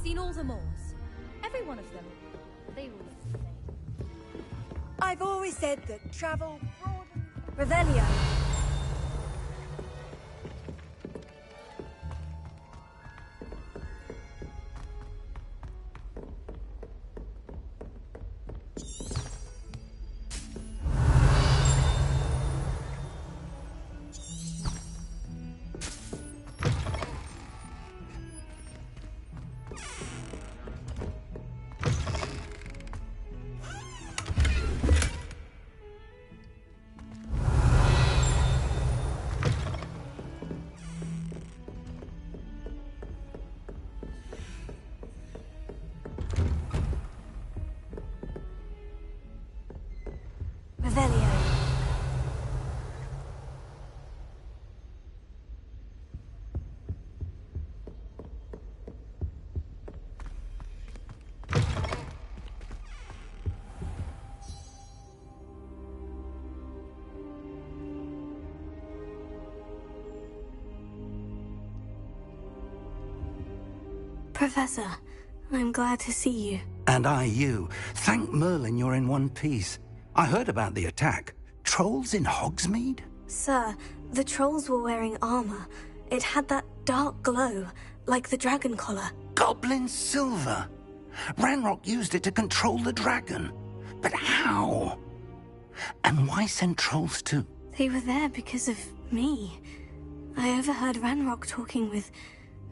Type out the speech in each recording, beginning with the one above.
seen all the moors. Every one of them. They all look the same. I've always said that travel broadens... Revelio. Professor, I'm glad to see you. And I you. Thank Merlin you're in one piece. I heard about the attack. Trolls in Hogsmeade? Sir, the trolls were wearing armor. It had that dark glow, like the dragon collar. Goblin silver! Ranrock used it to control the dragon. But how? And why send trolls too? They were there because of me. I overheard Ranrock talking with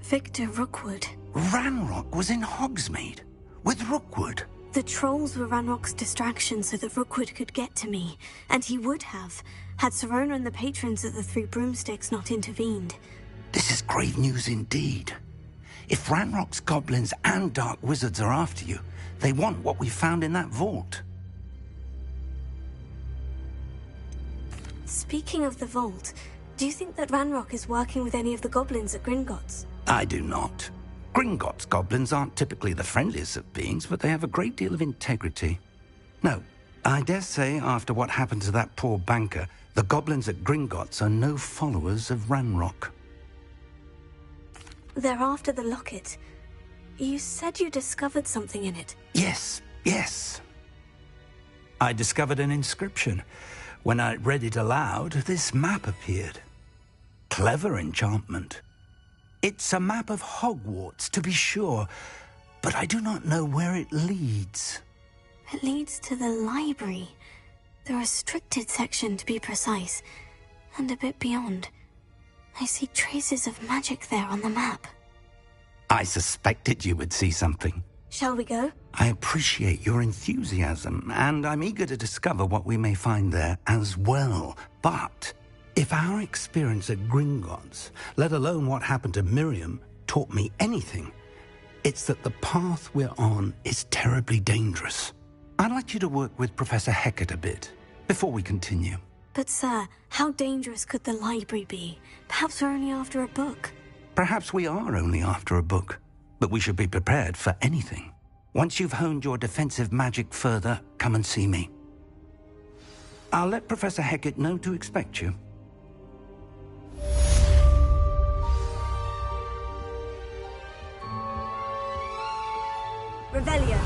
Victor Rookwood. Ranrock was in Hogsmeade? With Rookwood? The trolls were Ranrock's distraction so that Rookwood could get to me. And he would have, had Sirona and the patrons at the Three Broomsticks not intervened. This is grave news indeed. If Ranrock's goblins and dark wizards are after you, they want what we found in that vault. Speaking of the vault, do you think that Ranrock is working with any of the goblins at Gringotts? I do not. Gringotts goblins aren't typically the friendliest of beings, but they have a great deal of integrity. No, I dare say after what happened to that poor banker, the goblins at Gringotts are no followers of Ranrock. They're after the locket. You said you discovered something in it. Yes. I discovered an inscription. When I read it aloud, this map appeared. Clever enchantment. It's a map of Hogwarts, to be sure, but I do not know where it leads. It leads to the library. The restricted section, to be precise. And a bit beyond. I see traces of magic there on the map. I suspected you would see something. Shall we go? I appreciate your enthusiasm, and I'm eager to discover what we may find there as well. But if our experience at Gringotts, let alone what happened to Miriam, taught me anything, it's that the path we're on is terribly dangerous. I'd like you to work with Professor Hecat a bit before we continue. But sir, how dangerous could the library be? Perhaps we're only after a book. Perhaps we are only after a book, but we should be prepared for anything. Once you've honed your defensive magic further, come and see me. I'll let Professor Hecat know to expect you. Revelio.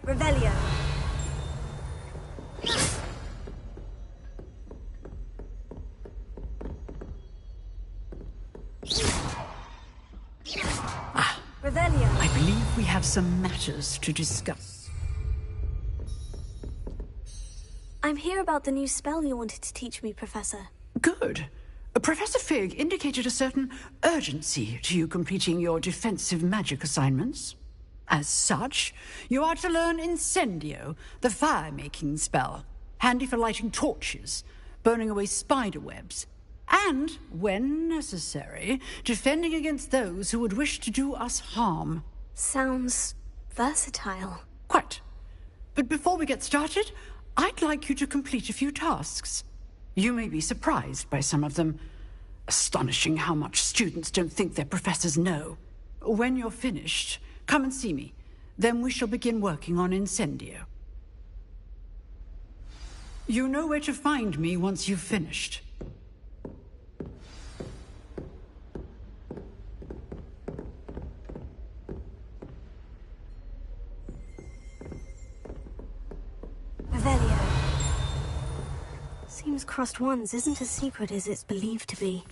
Revelio. Revelio. I believe we have some matters to discuss. I'm here about the new spell you wanted to teach me, Professor. Good. Professor Fig indicated a certain urgency to you completing your defensive magic assignments. As such, you are to learn Incendio, the fire-making spell, handy for lighting torches, burning away spider webs, and, when necessary, defending against those who would wish to do us harm. Sounds versatile. Quite. But before we get started, I'd like you to complete a few tasks. You may be surprised by some of them. Astonishing how much students don't think their professors know. When you're finished, come and see me. Then we shall begin working on Incendio. You know where to find me once you've finished. Revelio. Seems Crossed Ones isn't as secret as it's believed to be.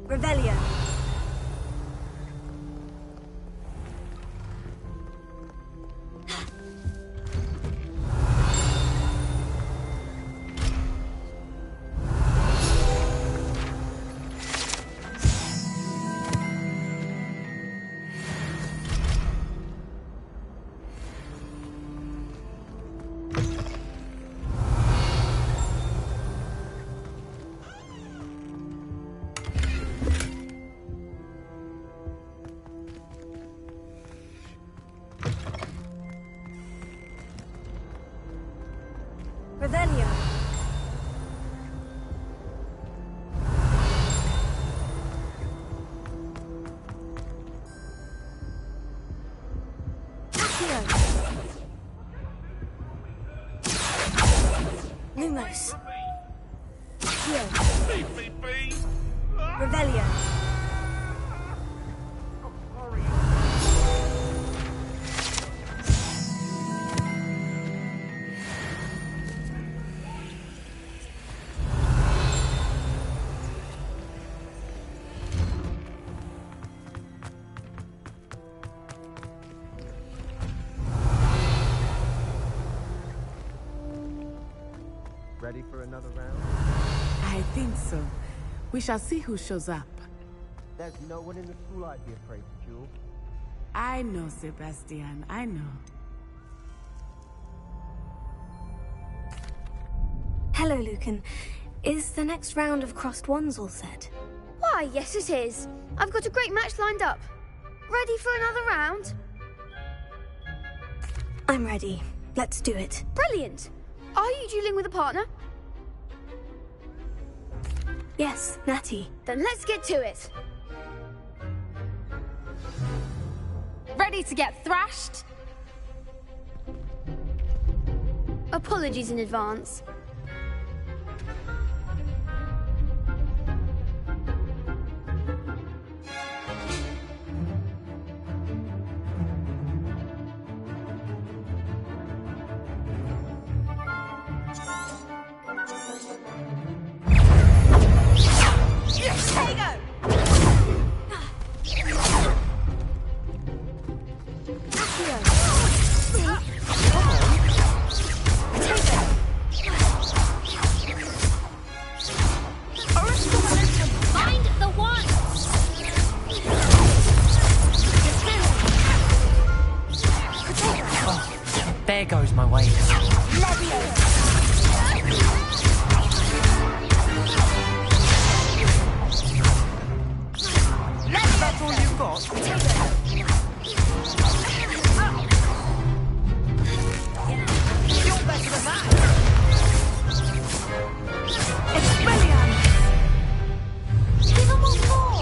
Revelio. Revelio. Accio. Lumos. Accio. Revelio. Ready for another round? I think so. We shall see who shows up. There's no one in the school I'd be afraid to duel. I know, Sebastian. I know. Hello, Lucan. Is the next round of Crossed Ones all set? Why, yes it is. I've got a great match lined up. Ready for another round? I'm ready. Let's do it. Brilliant. Are you dueling with a partner? Yes, Natty. Then let's get to it. Ready to get thrashed? Apologies in advance. There goes my wages. That's all you've got? You're better than that. It's brilliant! Give them all four!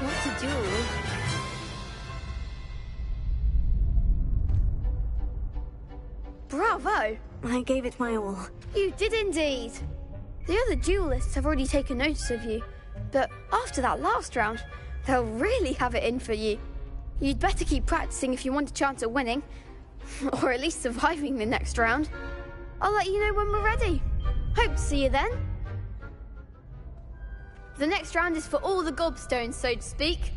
What's a duel? Bravo! I gave it my all. You did indeed. The other duelists have already taken notice of you, but after that last round, they'll really have it in for you. You'd better keep practicing if you want a chance at winning, or at least surviving the next round. I'll let you know when we're ready. Hope to see you then. The next round is for all the gobstones, so to speak.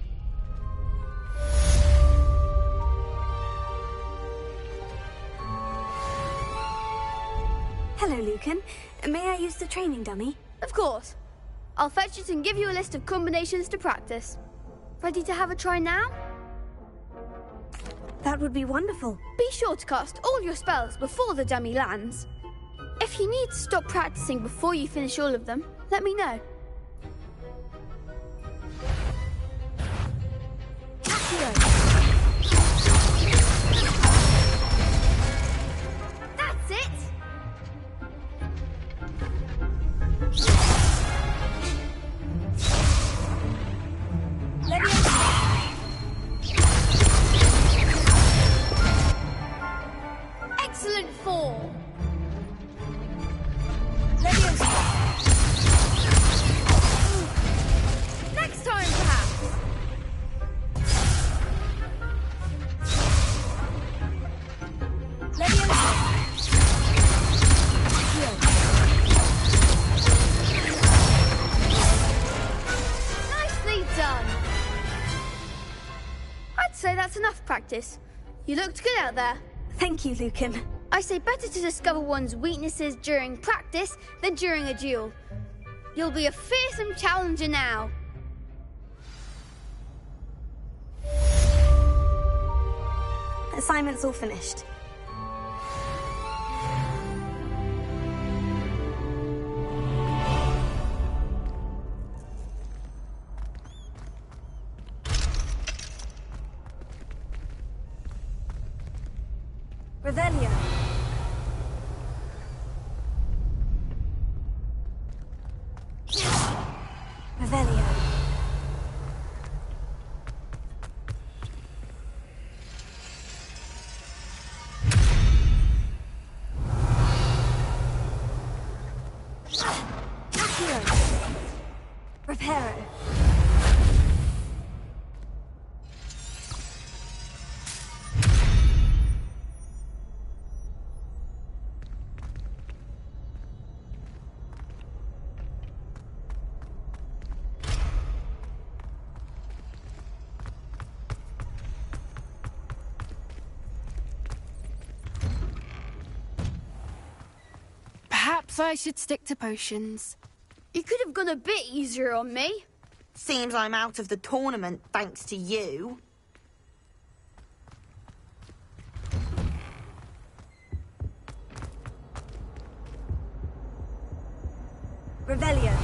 Hello, Lucan. May I use the training dummy? Of course. I'll fetch it and give you a list of combinations to practice. Ready to have a try now? That would be wonderful. Be sure to cast all your spells before the dummy lands. If you need to stop practicing before you finish all of them, let me know. That's it! Excellent form! Next time, perhaps! Nicely done! I'd say that's enough practice. You looked good out there. Thank you, Lucan. I say better to discover one's weaknesses during practice than during a duel. You'll be a fearsome challenger now. Assignment's all finished. Revelio. Revelio. Reparo. Perhaps I should stick to potions. You could have gone a bit easier on me. Seems I'm out of the tournament thanks to you. Revelio.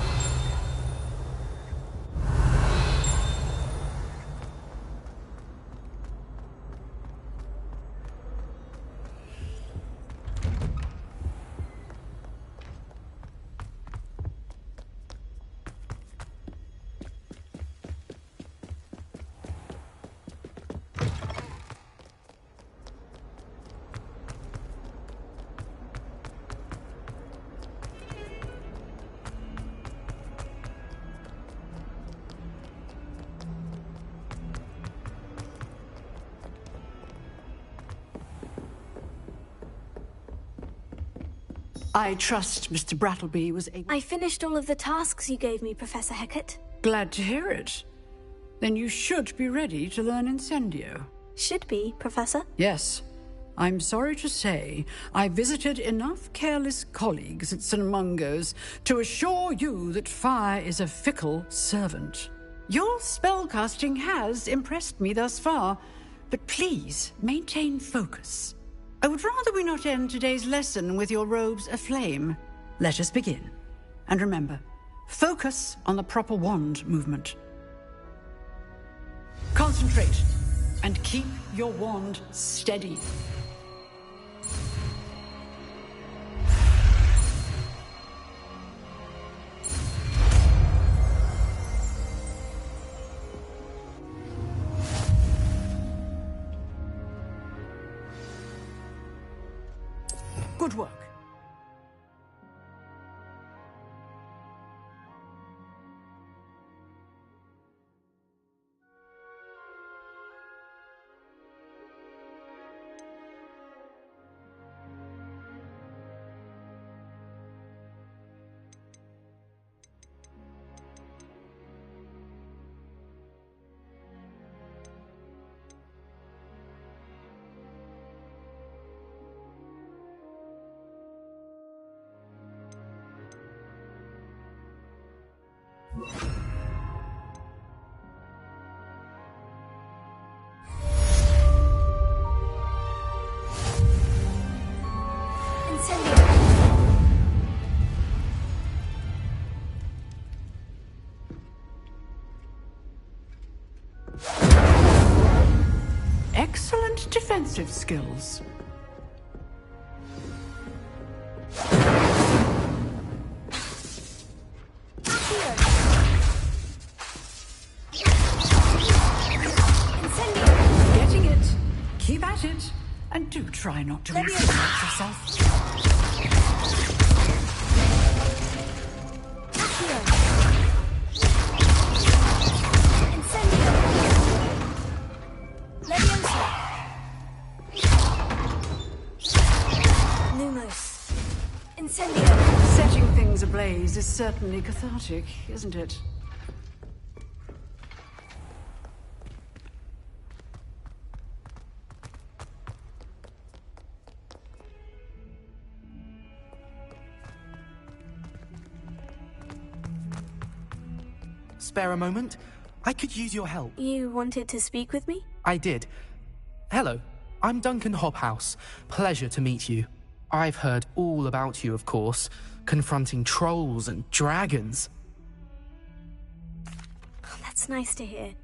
I trust Mr. Brattleby was able... I finished all of the tasks you gave me, Professor Hecat. Glad to hear it. Then you should be ready to learn Incendio. Should be, Professor. Yes. I'm sorry to say I visited enough careless colleagues at St. Mungo's to assure you that fire is a fickle servant. Your spellcasting has impressed me thus far, but please maintain focus. I would rather we not end today's lesson with your robes aflame. Let us begin. And remember, focus on the proper wand movement. Concentrate, and keep your wand steady. Good work. Excellent defensive skills. Getting it. Keep at it. And do try not to incriminate yourself. Setting things ablaze is certainly cathartic, isn't it? Spare a moment? I could use your help. You wanted to speak with me? I did. Hello, I'm Duncan Hobhouse. Pleasure to meet you. I've heard all about you, of course, confronting trolls and dragons. Oh, that's nice to hear.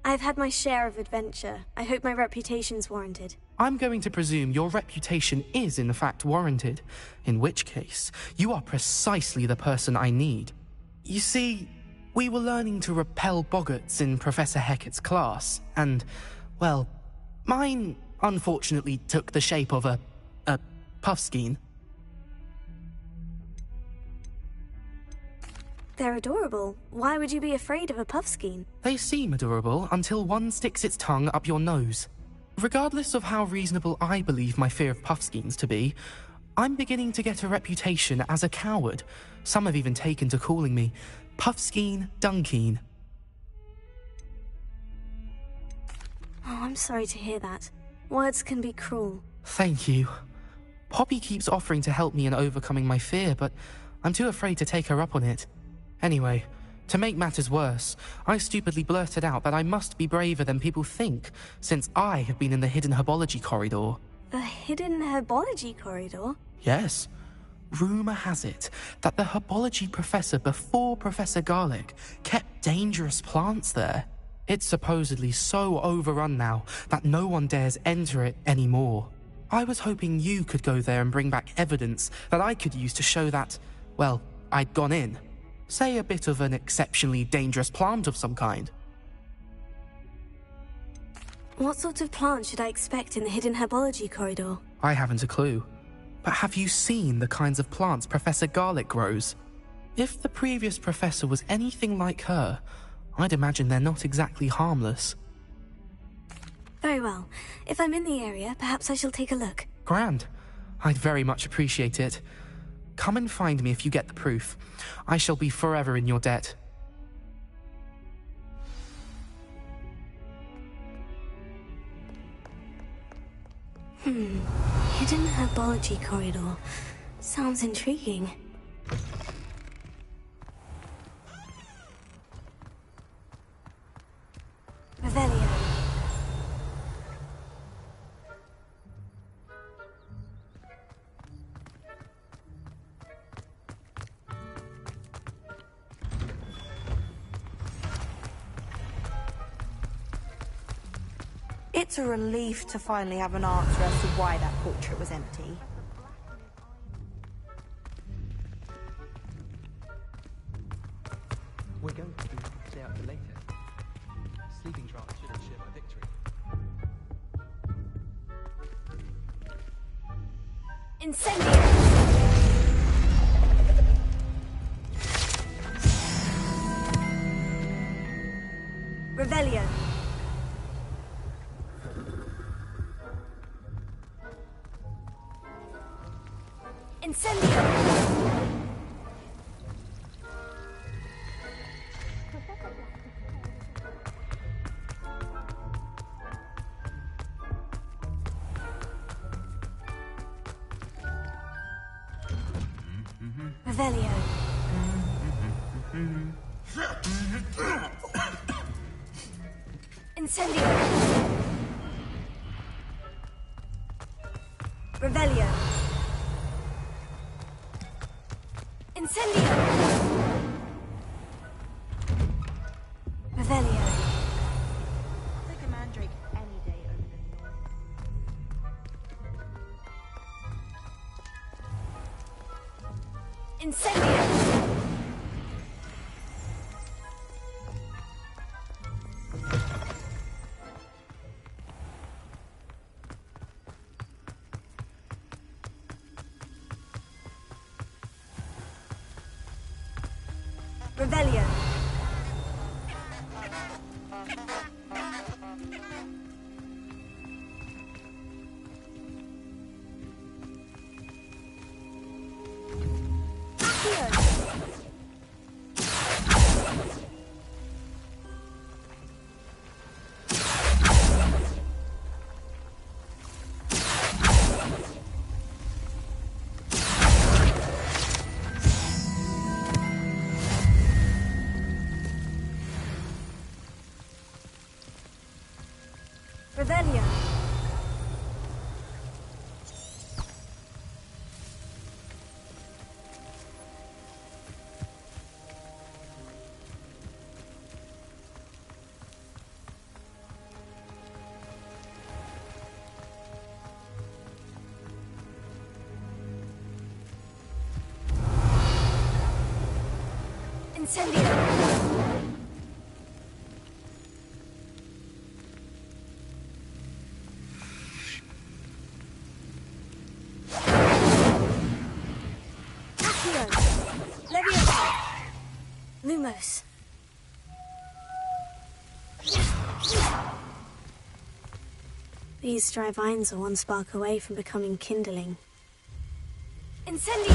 I've had my share of adventure. I hope my reputation's warranted. I'm going to presume your reputation is in fact warranted, in which case, you are precisely the person I need. You see, we were learning to repel boggarts in Professor Hecat's class, and, well, mine unfortunately took the shape of a puffskein. They're adorable. Why would you be afraid of a puffskein? They seem adorable until one sticks its tongue up your nose. Regardless of how reasonable I believe my fear of puffskeins to be, I'm beginning to get a reputation as a coward. Some have even taken to calling me Puffskein Dunkeen. Oh, I'm sorry to hear that. Words can be cruel. Thank you. Poppy keeps offering to help me in overcoming my fear, but I'm too afraid to take her up on it. Anyway, to make matters worse, I stupidly blurted out that I must be braver than people think, since I have been in the hidden herbology corridor. The hidden herbology corridor? Yes. Rumour has it that the herbology professor before Professor Garlic kept dangerous plants there. It's supposedly so overrun now that no one dares enter it anymore. I was hoping you could go there and bring back evidence that I could use to show that, well, I'd gone in. Say a bit of an exceptionally dangerous plant of some kind. What sort of plant should I expect in the hidden herbology corridor? I haven't a clue. But have you seen the kinds of plants Professor Garlic grows? If the previous professor was anything like her, I'd imagine they're not exactly harmless. Very well. If I'm in the area, perhaps I shall take a look. Grand. I'd very much appreciate it. Come and find me if you get the proof. I shall be forever in your debt. Hidden herbology corridor. Sounds intriguing. It's a relief to finally have an answer as to why that portrait was empty. We're going to stay out for later. Sleeping draught should ensure my victory. Incendio! Revelio. Incendio! Revelio. Incendio. Revelio. Incendio. Revelio. I'll take a mandrake any day over the noise. Incendio. Revelio. Revelio. Incendio. Lumos. These dry vines are one spark away from becoming kindling. Incendio!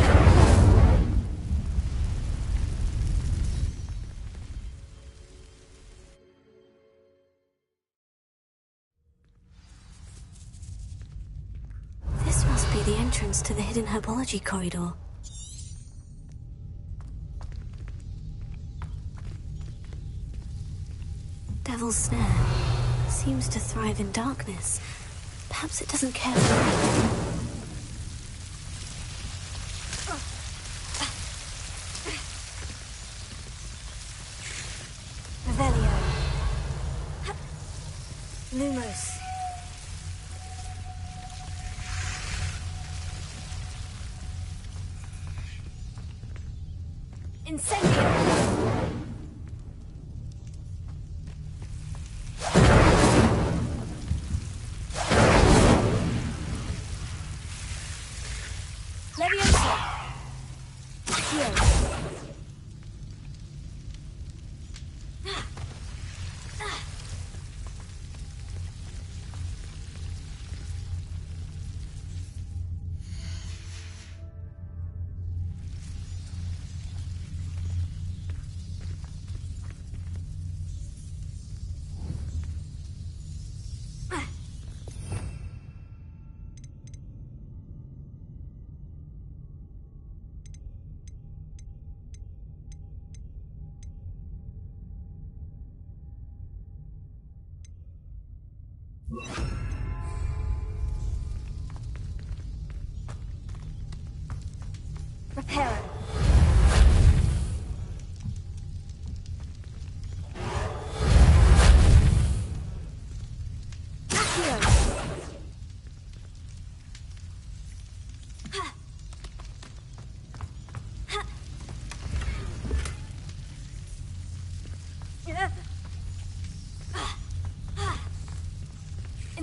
This must be the entrance to the hidden herbology corridor. Devil's Snare seems to thrive in darkness. Perhaps it doesn't care for light. Revelio. Lumos. Incendio. Leviosa. Accio. Reparo. Accio.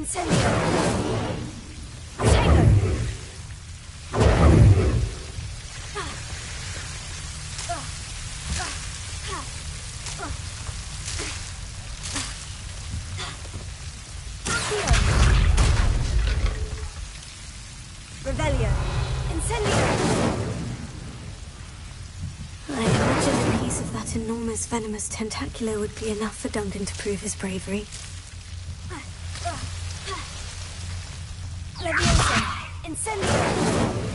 Incendio! Tango! Revelio! Incendio! I imagine a piece of that enormous venomous tentacular would be enough for Duncan to prove his bravery. Leviosa! Incendio!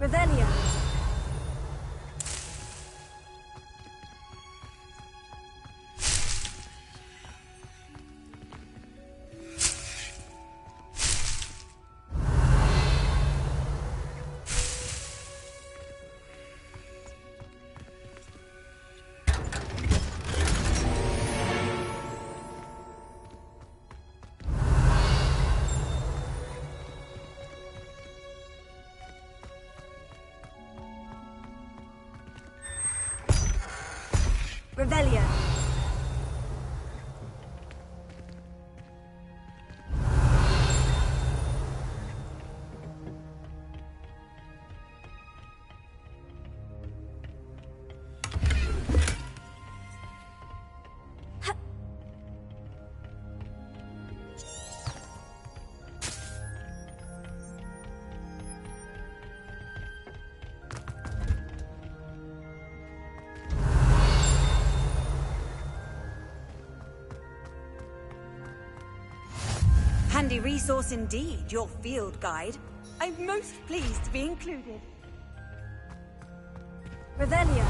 Revelio! Revelio! Handy resource indeed, your field guide. I'm most pleased to be included. Revelio.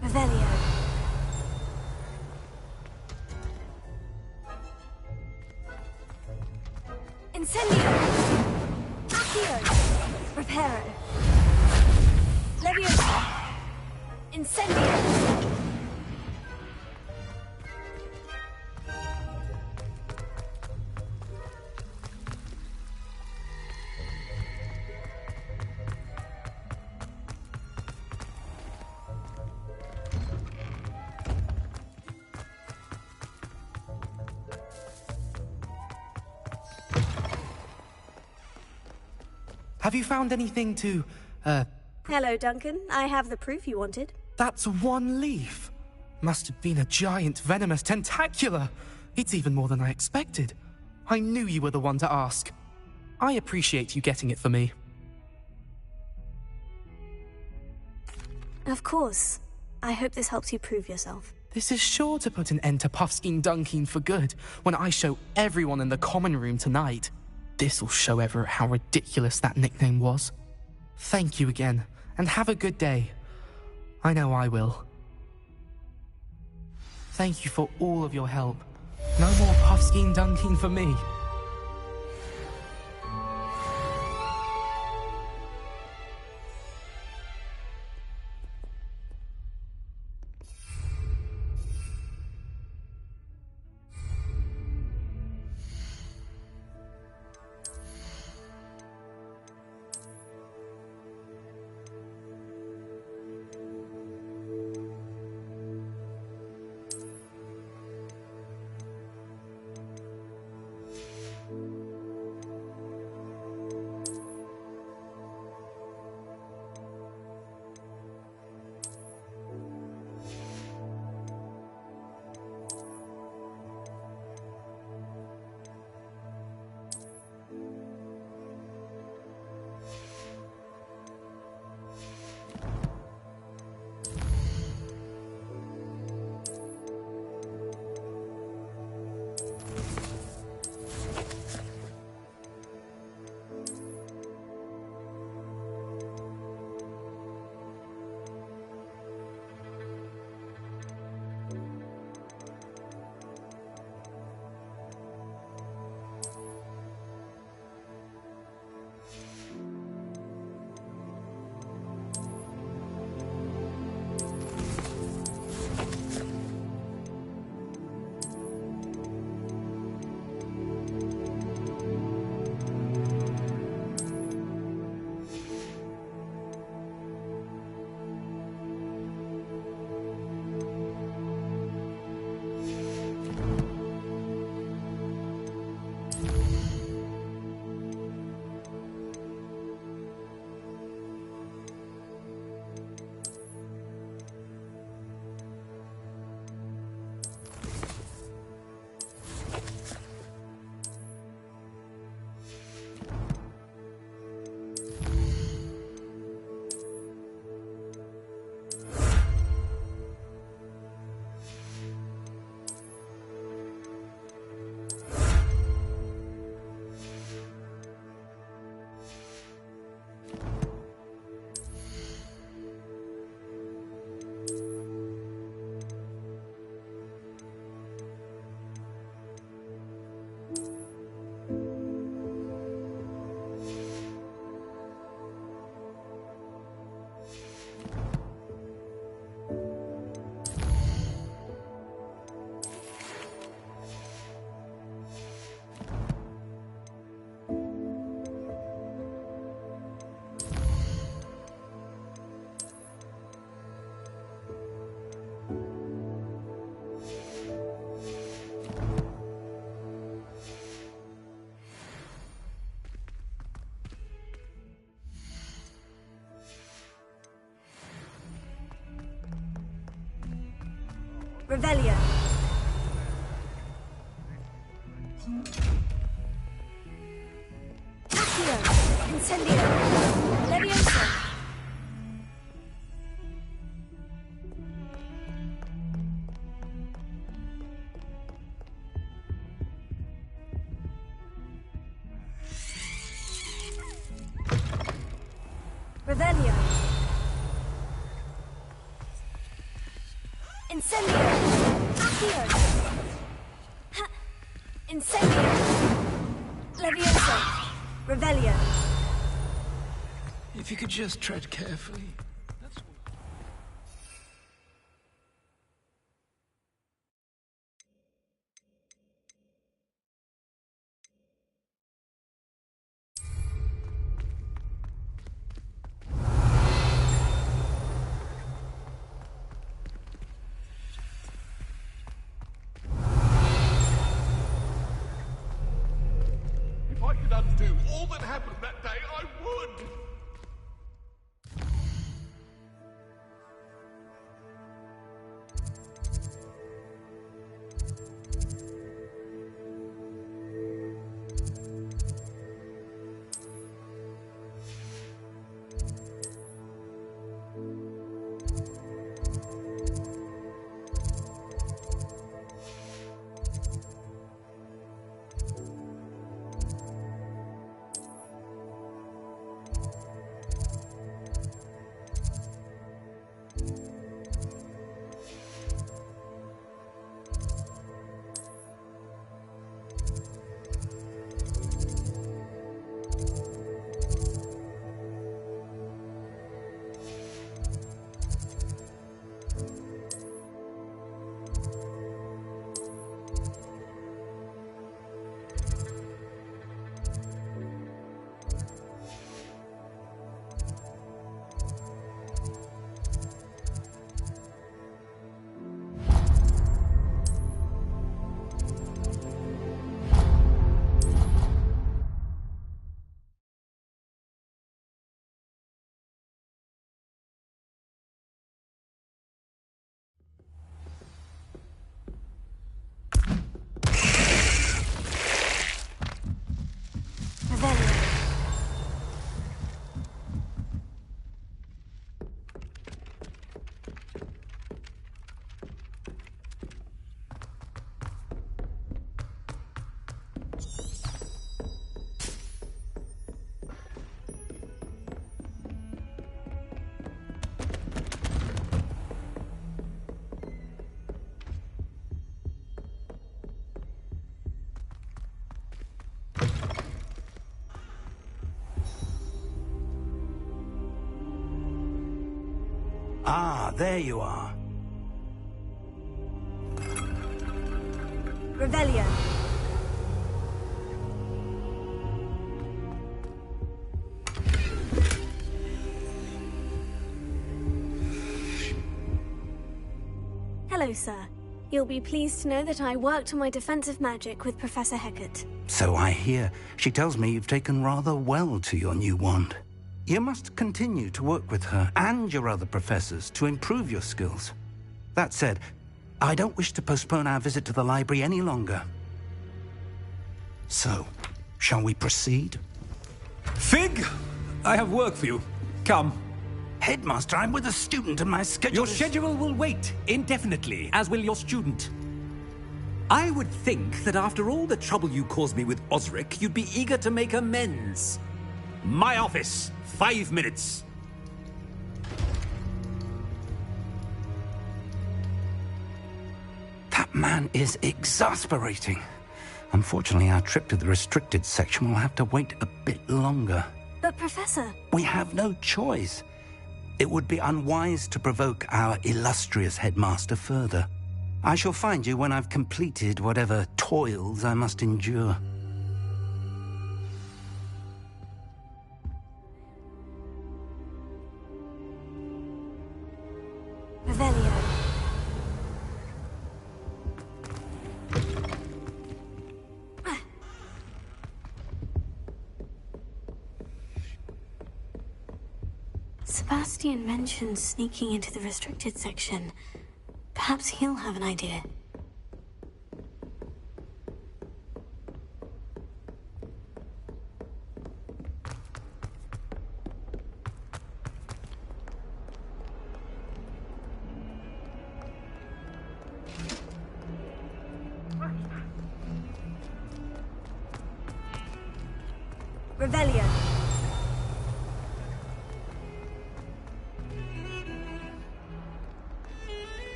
Revelio. Incendio. Accio. Reparo. Leviosa. Incendio. Have you found anything to, Hello, Duncan. I have the proof you wanted. That's one leaf. Must have been a giant venomous tentacula. It's even more than I expected. I knew you were the one to ask. I appreciate you getting it for me. Of course. I hope this helps you prove yourself. This is sure to put an end to Puffskein Dunkin for good when I show everyone in the common room tonight. This'll show Everett how ridiculous that nickname was. Thank you again, and have a good day. I know I will. Thank you for all of your help. No more Puffskein Dunkin for me. Revelio. Accio. Incendio. Leviosa. Revelio. Incendio. Accio. Incendio. Leviosa. Revelio. If you could just tread carefully. That's all. If I could undo all that happened that day, I would! Ah, there you are. Revelio. Hello, sir. You'll be pleased to know that I worked on my defensive magic with Professor Heckert. So I hear. She tells me you've taken rather well to your new wand. You must continue to work with her and your other professors to improve your skills. That said, I don't wish to postpone our visit to the library any longer. So, shall we proceed? Fig! I have work for you. Come. Headmaster, I'm with a student and my schedule Your schedule will wait indefinitely, as will your student. I would think that after all the trouble you caused me with Osric, you'd be eager to make amends. My office, 5 minutes. That man is exasperating. Unfortunately, our trip to the restricted section will have to wait a bit longer. But, Professor... We have no choice. It would be unwise to provoke our illustrious headmaster further. I shall find you when I've completed whatever toils I must endure. Revelio. Sebastian mentioned sneaking into the restricted section. Perhaps he'll have an idea. Revelio.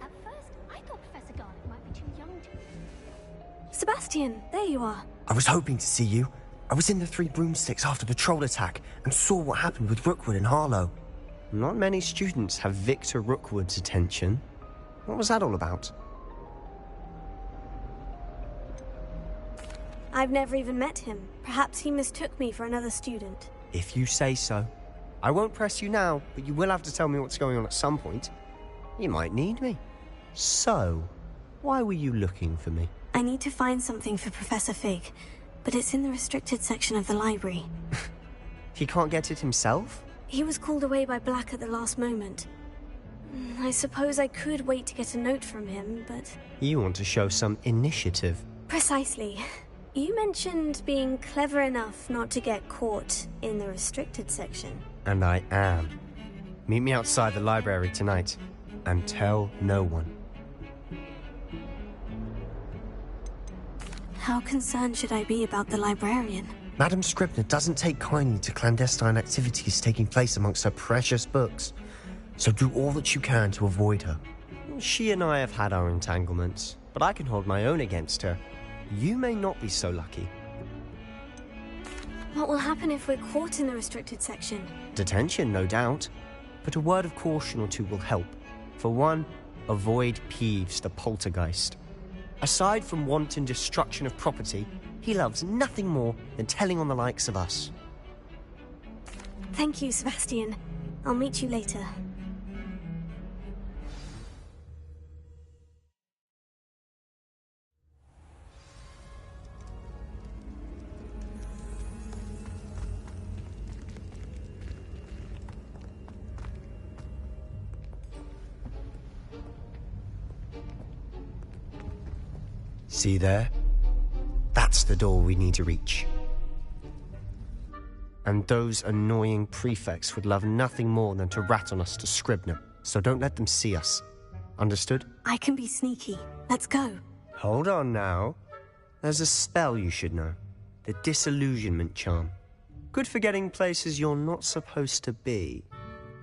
At first, I thought Professor Garlick might be too young to... Sebastian, there you are. I was hoping to see you. I was in the Three Broomsticks after the troll attack and saw what happened with Rookwood and Harlow. Not many students have Victor Rookwood's attention. What was that all about? I've never even met him. Perhaps he mistook me for another student. If you say so. I won't press you now, but you will have to tell me what's going on at some point. You might need me. So, why were you looking for me? I need to find something for Professor Fig, but it's in the restricted section of the library. He can't get it himself? He was called away by Black at the last moment. I suppose I could wait to get a note from him, but... You want to show some initiative. Precisely. You mentioned being clever enough not to get caught in the restricted section. And I am. Meet me outside the library tonight, and tell no one. How concerned should I be about the librarian? Madam Scribner doesn't take kindly to clandestine activities taking place amongst her precious books, so do all that you can to avoid her. She and I have had our entanglements, but I can hold my own against her. You may not be so lucky. What will happen if we're caught in the restricted section? Detention, no doubt, but a word of caution or two will help. For one, avoid Peeves the poltergeist. Aside from wanton destruction of property, he loves nothing more than telling on the likes of us. Thank you, Sebastian. I'll meet you later. See there? That's the door we need to reach. And those annoying prefects would love nothing more than to rat on us to Scribner, so don't let them see us. Understood? I can be sneaky. Let's go. Hold on now. There's a spell you should know. The Disillusionment Charm. Good for getting places you're not supposed to be.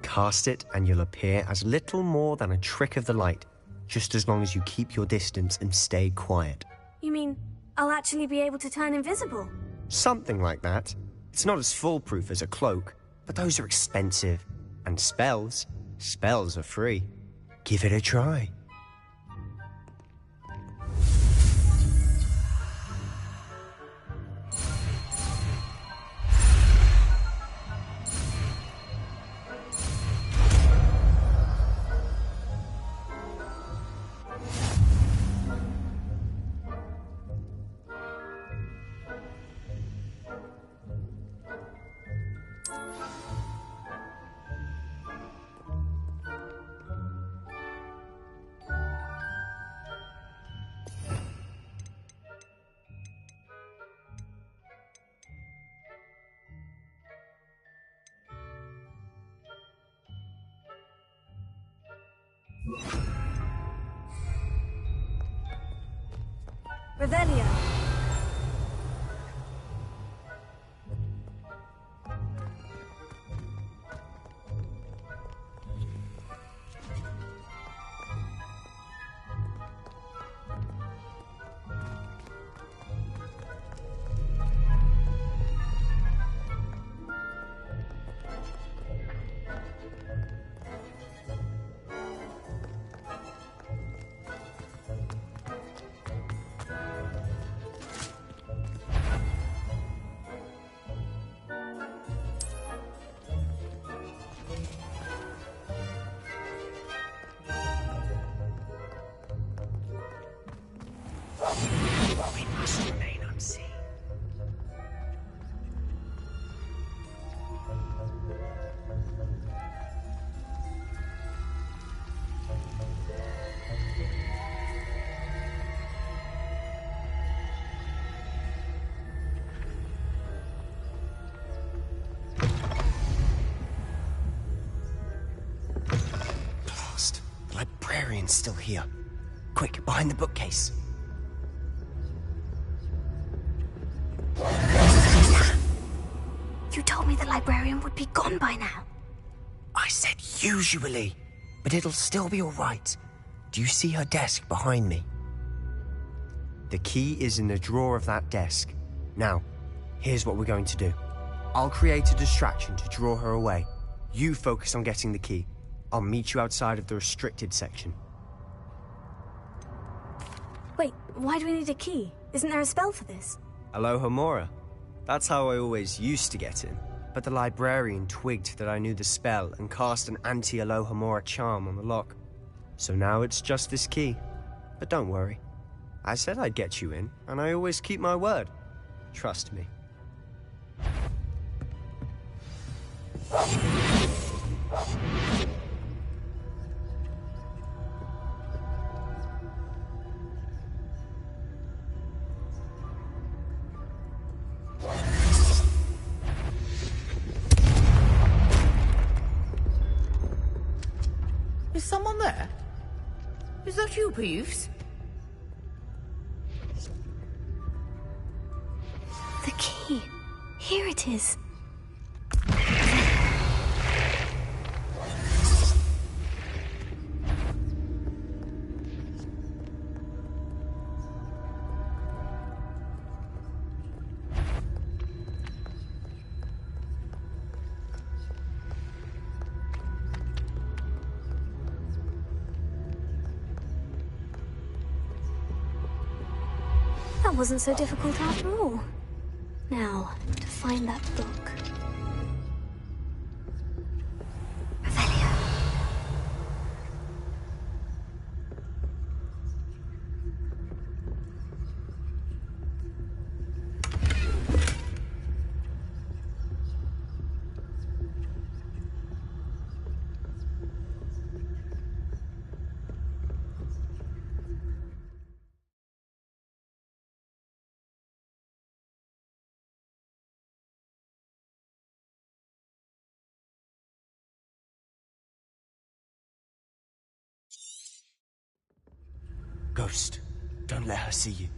Cast it and you'll appear as little more than a trick of the light, just as long as you keep your distance and stay quiet. You mean I'll actually be able to turn invisible? Something like that. It's not as foolproof as a cloak, but those are expensive. And spells are free. Give it a try. Revelio. We must remain unseen. Blast! The librarian's still here. Quick, behind the bookcase. You told me the librarian would be gone by now. I said usually, but it'll still be all right. Do you see her desk behind me? The key is in the drawer of that desk. Now, here's what we're going to do. I'll create a distraction to draw her away. You focus on getting the key. I'll meet you outside of the restricted section. Wait, why do we need a key? Isn't there a spell for this? Alohomora. That's how I always used to get in. But the librarian twigged that I knew the spell and cast an anti-Alohomora charm on the lock. So now it's just this key. But don't worry. I said I'd get you in, and I always keep my word. Trust me. Is someone there? Is that you, Peeves? The key. Here it is. That wasn't so difficult after all. Now, to find that book. Revelio. Ghost, don't let her see you.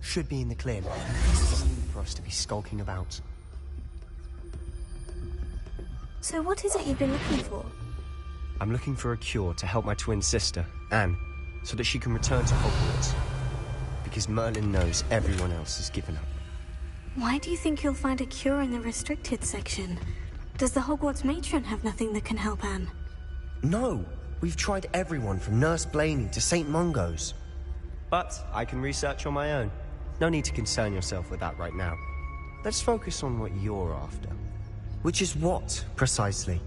Should be in the clear now. No need for us to be skulking about. So what is it you've been looking for? I'm looking for a cure to help my twin sister, Anne, so that she can return to Hogwarts. Because Merlin knows everyone else has given up. Why do you think you'll find a cure in the restricted section? Does the Hogwarts matron have nothing that can help Anne? No! We've tried everyone from Nurse Blaney to St. Mungo's. But I can research on my own. No need to concern yourself with that right now. Let's focus on what you're after. Which is what, precisely?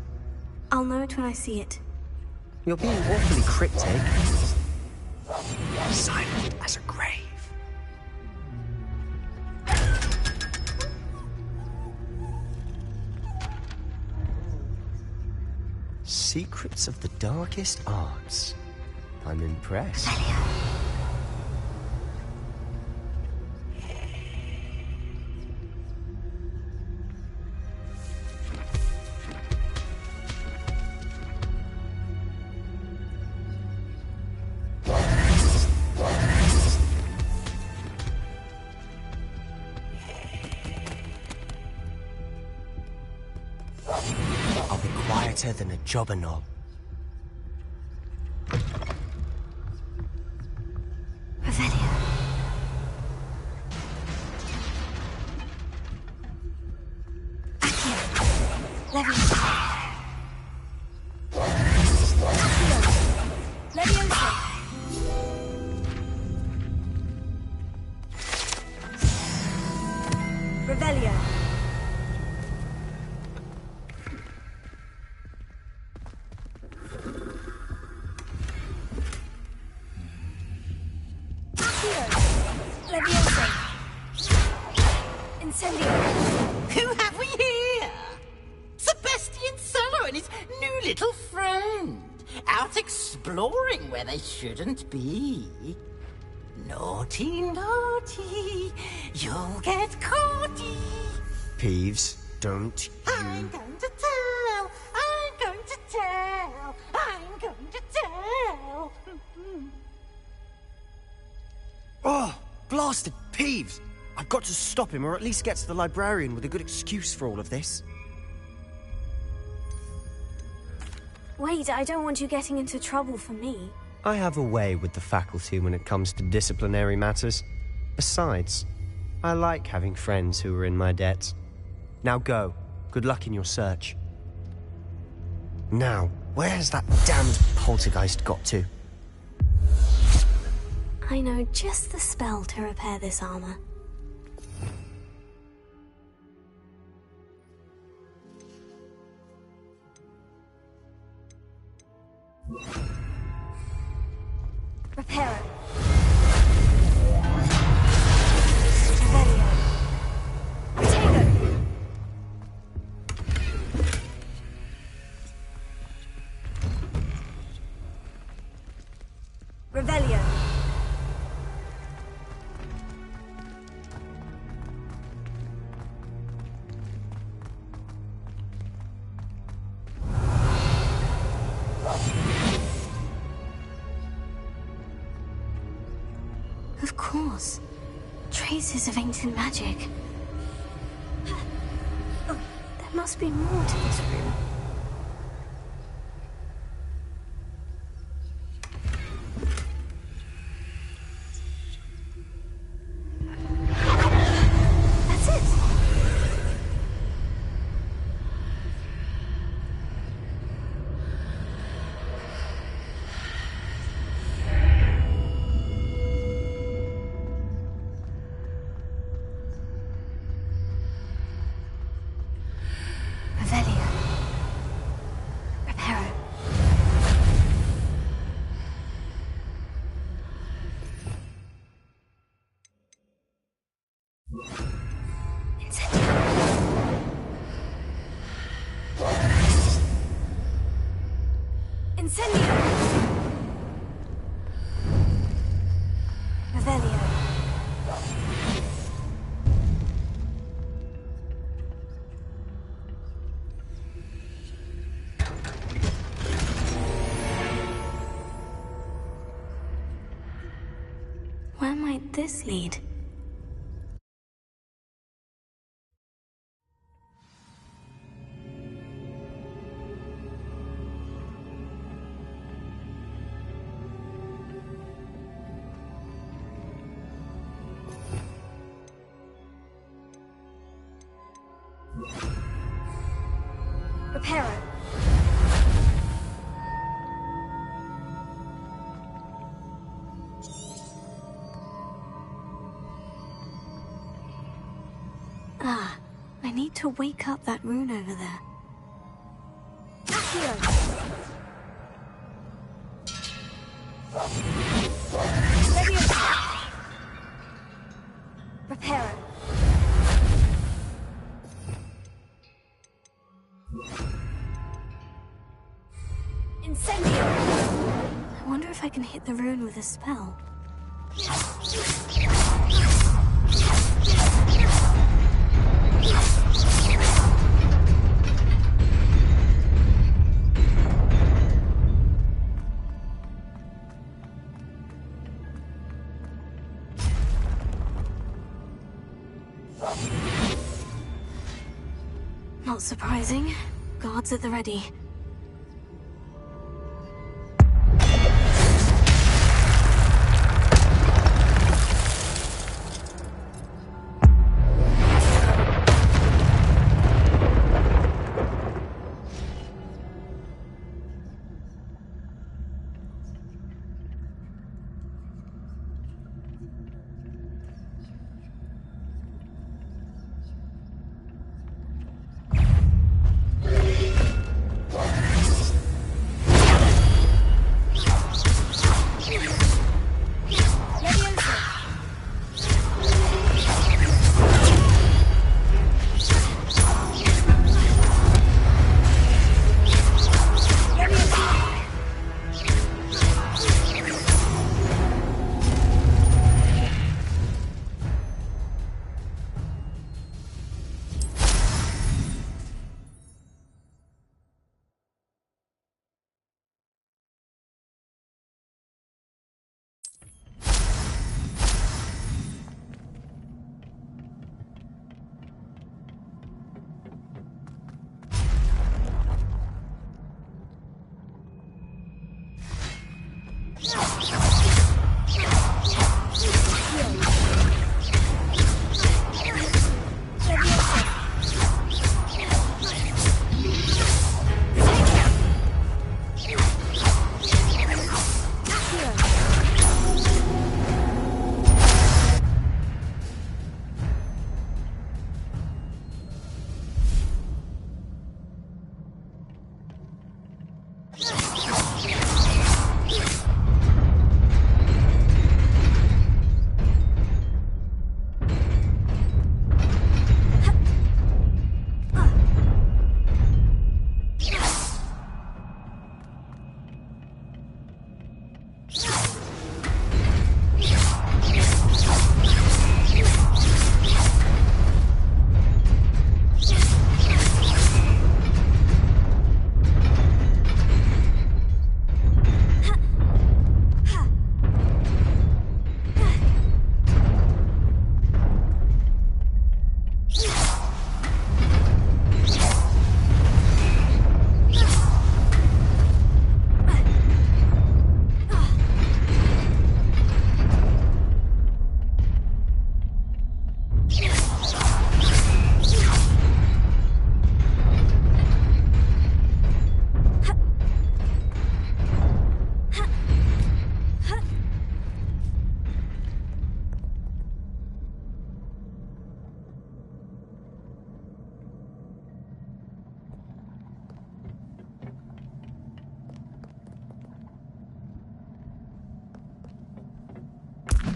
I'll know it when I see it. You're being awfully cryptic. Silent as a grave. secrets of the darkest arts. I'm impressed. I'll be quieter than a jobber knoll. Revelio. Accio. Leviosa. Accio. Leviosa. Revelio. Leviosa. Incendio. Who have we here? Sebastian Solo and his new little friend. Out exploring where they shouldn't be. Naughty, naughty. You'll get caughty. Peeves, don't I'm going to tell. I'm going to tell. I'm going to tell. Oh, blasted Peeves! I've got to stop him, or at least get to the librarian with a good excuse for all of this. Wait, I don't want you getting into trouble for me. I have a way with the faculty when it comes to disciplinary matters. Besides, I like having friends who are in my debt. Now go. Good luck in your search. Now, where's that damned poltergeist got to? I know just the spell to repair this armor. Repair it. Revelio. Potato. Revelio. Of course. Traces of ancient magic. There must be more to this room. That's it. Revelio. Reparo. Incendio. Incendio. Revelio. Where might this lead? Reparo. Ah, I need to wake up that rune over there. Accio. Leviosa. Reparo. can hit the rune with a spell. Not surprising. Guards at the ready.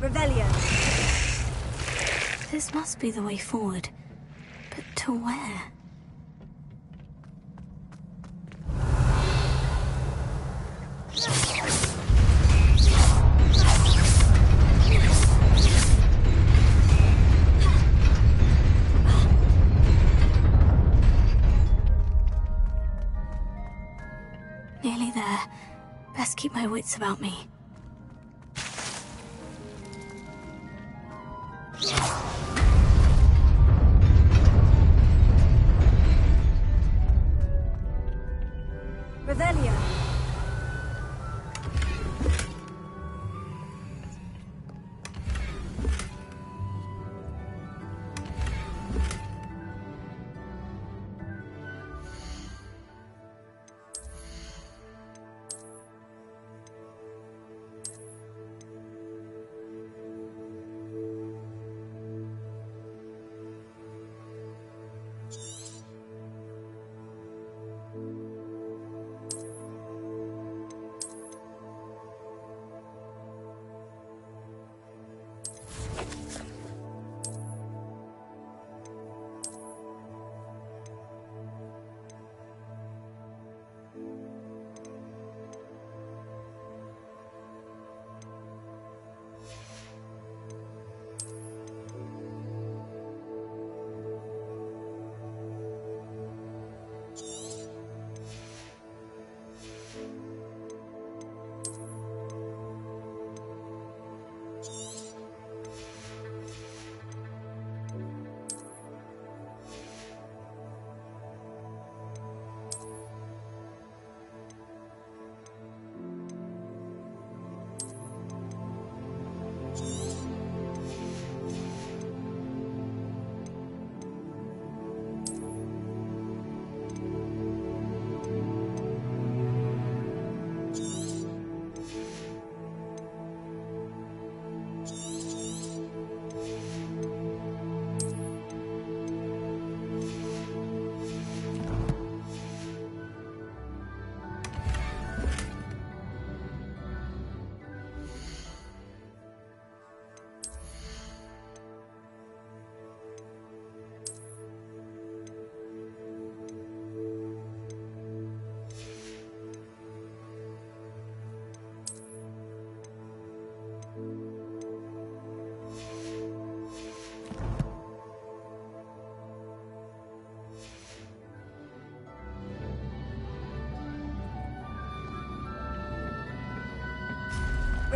Revelio. This must be the way forward. But to where? Nearly there. Best keep my wits about me. Revelio.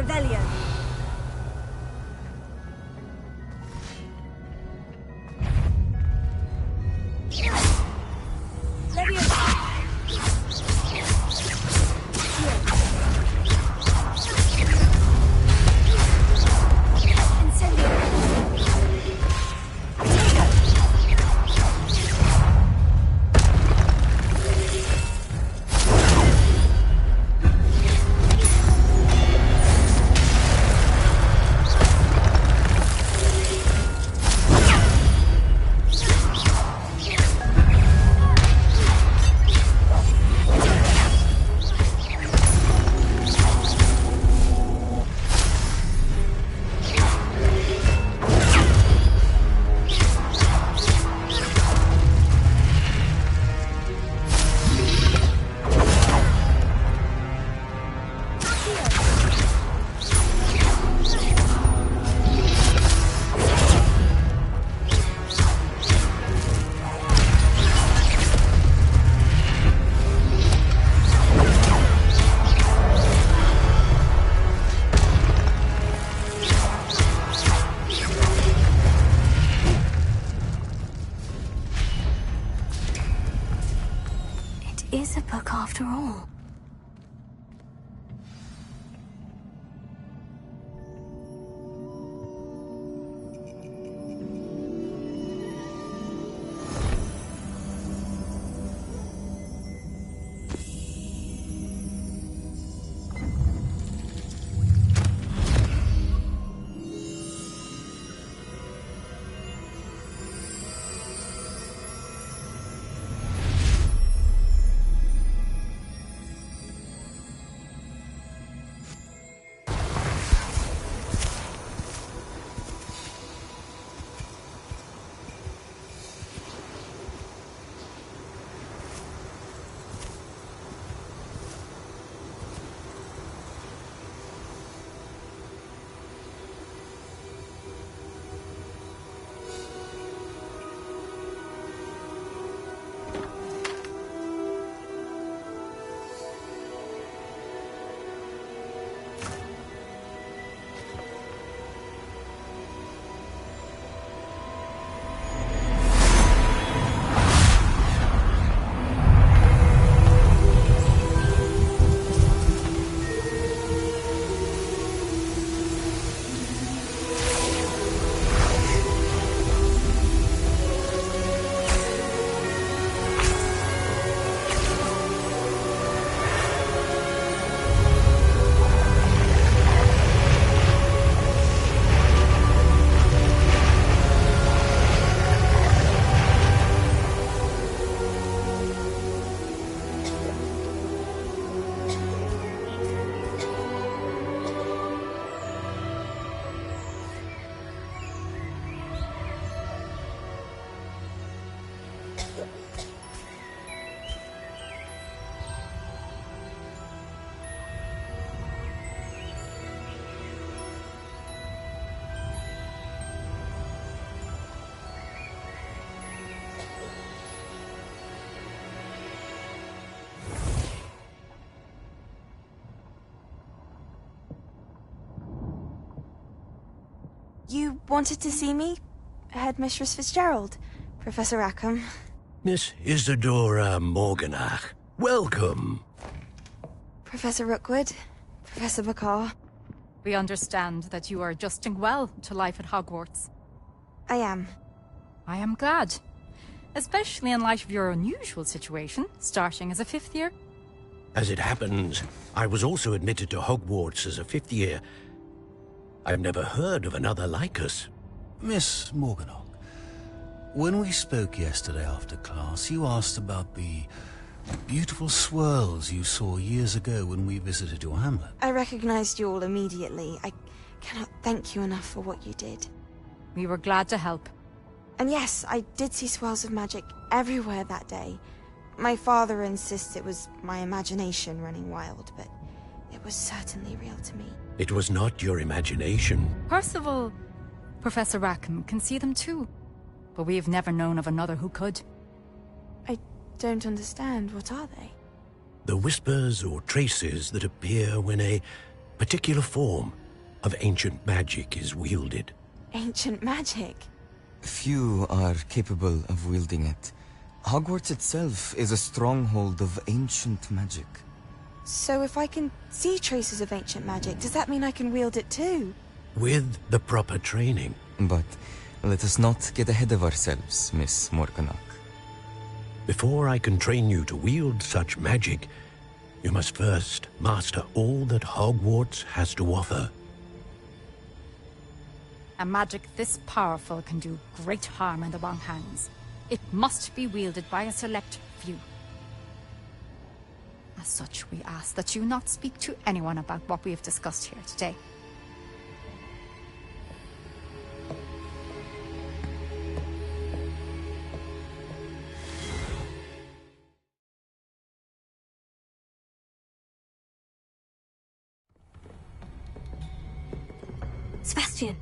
Revelio. Is a book after all. You wanted to see me? Headmistress Fitzgerald? Professor Rackham? Miss Isadora Morganach, welcome. Professor Rookwood? Professor Bakar? We understand that you are adjusting well to life at Hogwarts. I am. I am glad. Especially in light of your unusual situation, starting as a 5th year. As it happens, I was also admitted to Hogwarts as a 5th year. I've never heard of another like us. Miss Morganach, when we spoke yesterday after class, you asked about the beautiful swirls you saw years ago when we visited your hamlet. I recognized you all immediately. I cannot thank you enough for what you did. We were glad to help. And yes, I did see swirls of magic everywhere that day. My father insists it was my imagination running wild, but it was certainly real to me. It was not your imagination. Percival, Professor Rackham can see them too. But we have never known of another who could. I don't understand. What are they? The whispers or traces that appear when a particular form of ancient magic is wielded. Ancient magic? Few are capable of wielding it. Hogwarts itself is a stronghold of ancient magic. So if I can see traces of ancient magic, does that mean I can wield it too? With the proper training. But let us not get ahead of ourselves, Miss Morganach. Before I can train you to wield such magic, you must first master all that Hogwarts has to offer. A magic this powerful can do great harm in the wrong hands. It must be wielded by a select few. As such, we ask that you not speak to anyone about what we have discussed here today. Sebastian.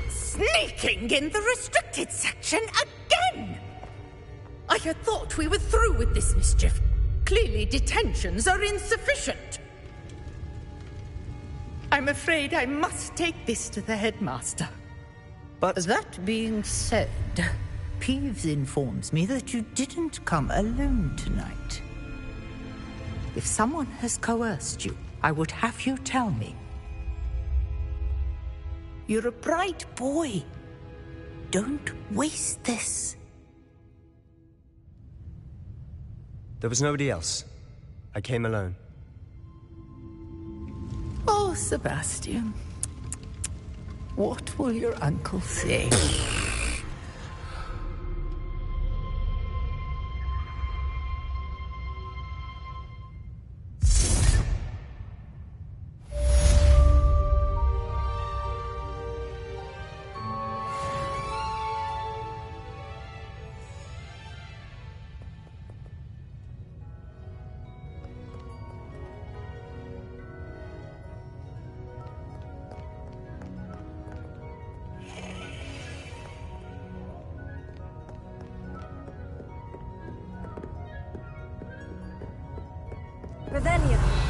Sneaking in the restricted section again! I had thought we were through with this mischief. Clearly detentions are insufficient. I'm afraid I must take this to the headmaster. But that being said, Peeves informs me that you didn't come alone tonight. If someone has coerced you, I would have you tell me. You're a bright boy. Don't waste this. there was nobody else. I came alone. Oh, Sebastian. What will your uncle say? Revelio.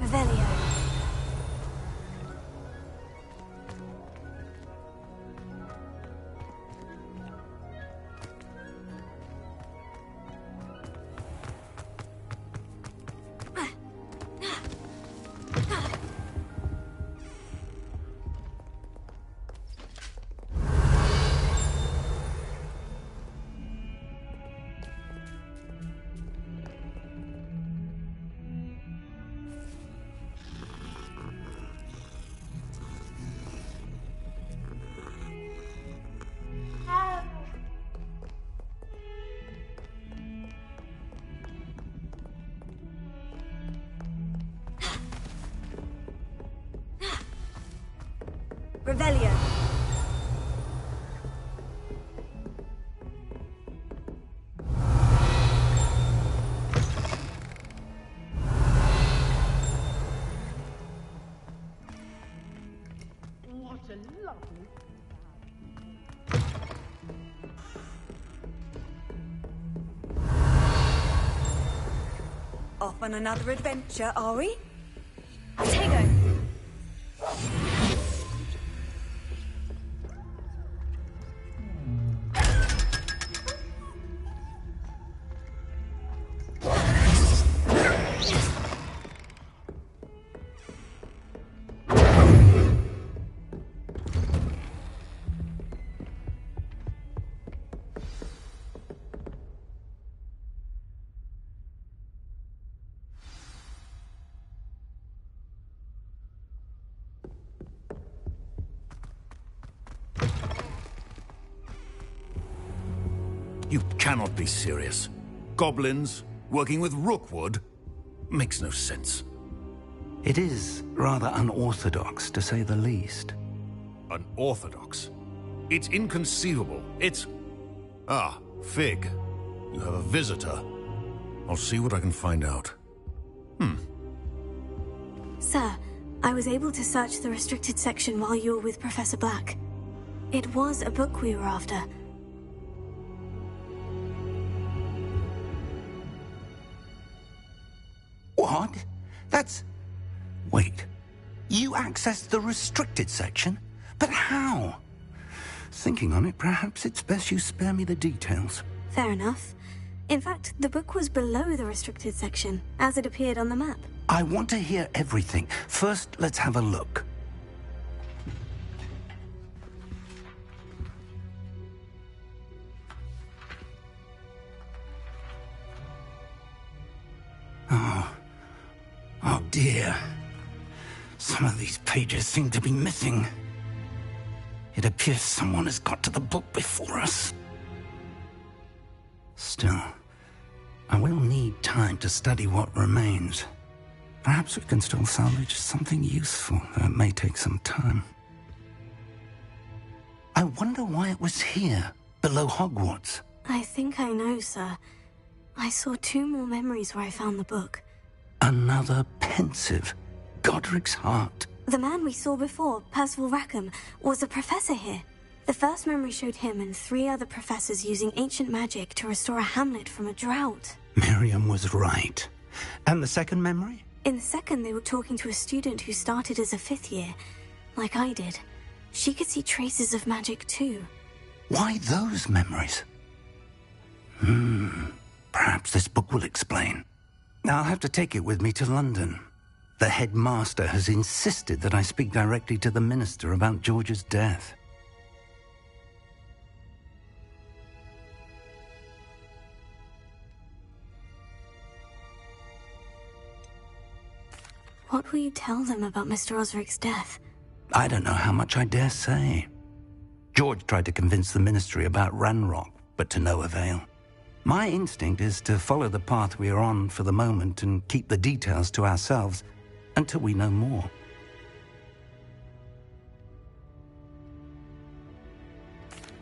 Revelio. Revelio. What a lovely... off on another adventure, are we? Tego! You cannot be serious. Goblins working with Rookwood? Makes no sense. It is rather unorthodox, to say the least. Unorthodox? It's inconceivable. It's... Ah, Fig. You have a visitor. I'll see what I can find out. Sir, I was able to search the restricted section while you were with Professor Black. It was a book we were after. What? That's... Wait. You accessed the restricted section? But how? Thinking on it, perhaps it's best you spare me the details. Fair enough. In fact, the book was below the restricted section, as it appeared on the map. I want to hear everything. First, let's have a look. Oh dear. Some of these pages seem to be missing. It appears someone has got to the book before us. Still, I will need time to study what remains. Perhaps we can still salvage something useful, though it may take some time. I wonder why it was here, below Hogwarts. I think I know, sir. I saw 2 more memories where I found the book. Another pensive. Godric's heart. The man we saw before, Percival Rackham, was a professor here. The first memory showed him and 3 other professors using ancient magic to restore a hamlet from a drought. Miriam was right. And the second memory? In the second, they were talking to a student who started as a 5th year, like I did. She could see traces of magic too. Why those memories? Perhaps this book will explain. I'll have to take it with me to London. The headmaster has insisted that I speak directly to the minister about George's death. What will you tell them about Mr. Osric's death? I don't know how much I dare say. George tried to convince the ministry about Ranrock, but to no avail. My instinct is to follow the path we are on for the moment and keep the details to ourselves until we know more.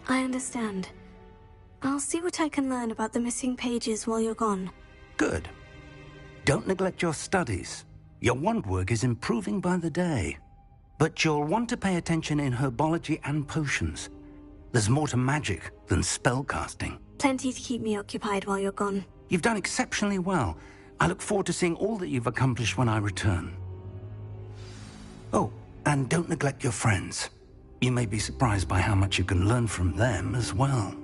I understand. I'll see what I can learn about the missing pages while you're gone. Good. Don't neglect your studies. Your wand work is improving by the day. But you'll want to pay attention in herbology and potions. There's more to magic than spellcasting. Plenty to keep me occupied while you're gone. You've done exceptionally well. I look forward to seeing all that you've accomplished when I return. Oh, and don't neglect your friends. You may be surprised by how much you can learn from them as well.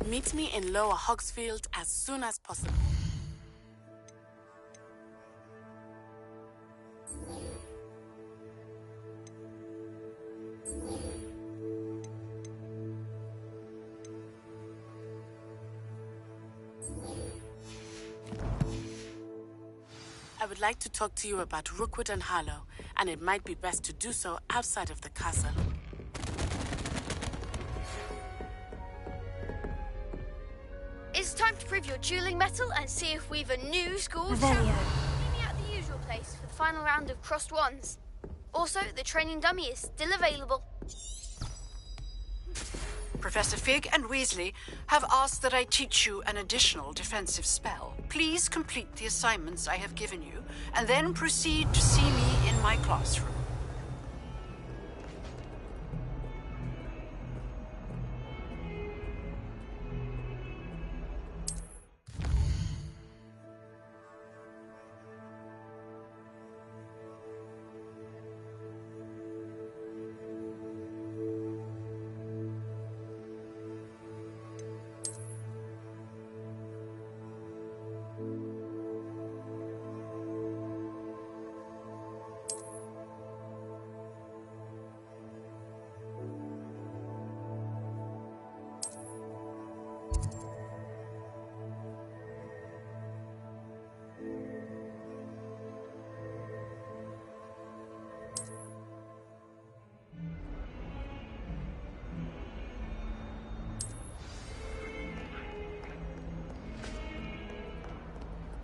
Meet me in Lower Hogsfield as soon as possible. I would like to talk to you about Rookwood and Harlow, and it might be best to do so outside of the castle. It's time to prove your dueling mettle and see if we've a new school Revelio. champion. Meet me at the usual place for the final round of crossed wands. Also, the training dummy is still available. Professor Fig and Weasley have asked that I teach you an additional defensive spell. Please complete the assignments I have given you, and then proceed to see me in my classroom.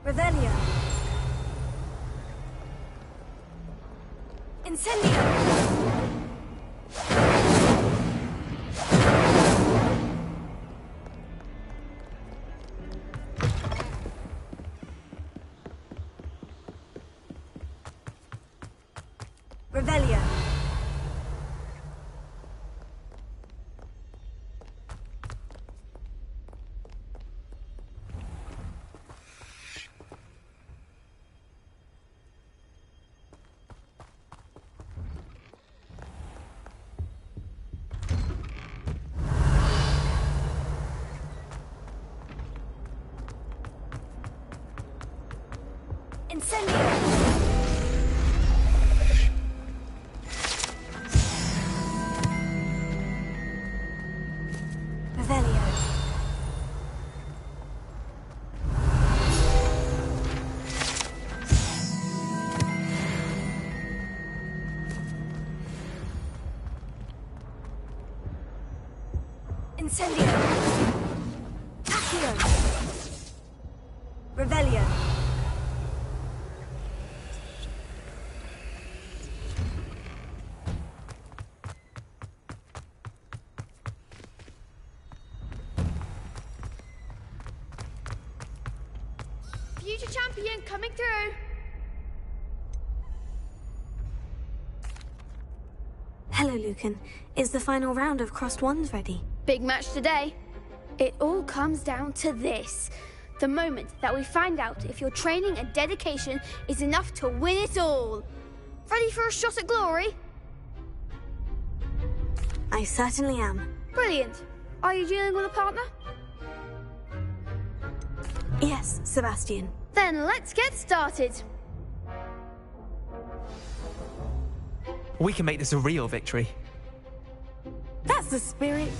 Revelio. Incendio. Revelio. Incendio. Accio. Revelio. Future champion coming through. Hello, Lucan. Is the final round of crossed wands ready? Big match today. It all comes down to this. The moment that we find out if your training and dedication is enough to win it all. Ready for a shot at glory? I certainly am. Brilliant. Are you dealing with a partner? Yes, Sebastian. Then let's get started. We can make this a real victory. That's the spirit.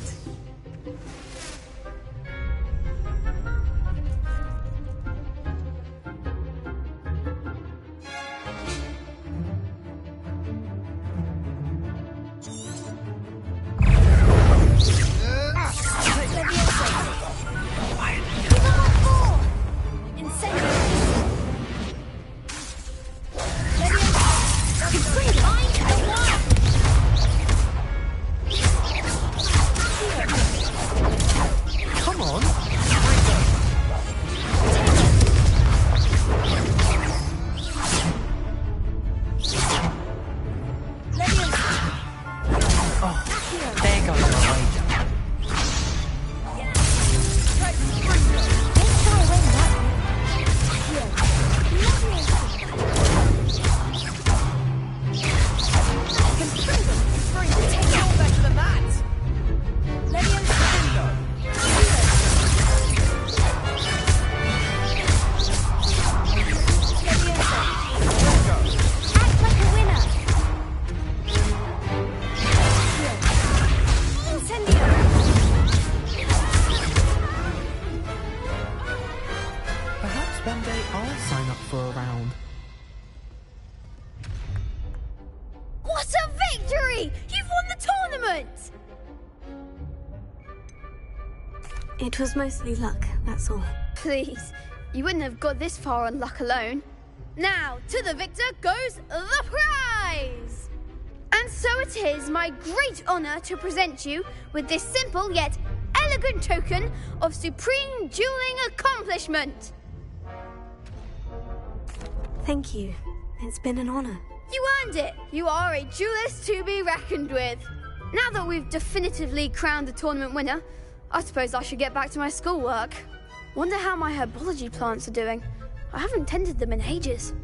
Hooray! You've won the tournament! It was mostly luck, that's all. Please, you wouldn't have got this far on luck alone. Now, to the victor goes the prize! And so it is my great honor to present you with this simple yet elegant token of supreme dueling accomplishment. Thank you. It's been an honor. You earned it. You are a duelist to be reckoned with. Now that we've definitively crowned the tournament winner, I suppose I should get back to my schoolwork. Wonder how my herbology plants are doing. I haven't tended them in ages.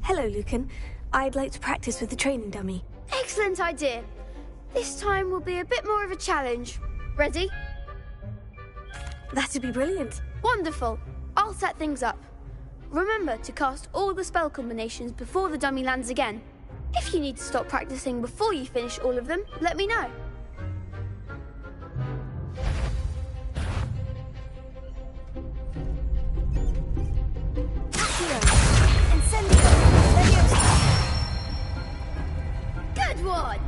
Hello, Lucan. I'd like to practice with the training dummy. Excellent idea. This time will be a bit more of a challenge. Ready? That'd be brilliant. Wonderful. I'll set things up. Remember to cast all the spell combinations before the dummy lands again. If you need to stop practicing before you finish all of them, let me know. Good one!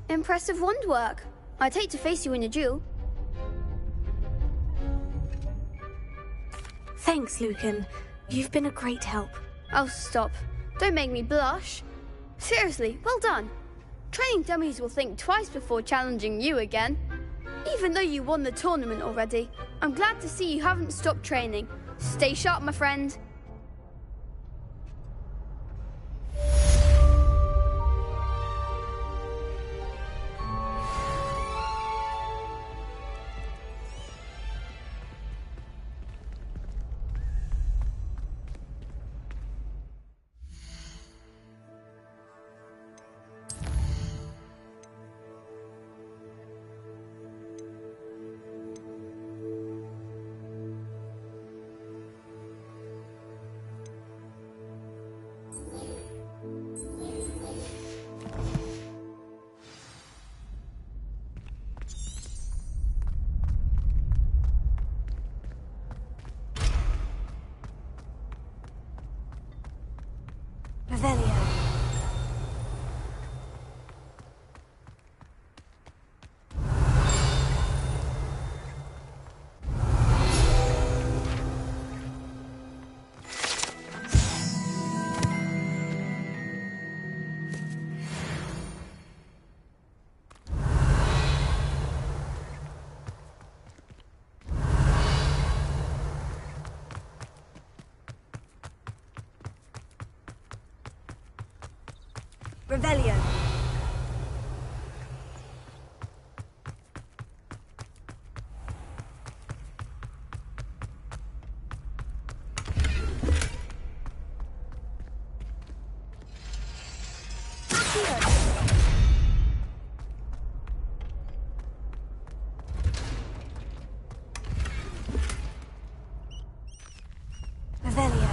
Impressive wand work. I'd hate to face you in a duel. Thanks, Lucan. You've been a great help. Oh, stop. Don't make me blush. Seriously, well done. Training dummies will think twice before challenging you again. Even though you won the tournament already, I'm glad to see you haven't stopped training. Stay sharp, my friend. Revelio. Revelio. Revelio. Revelio.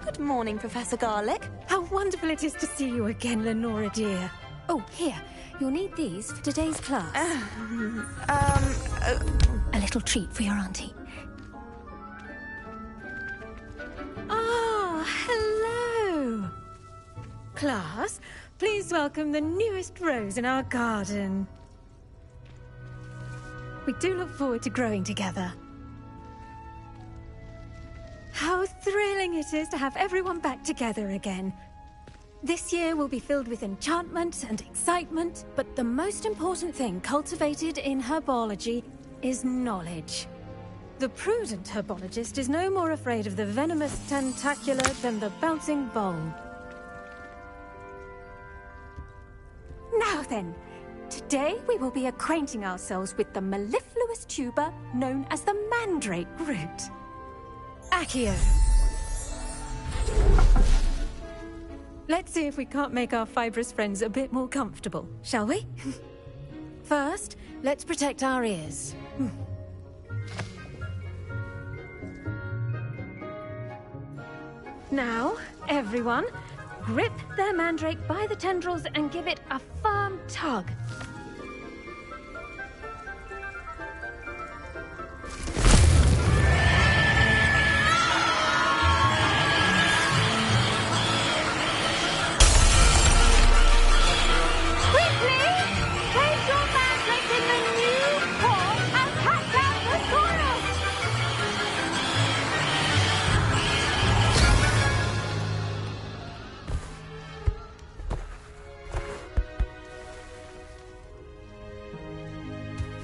Good morning, Professor Garlick. How wonderful it is to see you again, Lenora dear. Oh, here. You'll need these for today's class. A little treat for your auntie. Ah, hello. Class, please welcome the newest rose in our garden. We do look forward to growing together. How thrilling it is to have everyone back together again. This year will be filled with enchantment and excitement, but the most important thing cultivated in herbology is knowledge. The prudent herbologist is no more afraid of the venomous tentacula than the bouncing bulb. Now then, today we will be acquainting ourselves with the mellifluous tuber known as the mandrake root. Accio. Let's see if we can't make our fibrous friends a bit more comfortable, shall we? First, let's protect our ears. Now, everyone, grip their mandrake by the tendrils and give it a firm tug.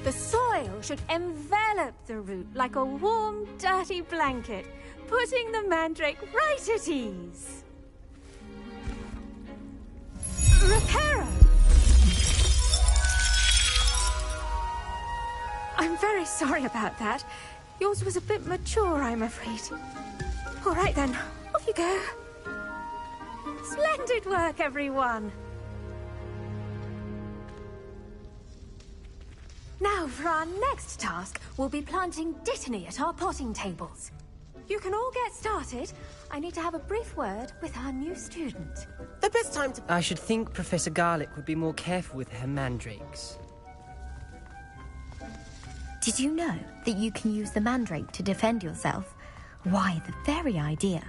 The soil should envelop the root like a warm, dirty blanket, putting the mandrake right at ease. Reparo! I'm very sorry about that. Yours was a bit mature, I'm afraid. All right then, off you go. Splendid work, everyone! Now, for our next task, we'll be planting Dittany at our potting tables. You can all get started. I need to have a brief word with our new student. The best time to... I should think Professor Garlick would be more careful with her mandrakes. Did you know that you can use the mandrake to defend yourself? Why, the very idea.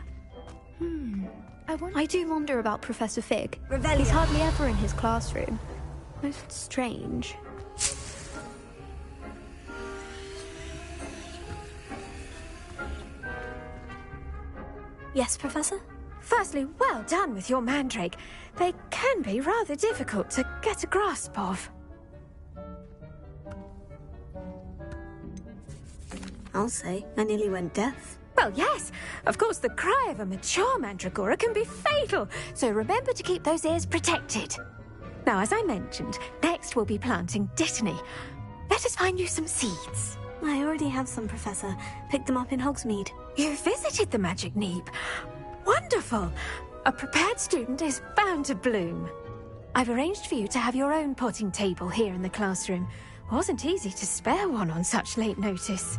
I do wonder about Professor Fig. He's hardly ever in his classroom. Most strange. Yes, Professor? Firstly, well done with your mandrake. They can be rather difficult to get a grasp of. I'll say, I nearly went deaf. Well, yes. Of course, the cry of a mature mandragora can be fatal, so remember to keep those ears protected. Now, as I mentioned, next we'll be planting Dittany. Let us find you some seeds. I already have some, Professor. Picked them up in Hogsmeade. You visited the Magic Neep. Wonderful! A prepared student is bound to bloom. I've arranged for you to have your own potting table here in the classroom. Wasn't easy to spare one on such late notice.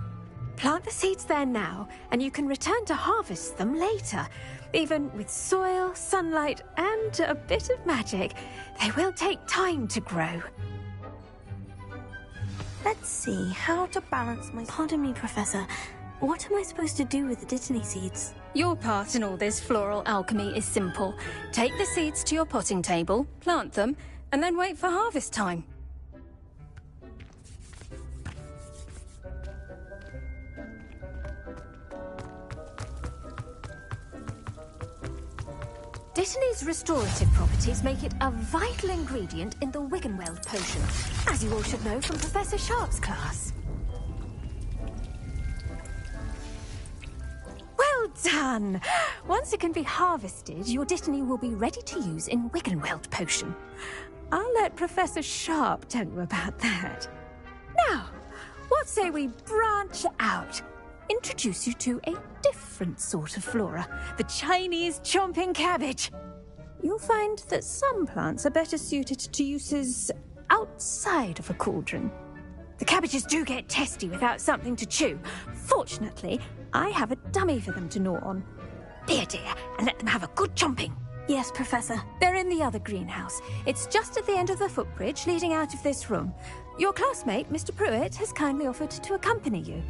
Plant the seeds there now, and you can return to harvest them later. Even with soil, sunlight, and a bit of magic, they will take time to grow. Let's see, how to balance my... Pardon me, Professor. What am I supposed to do with the Dittany seeds? Your part in all this floral alchemy is simple. Take the seeds to your potting table, plant them, and then wait for harvest time. Dittany's restorative properties make it a vital ingredient in the Wiggenweld potion, as you all should know from Professor Sharp's class. Well done! Once it can be harvested, your Dittany will be ready to use in Wiggenweld potion. I'll let Professor Sharp tell you about that. Now, what say we branch out? Introduce you to a different sort of flora, the Chinese chomping cabbage. You'll find that some plants are better suited to uses outside of a cauldron. The cabbages do get testy without something to chew. Fortunately, I have a dummy for them to gnaw on. Here, dear, and let them have a good chomping. Yes, Professor. They're in the other greenhouse. It's just at the end of the footbridge leading out of this room. Your classmate, Mr. Pruitt, has kindly offered to accompany you.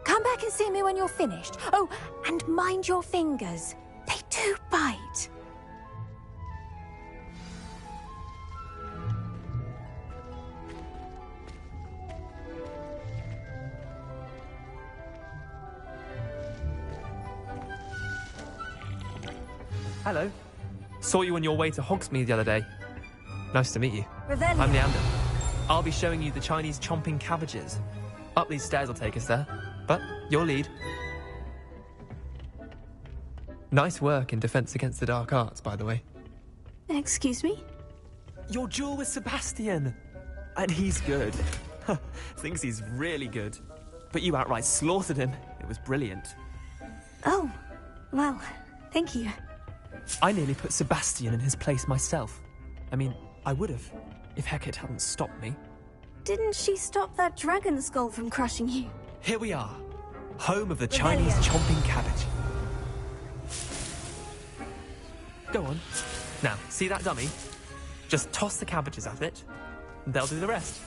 Come back and see me when you're finished. Oh, and mind your fingers. They do bite. Hello. Saw you on your way to Hogsmeade the other day. Nice to meet you. Revelio. I'm Leander. I'll be showing you the Chinese chomping cabbages. Up these stairs will take us there. But your lead. Nice work in Defense Against the Dark Arts, by the way. Excuse me? Your duel with Sebastian. And he's good. Thinks he's really good. But you outright slaughtered him. It was brilliant. Oh, well, thank you. I nearly put Sebastian in his place myself. I mean, I would have, if Hecate hadn't stopped me. Didn't she stop that dragon skull from crushing you? Here we are, home of the Chinese chomping cabbage. Go on. Now, see that dummy? Just toss the cabbages at it, and they'll do the rest.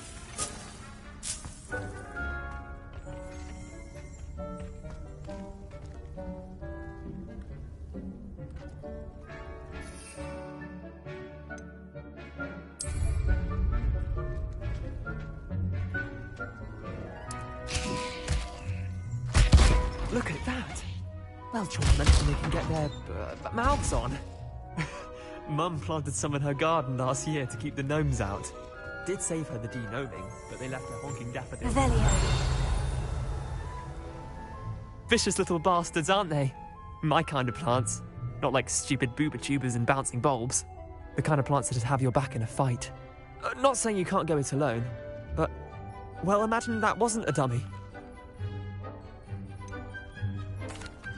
Look at that! Well, children mentioned they can get their mouths on. Mum planted some in her garden last year to keep the gnomes out. Did save her the de-gnoming, but they left her honking daffodil. Revelio. Vicious little bastards, aren't they? My kind of plants. Not like stupid booba tubers and bouncing bulbs. The kind of plants that'd have your back in a fight. Not saying you can't go it alone, but... well, imagine that wasn't a dummy.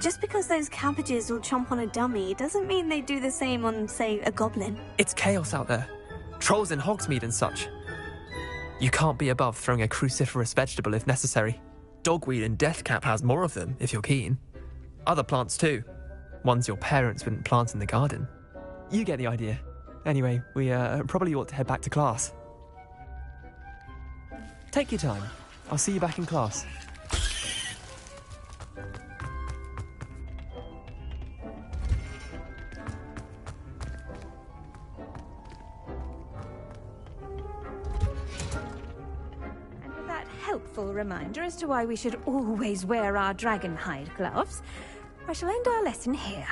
Just because those cabbages will chomp on a dummy doesn't mean they do the same on, say, a goblin. It's chaos out there. Trolls in Hogsmeade and such. You can't be above throwing a cruciferous vegetable if necessary. Dogweed and deathcap has more of them, if you're keen. Other plants too. Ones your parents wouldn't plant in the garden. You get the idea. Anyway, we probably ought to head back to class. Take your time. I'll see you back in class. Helpful reminder as to why we should always wear our dragon hide gloves. I shall end our lesson here.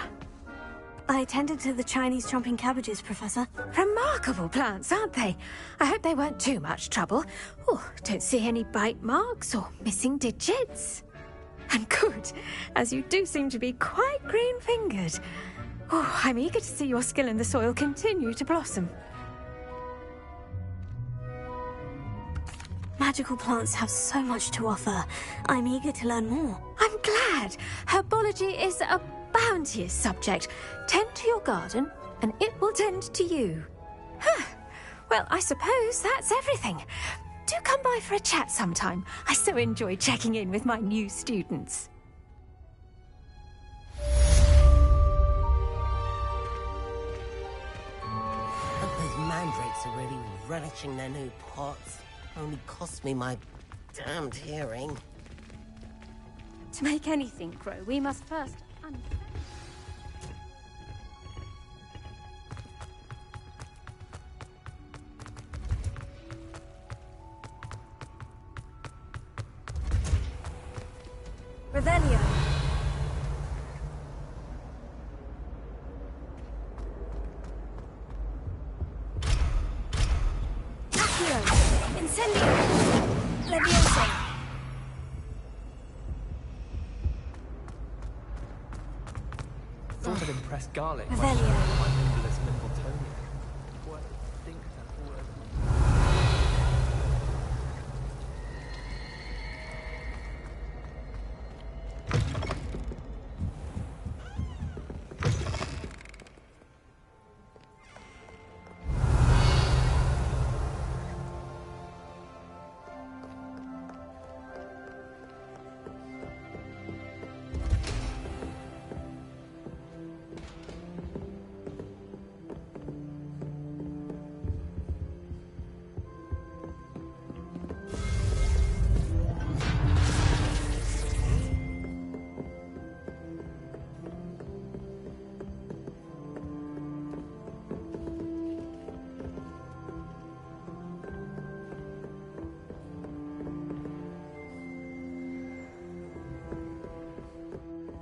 I tended to the Chinese chomping cabbages, Professor. Remarkable plants, aren't they? I hope they weren't too much trouble. Oh, don't see any bite marks or missing digits. And good, as you do seem to be quite green-fingered. Oh, I'm eager to see your skill in the soil continue to blossom. Magical plants have so much to offer. I'm eager to learn more. I'm glad. Herbology is a bounteous subject. Tend to your garden, and it will tend to you. Well, I suppose that's everything. Do come by for a chat sometime. I so enjoy checking in with my new students. Those mandrakes are really relishing their new pots. Only cost me my damned hearing. To make anything grow, we must first... Revelio. Accio. Incendio. Leviosa. Thought I'd impress Garlic. Revelio.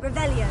Revelio.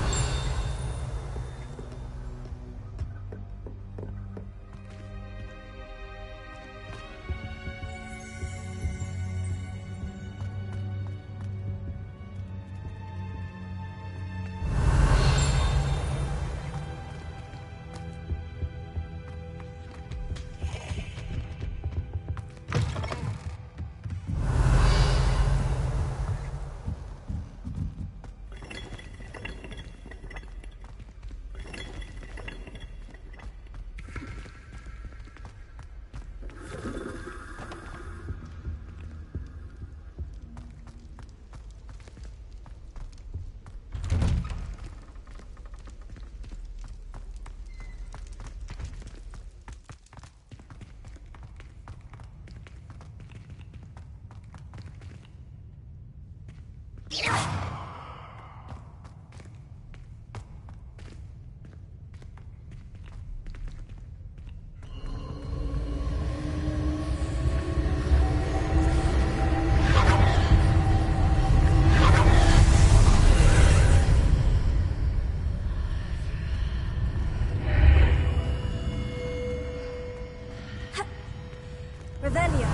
Revelio.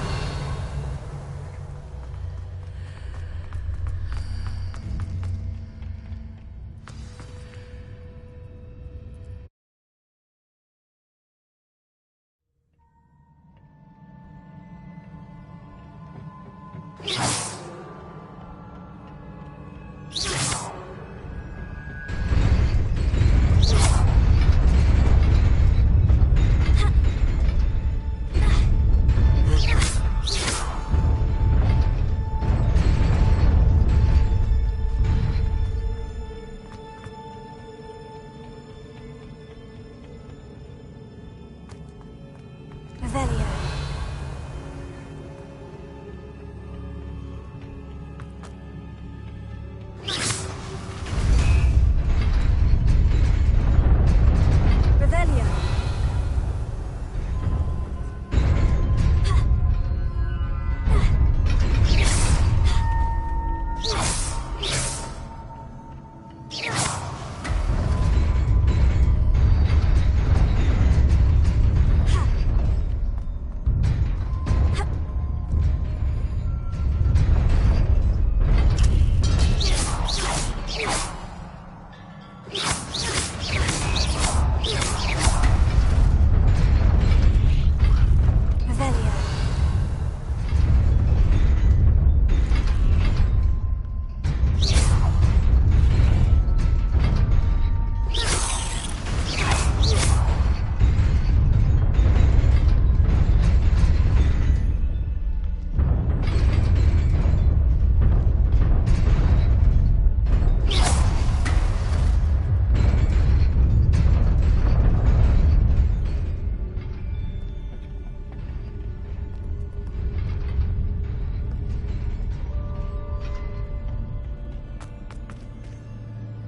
Revelio.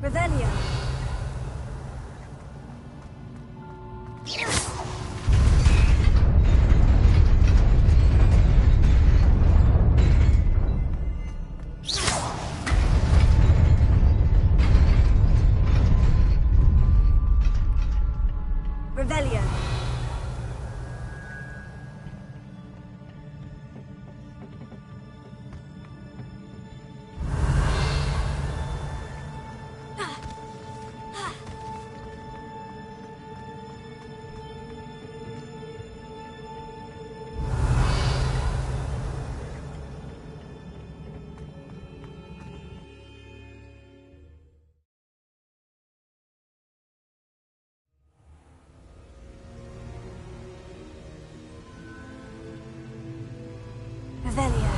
Revelio. Revelio.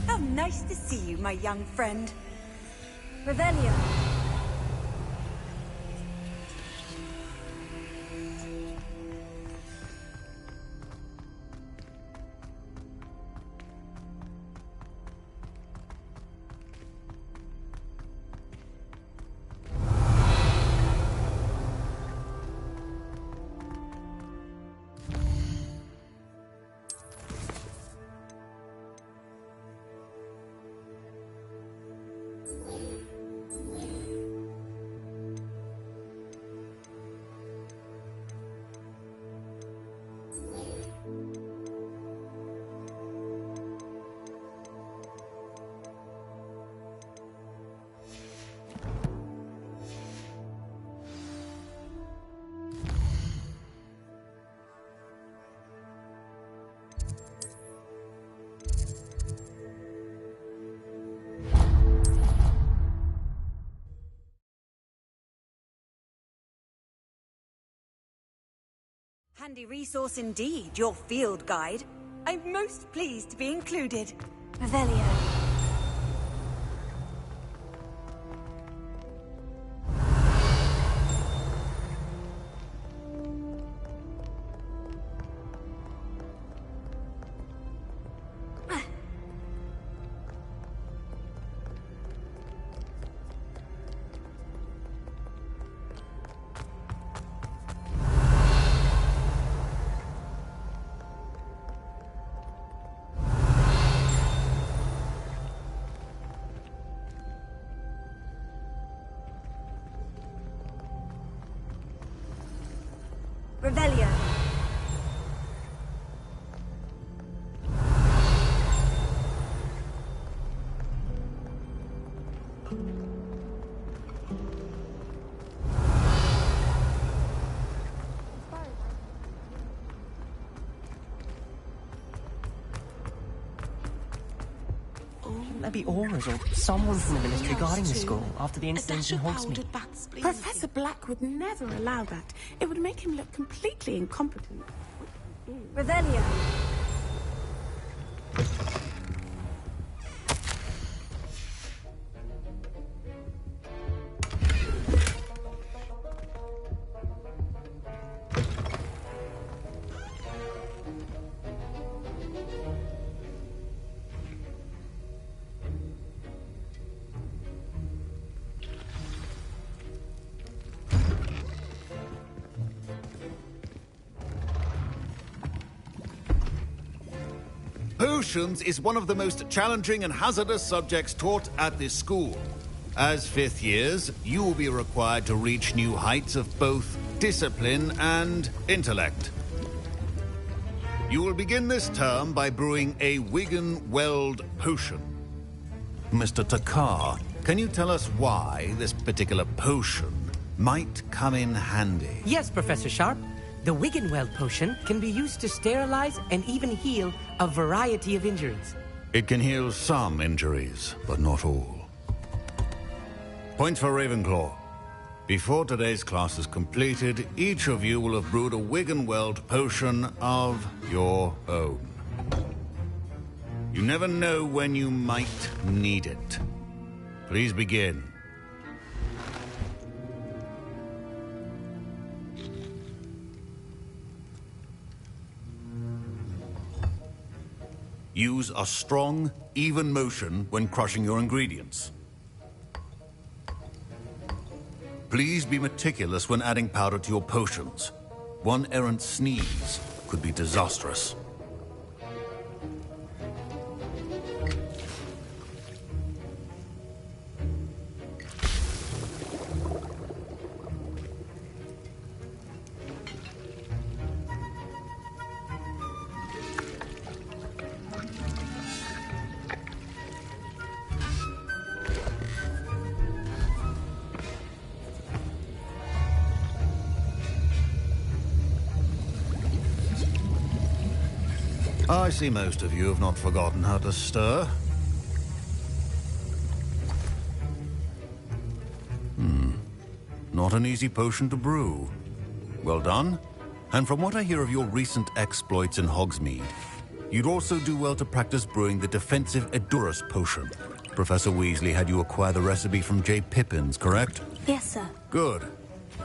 How nice to see you, my young friend. Revelio. Handy resource indeed, your field guide. I'm most pleased to be included. Revelio. Revelio. Maybe Aura's or someone from the ministry guarding the school after the incident in Hogsmeade. Professor Black would never allow that. It would make him look completely incompetent. Revelio. Potions is one of the most challenging and hazardous subjects taught at this school. As fifth years, you will be required to reach new heights of both discipline and intellect. You will begin this term by brewing a Wigan-Weld potion. Mr. Takar, can you tell us why this particular potion might come in handy? Yes, Professor Sharp. The Wigan-Weld potion can be used to sterilize and even heal a variety of injuries. It can heal some injuries, but not all. Points for Ravenclaw. Before today's class is completed, each of you will have brewed a Wigan-Weld potion of your own. You never know when you might need it. Please begin. Use a strong, even motion when crushing your ingredients. Please be meticulous when adding powder to your potions. One errant sneeze could be disastrous. I see most of you have not forgotten how to stir. Not an easy potion to brew. Well done. And from what I hear of your recent exploits in Hogsmeade, you'd also do well to practice brewing the defensive Edurus potion. Professor Weasley had you acquire the recipe from J. Pippins, correct? Yes, sir. Good.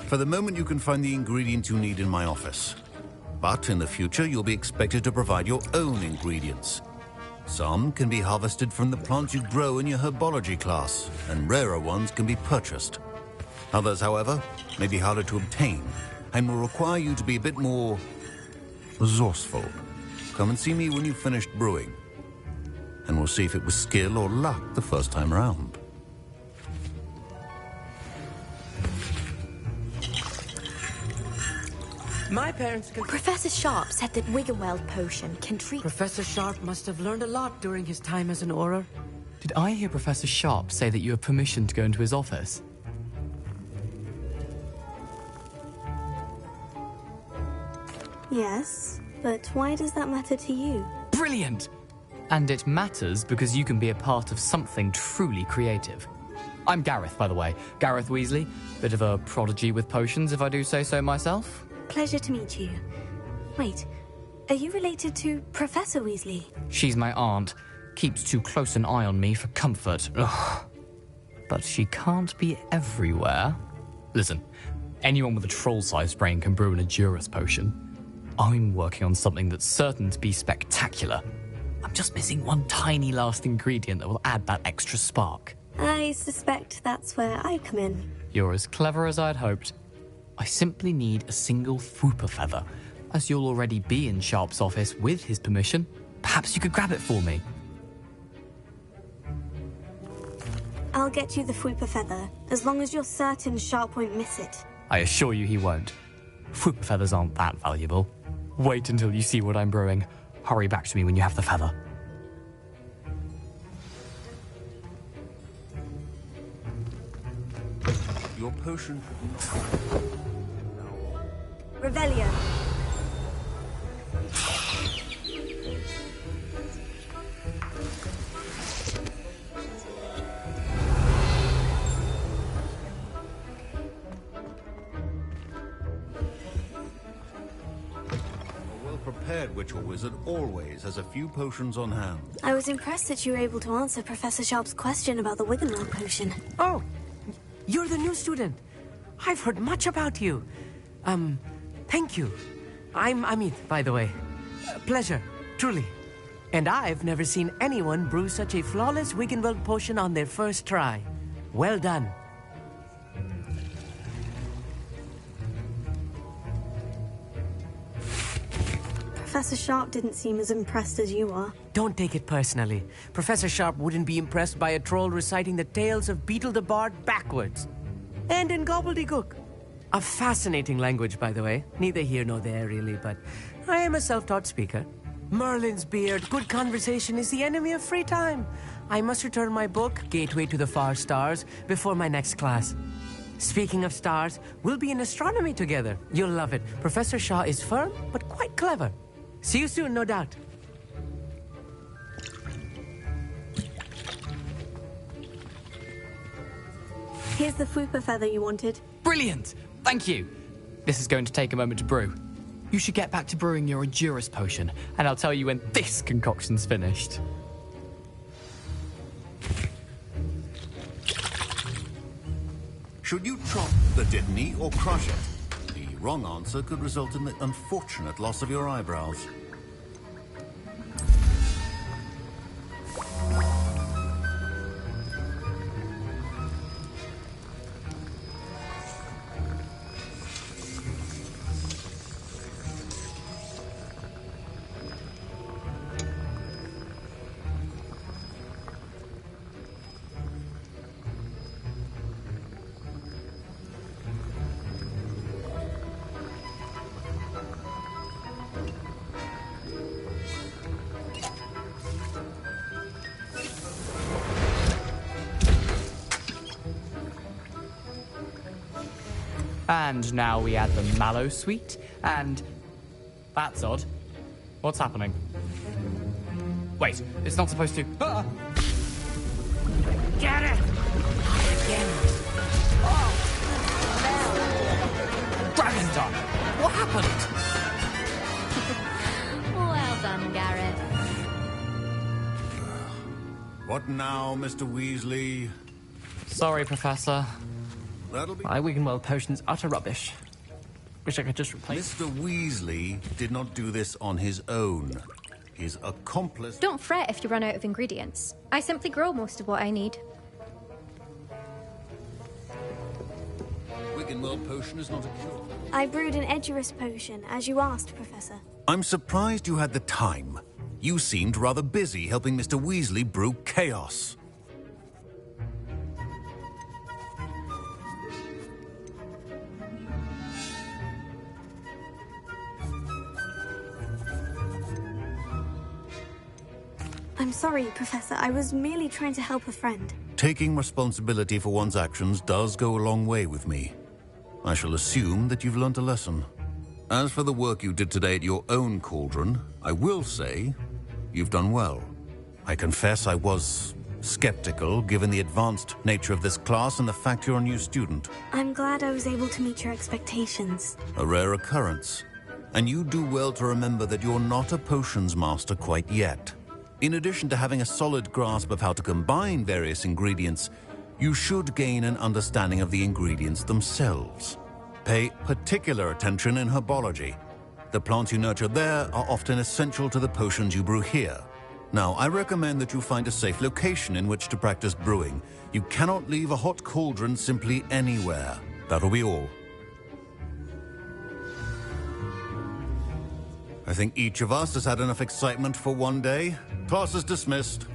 For the moment, you can find the ingredients you need in my office. But in the future, you'll be expected to provide your own ingredients. Some can be harvested from the plants you grow in your herbology class, and rarer ones can be purchased. Others, however, may be harder to obtain, and will require you to be a bit more resourceful. Come and see me when you've finished brewing, and we'll see if it was skill or luck the first time around. My parents can... Professor Sharp said that Wigan-Weld potion can treat... Professor Sharp must have learned a lot during his time as an Auror. Did I hear Professor Sharp say that you have permission to go into his office? Yes, but why does that matter to you? Brilliant! And it matters because you can be a part of something truly creative. I'm Gareth, by the way. Gareth Weasley. Bit of a prodigy with potions, if I do say so myself. Pleasure to meet you. Wait, are you related to Professor Weasley? She's my aunt. Keeps too close an eye on me for comfort. Ugh. But she can't be everywhere. Listen, anyone with a troll-sized brain can brew an Edurus potion. I'm working on something that's certain to be spectacular. I'm just missing one tiny last ingredient that will add that extra spark. I suspect that's where I come in. You're as clever as I'd hoped. I simply need a single Fwooper feather. As you'll already be in Sharp's office with his permission, perhaps you could grab it for me. I'll get you the Fwooper feather, as long as you're certain Sharp won't miss it. I assure you he won't. Fwooper feathers aren't that valuable. Wait until you see what I'm brewing. Hurry back to me when you have the feather. Your potion... Revelio. Prepared witch or wizard always has a few potions on hand. I was impressed that you were able to answer Professor Sharp's question about the Wiggenweld potion. Oh, you're the new student. I've heard much about you. Thank you. I'm Amit, by the way. Pleasure, truly. And I've never seen anyone brew such a flawless Wiggenweld potion on their first try. Well done. Professor Sharp didn't seem as impressed as you are. Don't take it personally. Professor Sharp wouldn't be impressed by a troll reciting the tales of Beetle the Bard backwards. And in gobbledygook. A fascinating language, by the way. Neither here nor there, really, but I am a self-taught speaker. Merlin's beard, good conversation is the enemy of free time. I must return my book, Gateway to the Far Stars, before my next class. Speaking of stars, we'll be in astronomy together. You'll love it. Professor Shaw is firm, but quite clever. See you soon, no doubt. Here's the Fwooper feather you wanted. Brilliant! Thank you! This is going to take a moment to brew. You should get back to brewing your Edurus potion, and I'll tell you when this concoction's finished. Should you chop the Dittany or crush it? The wrong answer could result in the unfortunate loss of your eyebrows. And now we add the mallow sweet, and... That's odd. What's happening? Wait, it's not supposed to... Ah! Get it! Again. Oh! Dragon Dog! What happened? Well done, Garrett. What now, Mr. Weasley? Sorry, Professor. That'll be... My Wiggenweld potion's utter rubbish. Wish I could just replace... Mr. Weasley did not do this on his own. His accomplice... Don't fret if you run out of ingredients. I simply grow most of what I need. Wiggenweld potion is not a cure. I brewed an Edurus potion, as you asked, Professor. I'm surprised you had the time. You seemed rather busy helping Mr. Weasley brew chaos. I'm sorry, Professor. I was merely trying to help a friend. Taking responsibility for one's actions does go a long way with me. I shall assume that you've learnt a lesson. As for the work you did today at your own cauldron, I will say you've done well. I confess I was skeptical, given the advanced nature of this class and the fact you're a new student. I'm glad I was able to meet your expectations. A rare occurrence. And you do well to remember that you're not a potions master quite yet. In addition to having a solid grasp of how to combine various ingredients, you should gain an understanding of the ingredients themselves. Pay particular attention in herbology. The plants you nurture there are often essential to the potions you brew here. Now, I recommend that you find a safe location in which to practice brewing. You cannot leave a hot cauldron simply anywhere. That'll be all. I think each of us has had enough excitement for one day. Class is dismissed.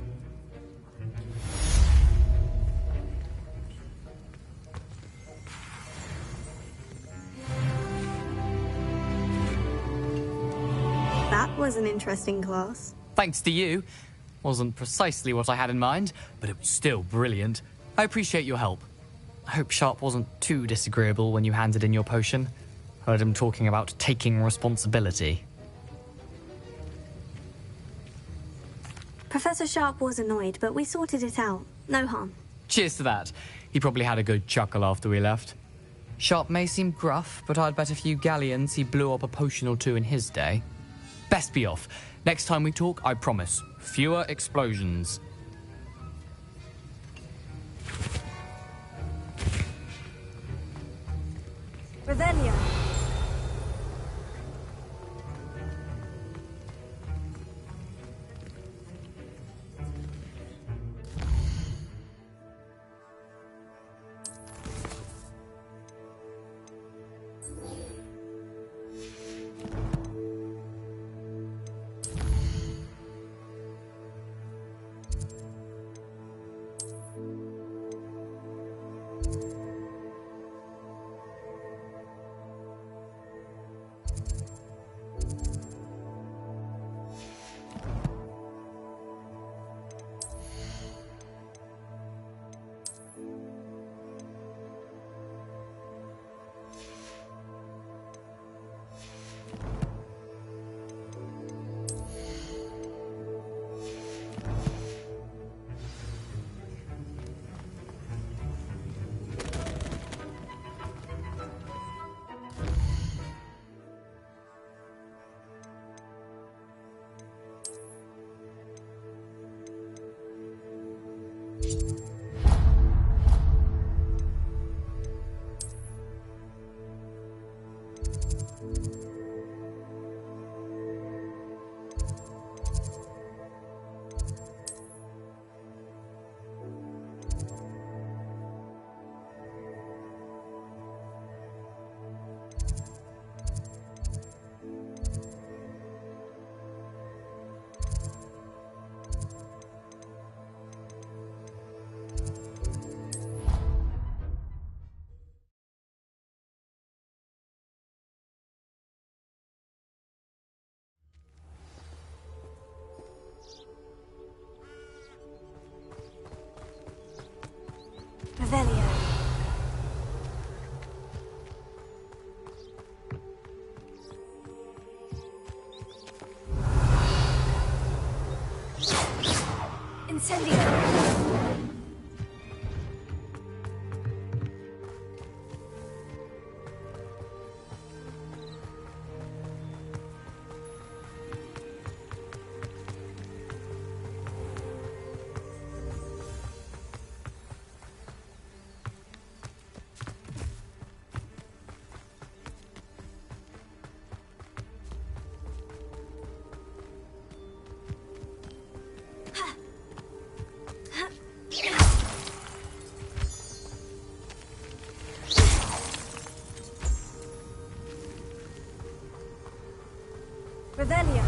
That was an interesting class. Thanks to you. Wasn't precisely what I had in mind, but it was still brilliant. I appreciate your help. I hope Sharp wasn't too disagreeable when you handed in your potion. Heard him talking about taking responsibility. Professor Sharp was annoyed, but we sorted it out. No harm. Cheers to that. He probably had a good chuckle after we left. Sharp may seem gruff, but I'd bet a few galleons he blew up a potion or two in his day. Best be off. Next time we talk, I promise, fewer explosions. Revelio. Revelio. Incendio. Revelio.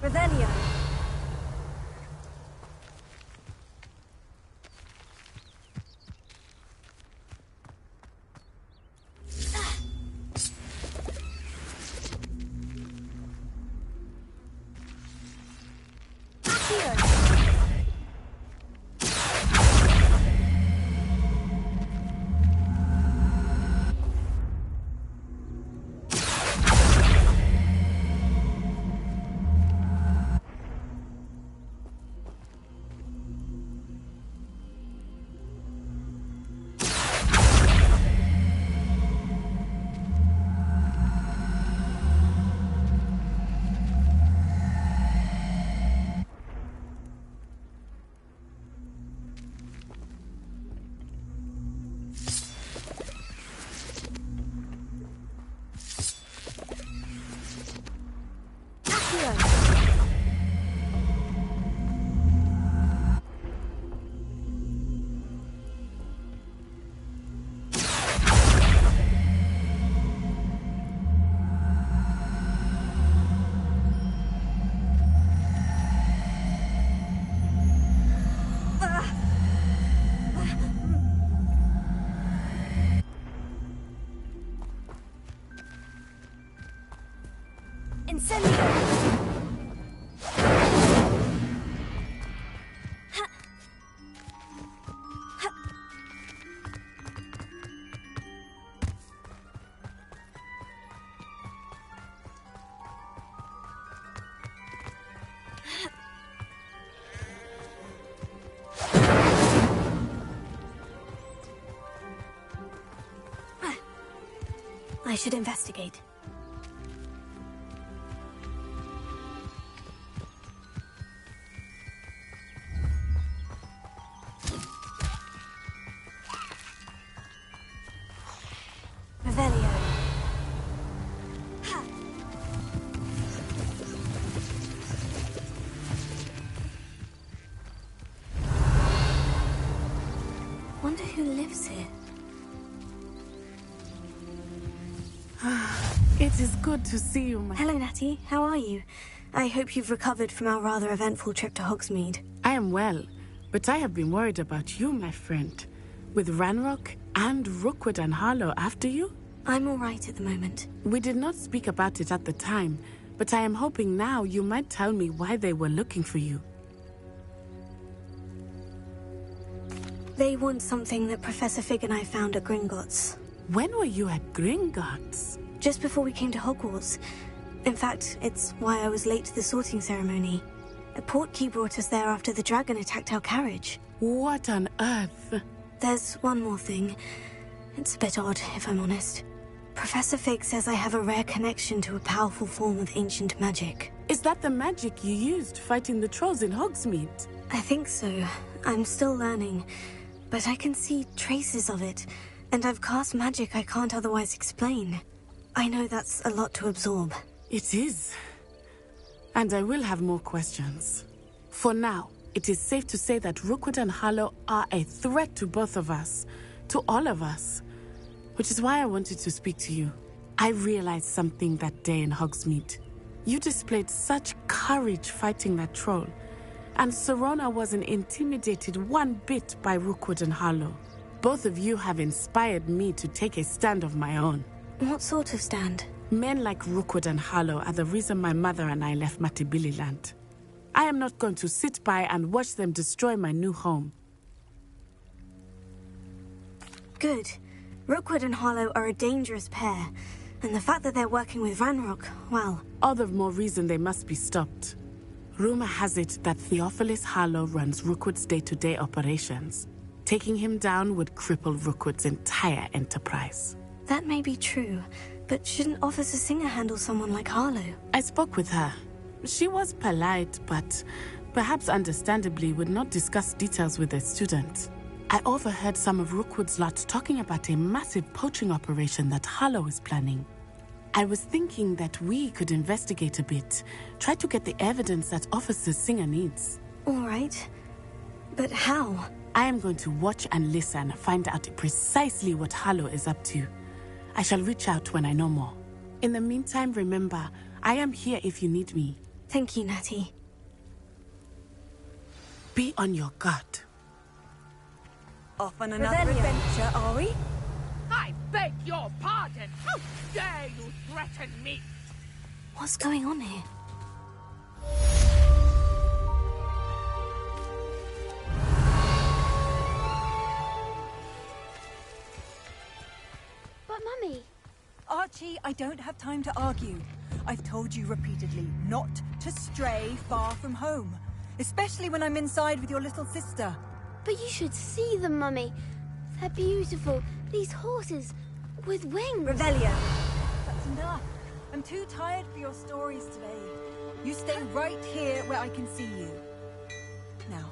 Revelio. I should investigate. Revelio. Wonder who lives here. It is good to see you, my... Hello, Natty. How are you? I hope you've recovered from our rather eventful trip to Hogsmeade. I am well, but I have been worried about you, my friend. With Ranrock and Rookwood and Harlow after you? I'm all right at the moment. We did not speak about it at the time, but I am hoping now you might tell me why they were looking for you. They want something that Professor Fig and I found at Gringotts. When were you at Gringotts? Just before we came to Hogwarts. In fact, it's why I was late to the sorting ceremony. A portkey brought us there after the dragon attacked our carriage. What on earth? There's one more thing. It's a bit odd, if I'm honest. Professor Fig says I have a rare connection to a powerful form of ancient magic. Is that the magic you used fighting the trolls in Hogsmeade? I think so. I'm still learning. But I can see traces of it. And I've cast magic I can't otherwise explain. I know that's a lot to absorb. It is. And I will have more questions. For now, it is safe to say that Rookwood and Harlow are a threat to both of us. To all of us. Which is why I wanted to speak to you. I realized something that day in Hogsmeade. You displayed such courage fighting that troll. And Serona wasn't intimidated one bit by Rookwood and Harlow. Both of you have inspired me to take a stand of my own. What sort of stand? Men like Rookwood and Harlow are the reason my mother and I left Matabeleland. I am not going to sit by and watch them destroy my new home. Good. Rookwood and Harlow are a dangerous pair. And the fact that they're working with Ranrock, well... All the more reason they must be stopped. Rumor has it that Theophilus Harlow runs Rookwood's day-to-day operations. Taking him down would cripple Rookwood's entire enterprise. That may be true, but shouldn't Officer Singer handle someone like Harlow? I spoke with her. She was polite, but perhaps understandably would not discuss details with a student. I overheard some of Rookwood's lot talking about a massive poaching operation that Harlow is planning. I was thinking that we could investigate a bit, try to get the evidence that Officer Singer needs. All right. But how? I am going to watch and listen, find out precisely what Harlow is up to. I shall reach out when I know more. In the meantime, remember, I am here if you need me. Thank you, Natty. Be on your guard. Off on another adventure, are we? I beg your pardon! How dare you threaten me! What's going on here? But, Mummy... Archie, I don't have time to argue. I've told you repeatedly not to stray far from home. Especially when I'm inside with your little sister. But you should see them, Mummy. They're beautiful. These horses with wings. Revelio. That's enough. I'm too tired for your stories today. You stay right here where I can see you. Now,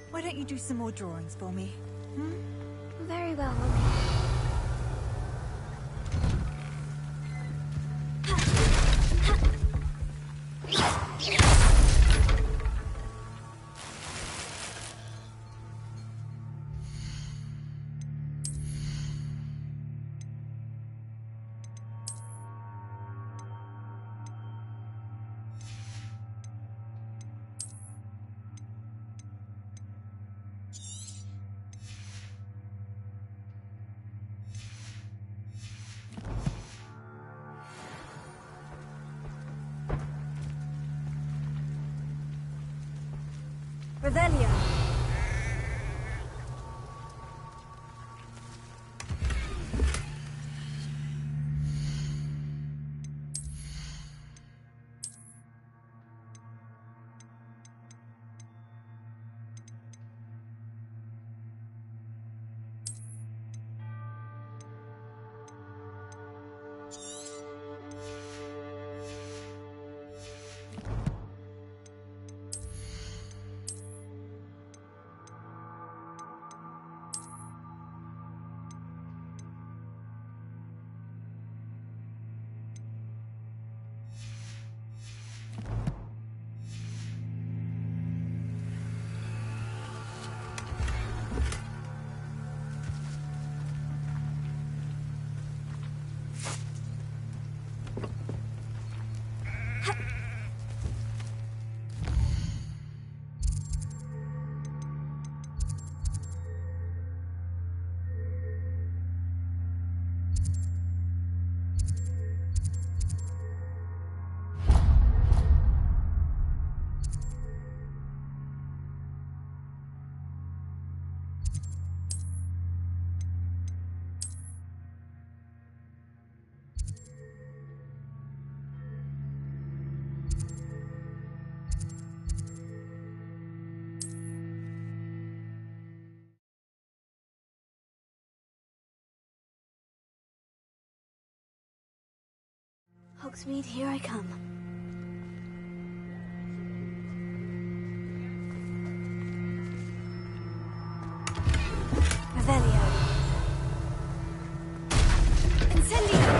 why don't you do some more drawings for me? Hmm? Very well, Mummy. Revelio. Hogsmeade, here I come. Revelio. Incendio!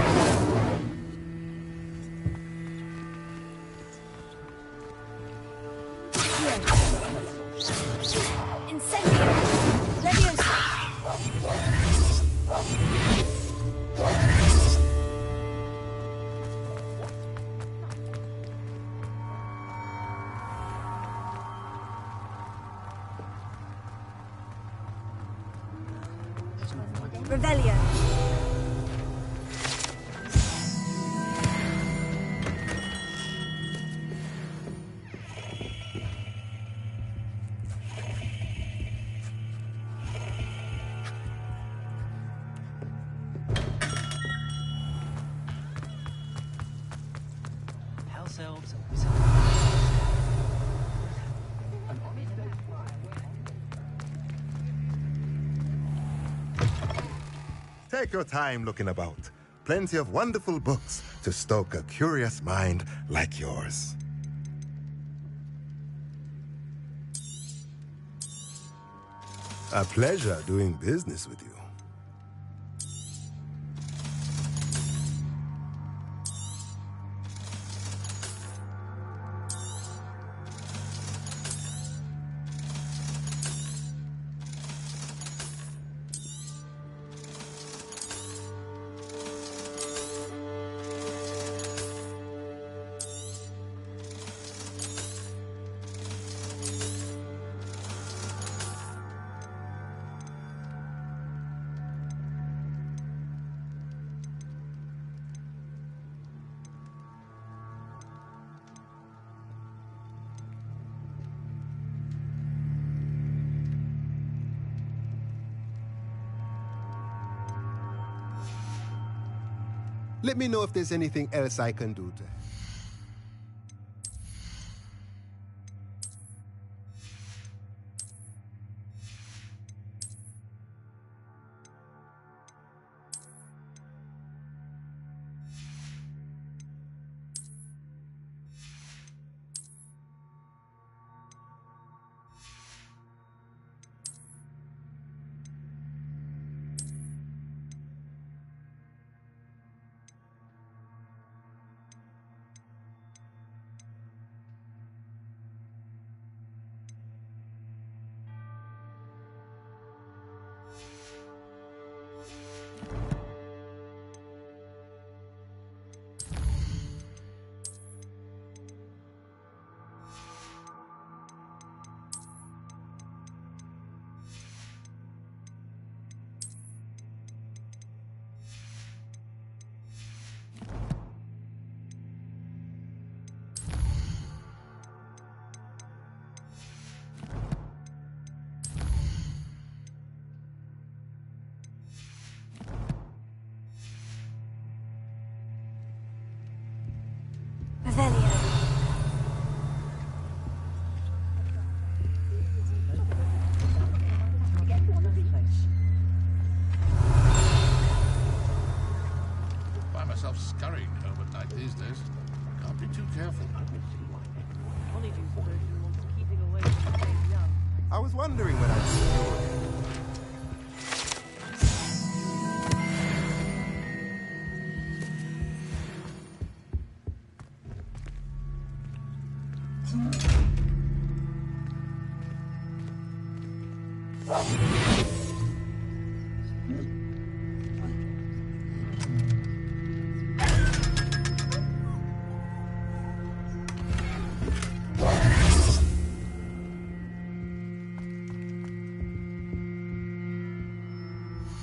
Incendio! Leviosa! Revelio. House elves and wizards. Take your time looking about. Plenty of wonderful books to stoke a curious mind like yours. A pleasure doing business with you. Let me know if there's anything else I can do to help. Scurrying home at night these days. Can't be too careful. I was wondering when I'd see you again.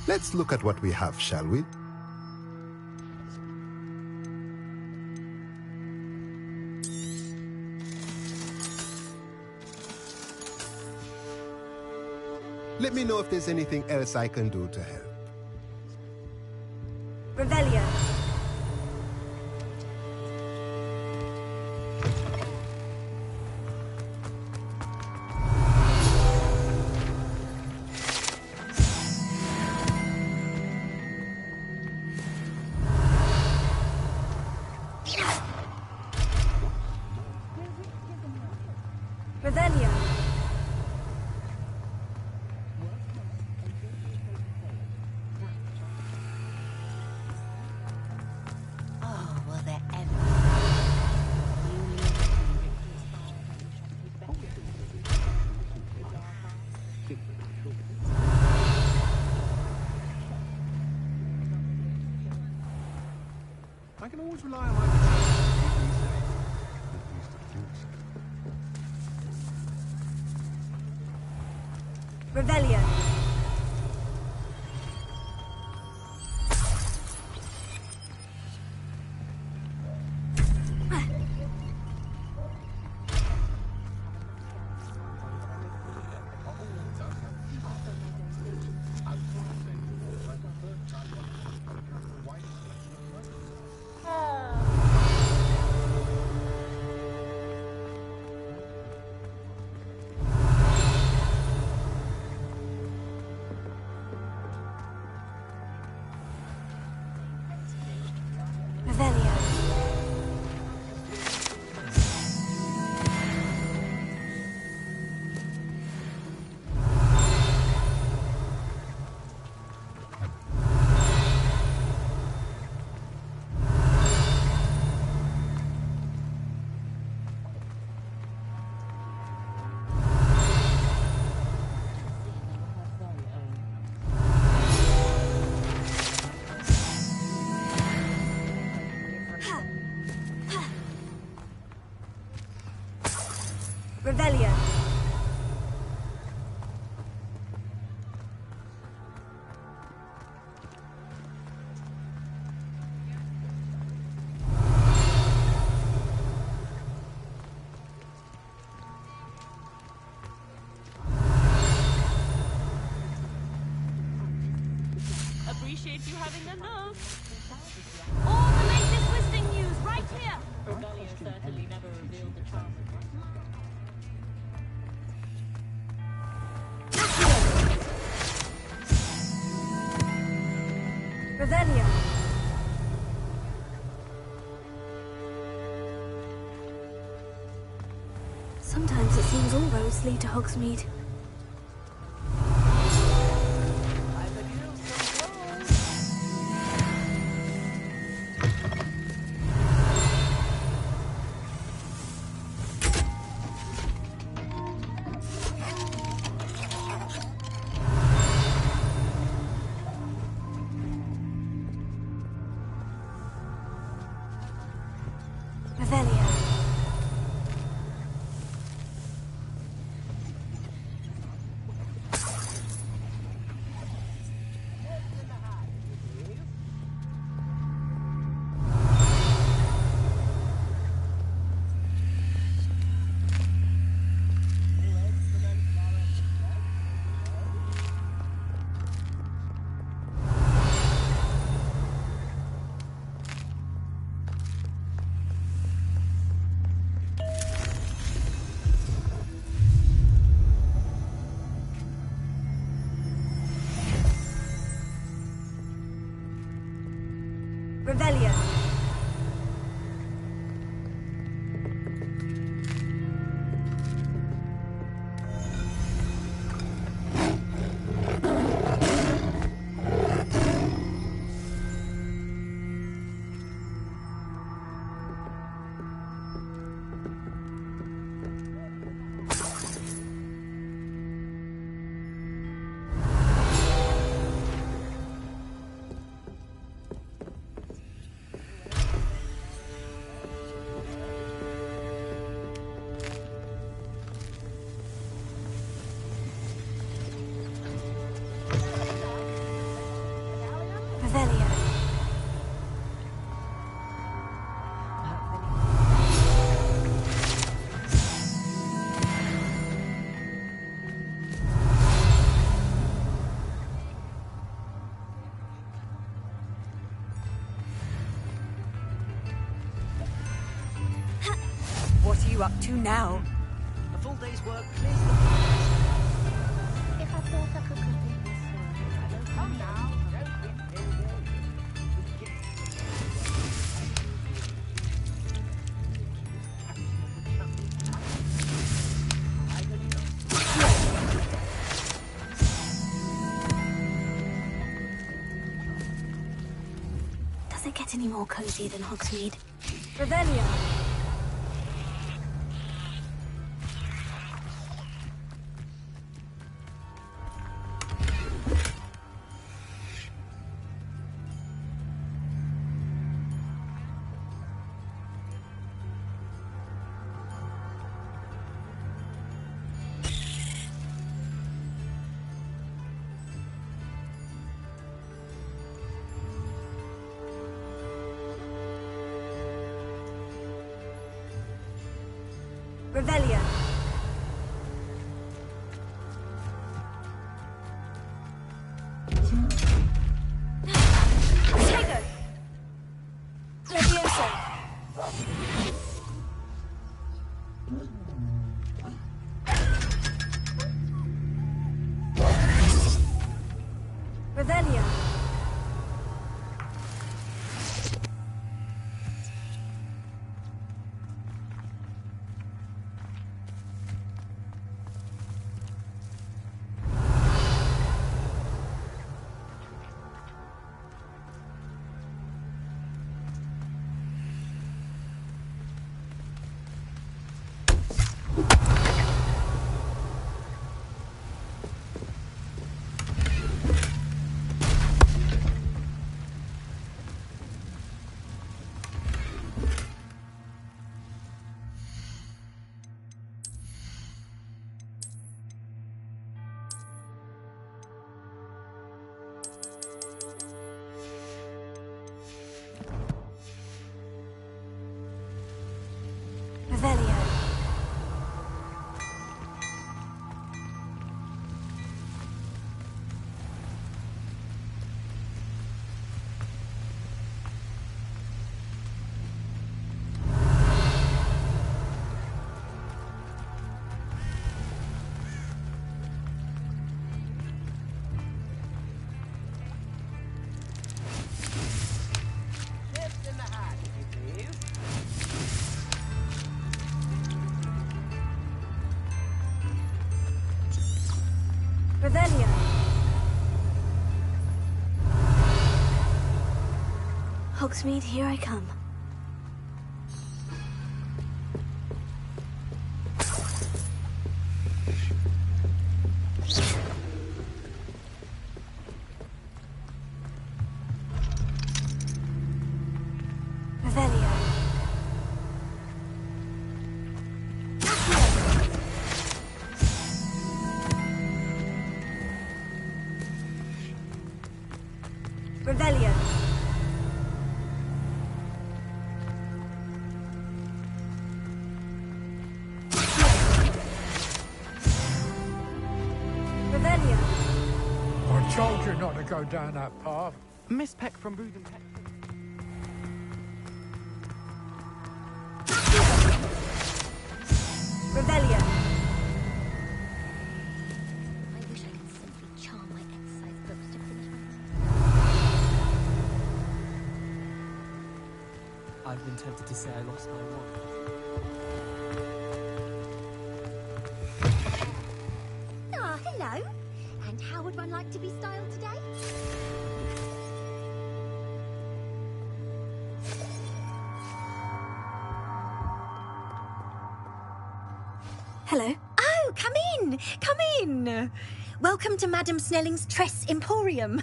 Let's look at what we have, shall we? Let me know if there's anything else I can do to help. Revelio. Revelio. Oh, will there ever I can always rely on my Revelio. Revelio. Appreciate you having a look. Sometimes it seems all roads lead to Hogsmeade. Revelio. What are you up to now? A full day's work clears the Come now, Does it get any more cozy than Hogsmeade? Revelio. Revelio. Tego. Levioso. Revelio. Revelio. Hogsmeade, here I come. Revelio. Revelio. Revelio. I told you not to go down that path. Miss Peck from Bootham Peck. Revelio. I wish I could simply charm my exercise books to finish my I've been tempted to say I lost my wand. Ah, hello. And how would one like to be styled today? Hello. Oh, come in! Come in! Welcome to Madame Snelling's Tress Emporium.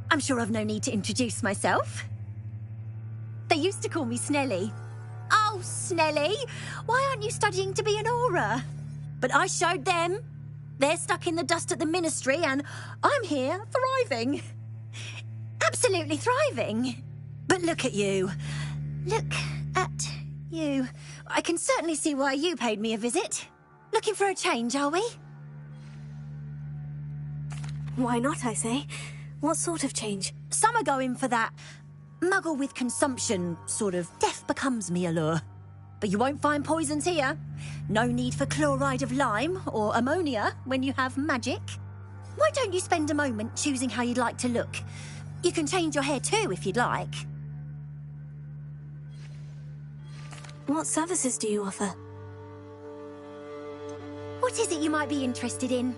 I'm sure I've no need to introduce myself. They used to call me Snelly. Oh, Snelly! Why aren't you studying to be an aura? But I showed them. They're stuck in the dust at the ministry, and I'm here thriving. Absolutely thriving. But look at you. Look at you. I can certainly see why you paid me a visit. Looking for a change, are we? Why not, I say? What sort of change? Some are going for that muggle with consumption, sort of death becomes me allure. But you won't find poisons here. No need for chloride of lime or ammonia when you have magic. Why don't you spend a moment choosing how you'd like to look? You can change your hair too if you'd like. What services do you offer? What is it you might be interested in?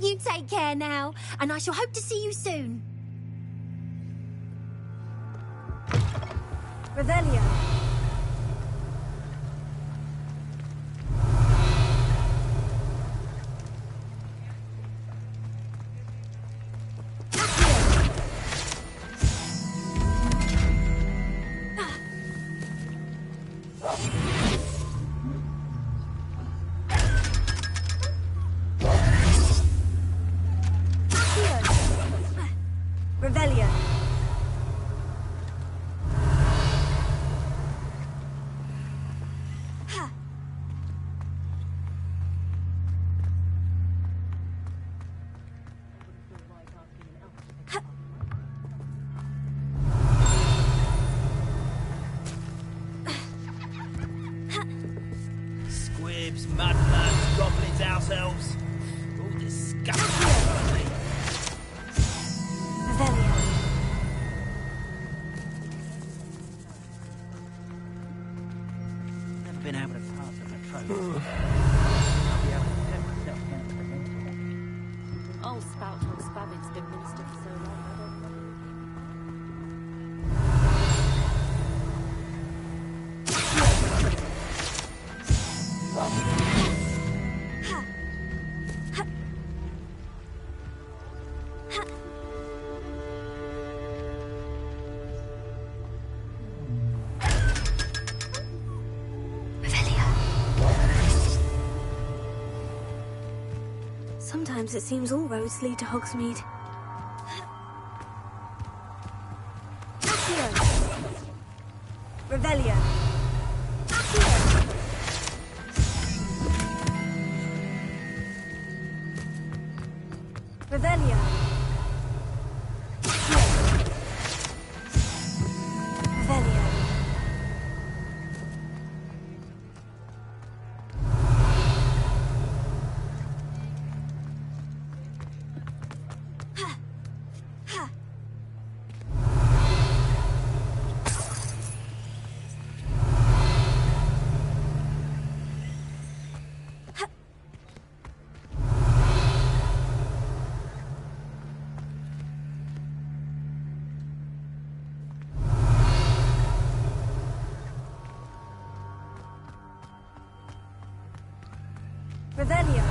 You take care now, and I shall hope to see you soon. Revelio. Revelio. Squibs, mudbloods, goblins, house elves. All disgusting. Revelio. Old spout Hog Spavin's been minister for so long, I don't know. Sometimes it seems all roads lead to Hogsmeade. Revelio. Revelio. Revelio. Revelio.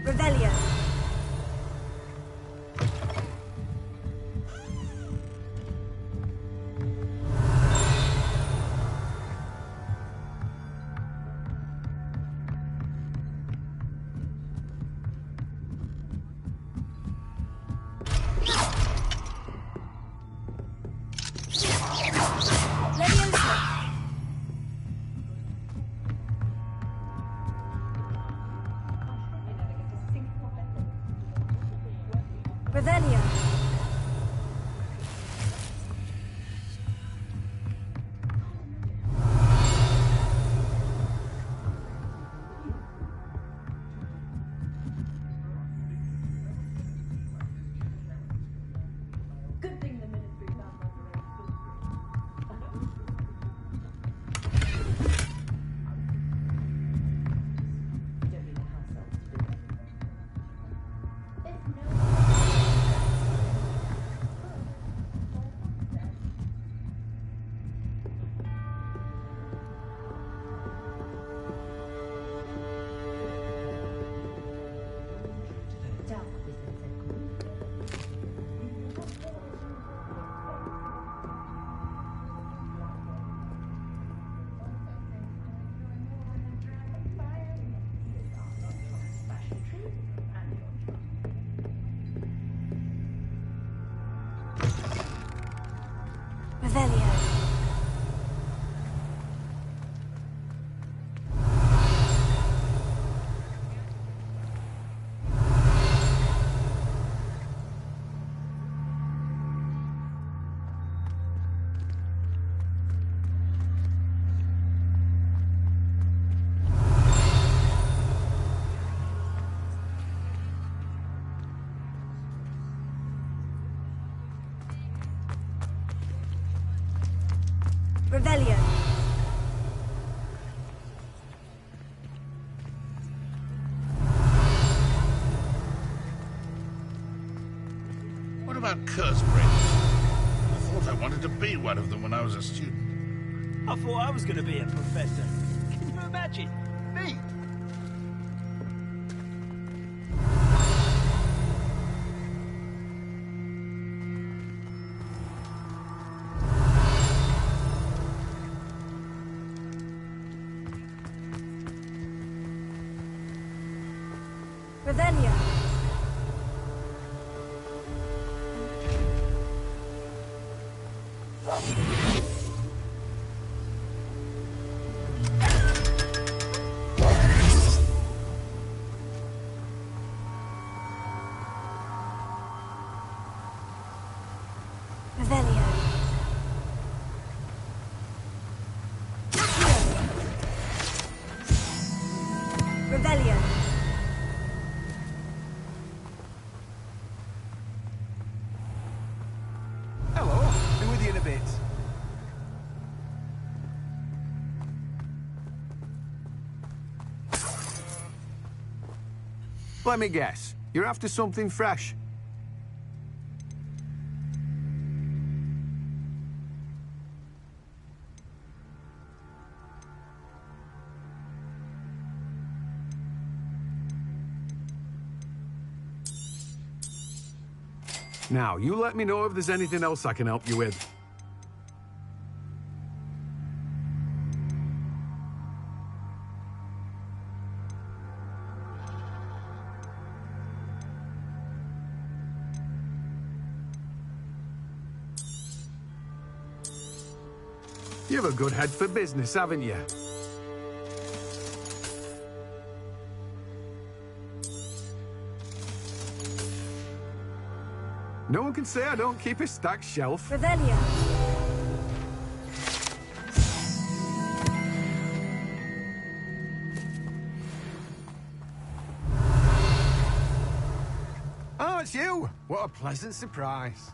Revelio. Revelio. Good thing the ministry found my Revelio. Revelio. What about curse breakers? I thought I wanted to be one of them when I was a student. I thought I was going to be a professor. Can you imagine? Me? Revelio. Revelio. Let me guess. You're after something fresh. Now, you let me know if there's anything else I can help you with. You have a good head for business, haven't you? No one can say I don't keep a stacked shelf. Revelio. Oh, it's you! What a pleasant surprise.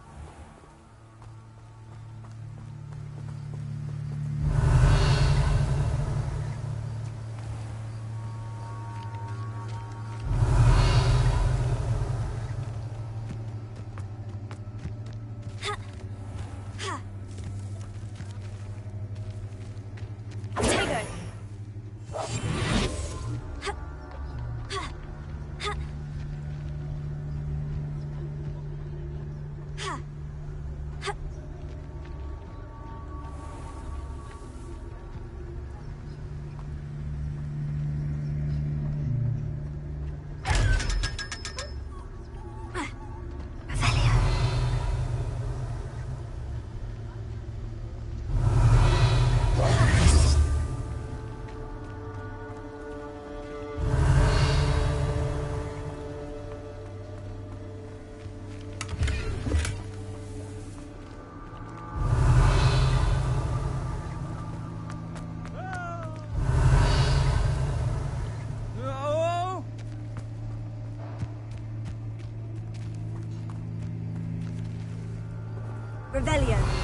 Revelio.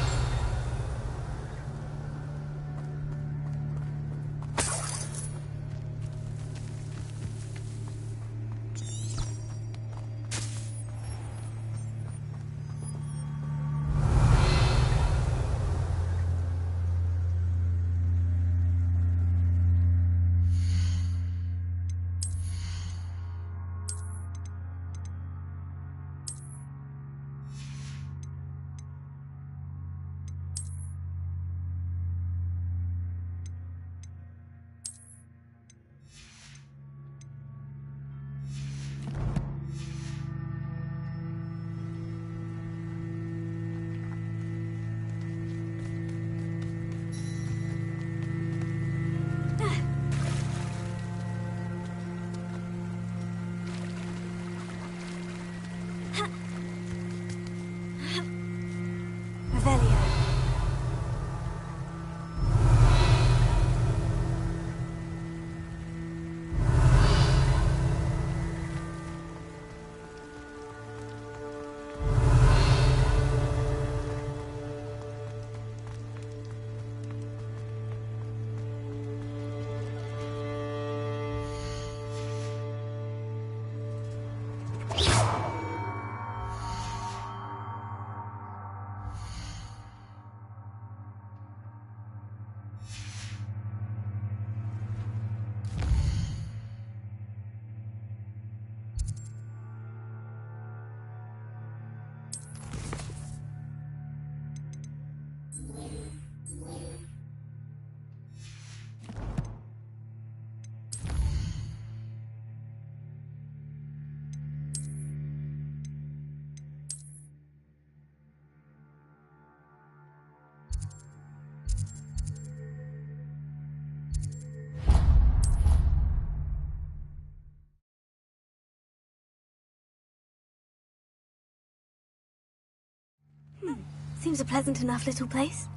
Seems a pleasant enough little place.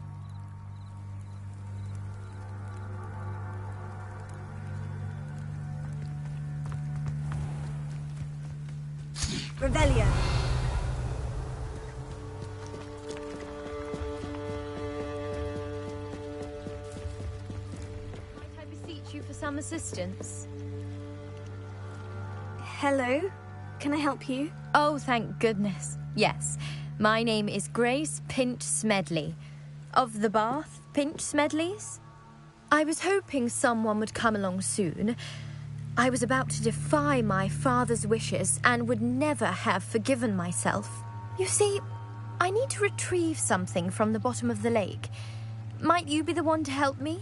Revelio. Might I beseech you for some assistance? Hello. Can I help you? Oh, thank goodness. Yes. My name is Grace Pinch Smedley. Of the Bath Pinch Smedleys? I was hoping someone would come along soon. I was about to defy my father's wishes and would never have forgiven myself. You see, I need to retrieve something from the bottom of the lake. Might you be the one to help me?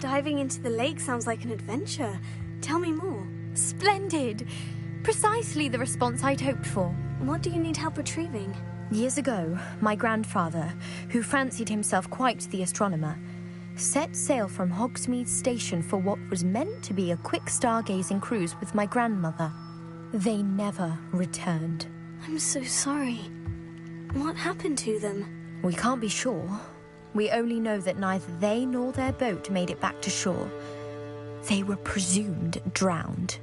Diving into the lake sounds like an adventure. Tell me more. Splendid! Precisely the response I'd hoped for. What do you need help retrieving? Years ago, my grandfather, who fancied himself quite the astronomer, set sail from Hogsmeade Station for what was meant to be a quick stargazing cruise with my grandmother. They never returned. I'm so sorry. What happened to them? We can't be sure. We only know that neither they nor their boat made it back to shore. They were presumed drowned.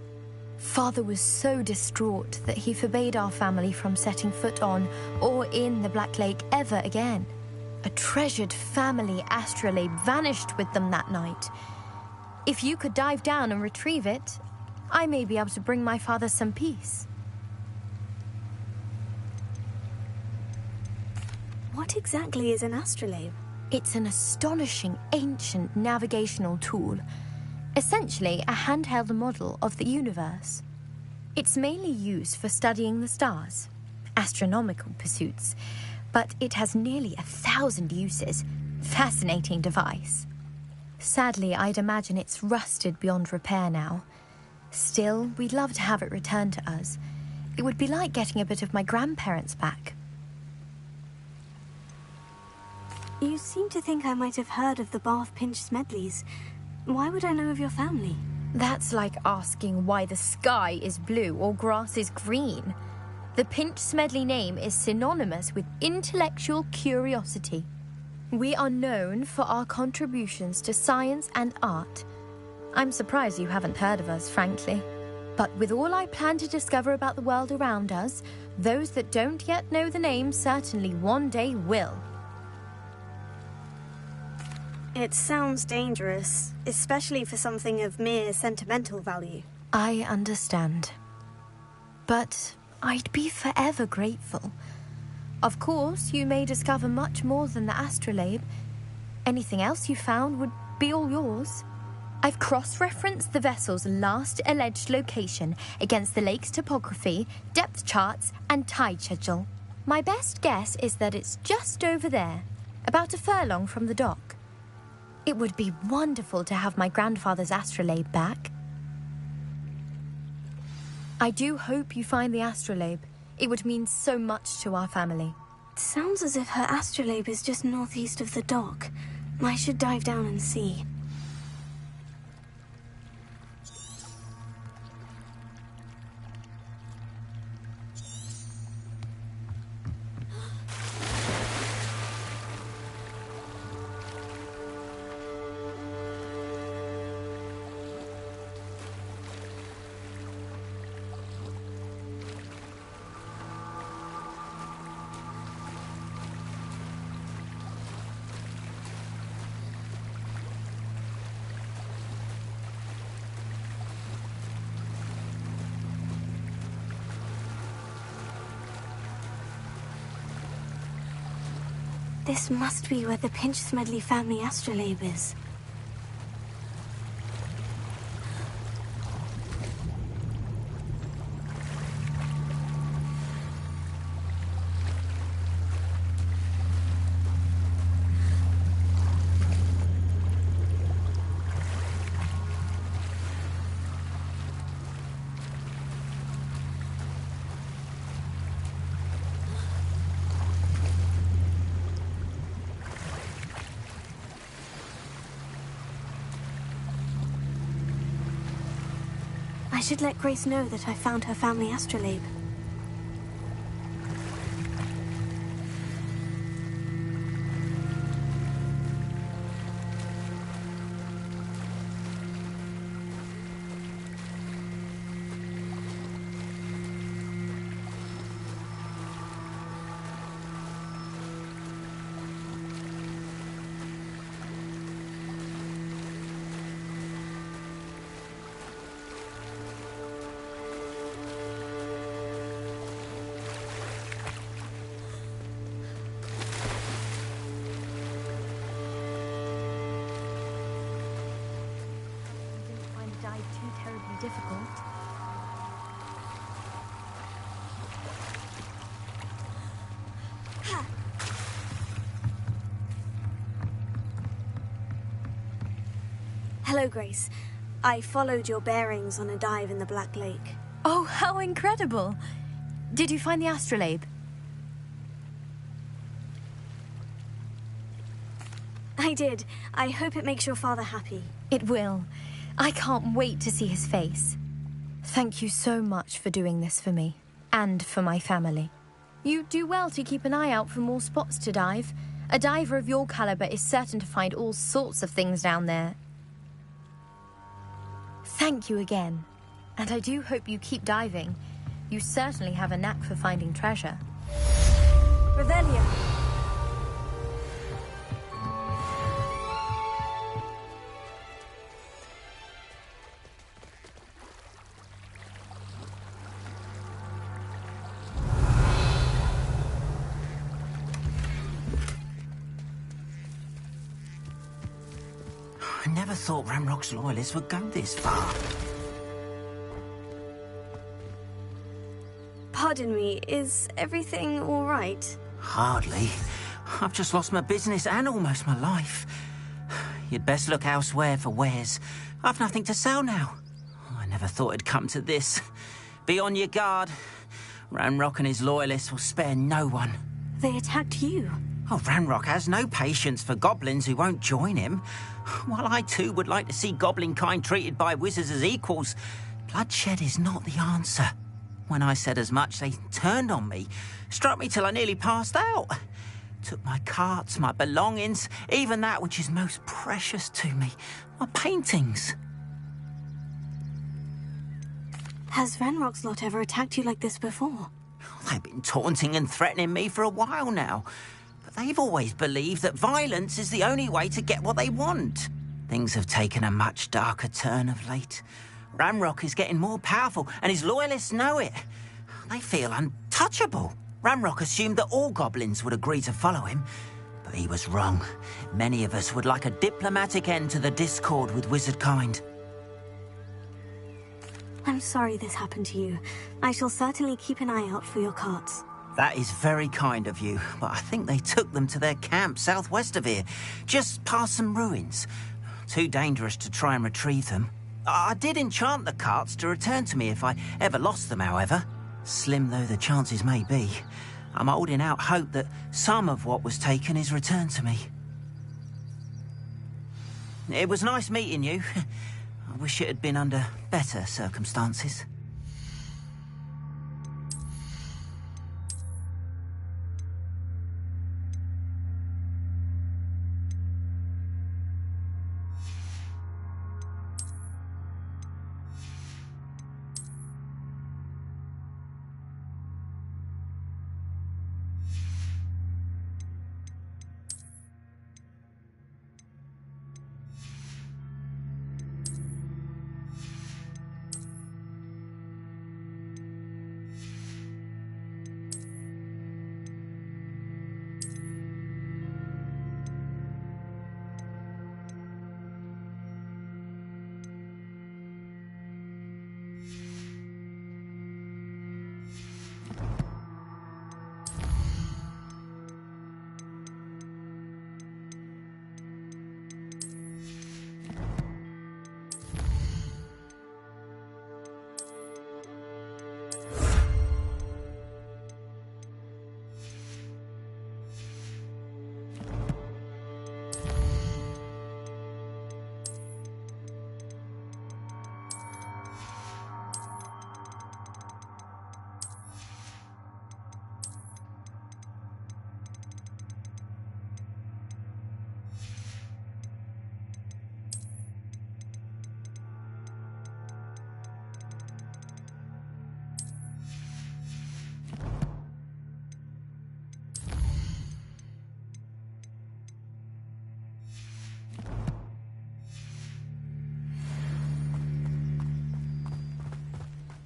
Father was so distraught that he forbade our family from setting foot on or in the Black Lake ever again. A treasured family astrolabe vanished with them that night. If you could dive down and retrieve it, I may be able to bring my father some peace. What exactly is an astrolabe? It's an astonishing ancient navigational tool. Essentially a handheld model of the universe. It's mainly used for studying the stars, astronomical pursuits, but it has nearly 1,000 uses. Fascinating device. Sadly, I'd imagine it's rusted beyond repair now. Still, we'd love to have it returned to us. It would be like getting a bit of my grandparents back. You seem to think I might have heard of the Bath Pinch Smedleys. Why would I know of your family? That's like asking why the sky is blue or grass is green. The Pinch Smedley name is synonymous with intellectual curiosity. We are known for our contributions to science and art. I'm surprised you haven't heard of us, frankly. But with all I plan to discover about the world around us, those that don't yet know the name certainly one day will. It sounds dangerous, especially for something of mere sentimental value. I understand. But I'd be forever grateful. Of course, you may discover much more than the astrolabe. Anything else you found would be all yours. I've cross-referenced the vessel's last alleged location against the lake's topography, depth charts, and tide schedule. My best guess is that it's just over there, about a furlong from the dock. It would be wonderful to have my grandfather's astrolabe back. I do hope you find the astrolabe. It would mean so much to our family. It sounds as if her astrolabe is just northeast of the dock. I should dive down and see. This must be where the Pinch Smedley family astrolabe is. I should let Grace know that I found her family astrolabe. Hello, Grace. I followed your bearings on a dive in the Black Lake. Oh, how incredible! Did you find the astrolabe? I did. I hope it makes your father happy. It will. I can't wait to see his face. Thank you so much for doing this for me, and for my family. You do well to keep an eye out for more spots to dive. A diver of your caliber is certain to find all sorts of things down there. Thank you again. And I do hope you keep diving. You certainly have a knack for finding treasure. Revelia. I never thought Ranrock's loyalists would go this far. Pardon me, is everything all right? Hardly. I've just lost my business and almost my life. You'd best look elsewhere for wares. I've nothing to sell now. I never thought it'd come to this. Be on your guard. Ranrock and his loyalists will spare no one. They attacked you. Oh, Ranrock has no patience for goblins who won't join him. While I too would like to see goblin kind treated by wizards as equals, bloodshed is not the answer. When I said as much, they turned on me, struck me till I nearly passed out. Took my carts, my belongings, even that which is most precious to me, my paintings. Has Ranrock's lot ever attacked you like this before? They've been taunting and threatening me for a while now. But they've always believed that violence is the only way to get what they want. Things have taken a much darker turn of late. Ranrock is getting more powerful, and his loyalists know it. They feel untouchable. Ranrock assumed that all goblins would agree to follow him, but he was wrong. Many of us would like a diplomatic end to the discord with wizard kind. I'm sorry this happened to you. I shall certainly keep an eye out for your carts. That is very kind of you, but I think they took them to their camp southwest of here, just past some ruins. Too dangerous to try and retrieve them. I did enchant the carts to return to me if I ever lost them, however. Slim though the chances may be, I'm holding out hope that some of what was taken is returned to me. It was nice meeting you. I wish it had been under better circumstances.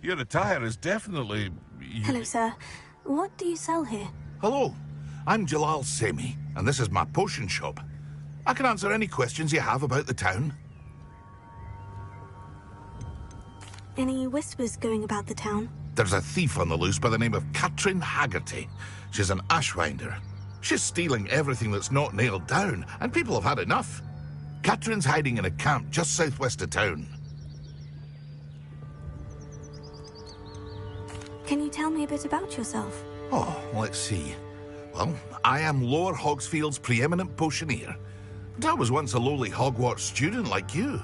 Your attire is definitely... Hello, sir. What do you sell here? Hello, I'm Jalal Semi, and this is my potion shop. I can answer any questions you have about the town. Any whispers going about the town? There's a thief on the loose by the name of Katrin Haggerty. She's an ashwinder. She's stealing everything that's not nailed down, and people have had enough. Catherine's hiding in a camp just southwest of town. Can you tell me a bit about yourself? Oh, let's see. Well, I am Lord Hogsfield's preeminent potioneer. But I was once a lowly Hogwarts student like you.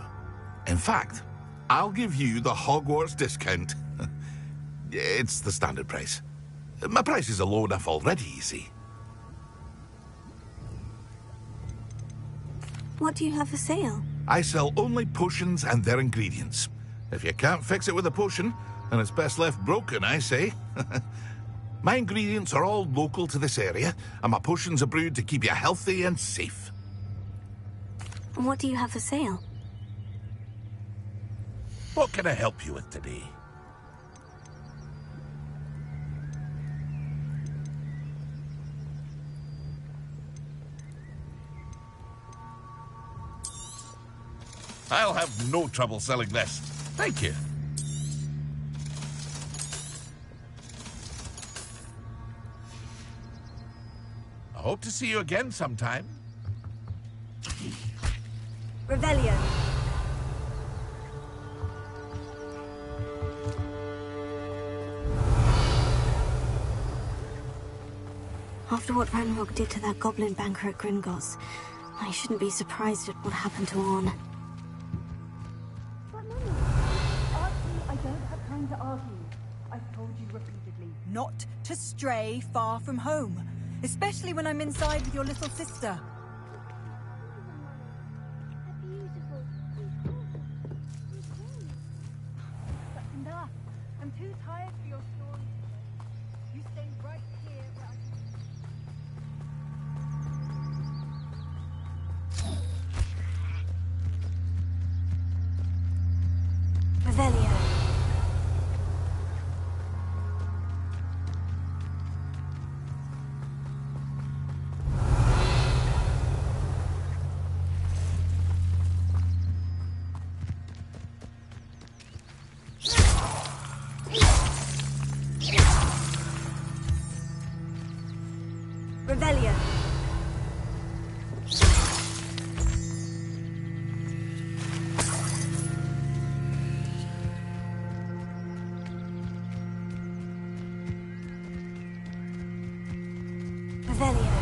In fact, I'll give you the Hogwarts discount. It's the standard price. My prices are low enough already, you see. What do you have for sale? I sell only potions and their ingredients. If you can't fix it with a potion, then it's best left broken, I say. My ingredients are all local to this area, and my potions are brewed to keep you healthy and safe. And what do you have for sale? What can I help you with today? I'll have no trouble selling this. Thank you. I hope to see you again sometime. Revelio. After what Ranrock did to that goblin banker at Gringotts, I shouldn't be surprised at what happened to Orn. But Mummy, I don't have time to argue. I've told you repeatedly not to stray far from home, especially when I'm inside with your little sister. But Cinderella, I'm too tired for your story today. You stay right here where I Revelio. Revelio. Revelio.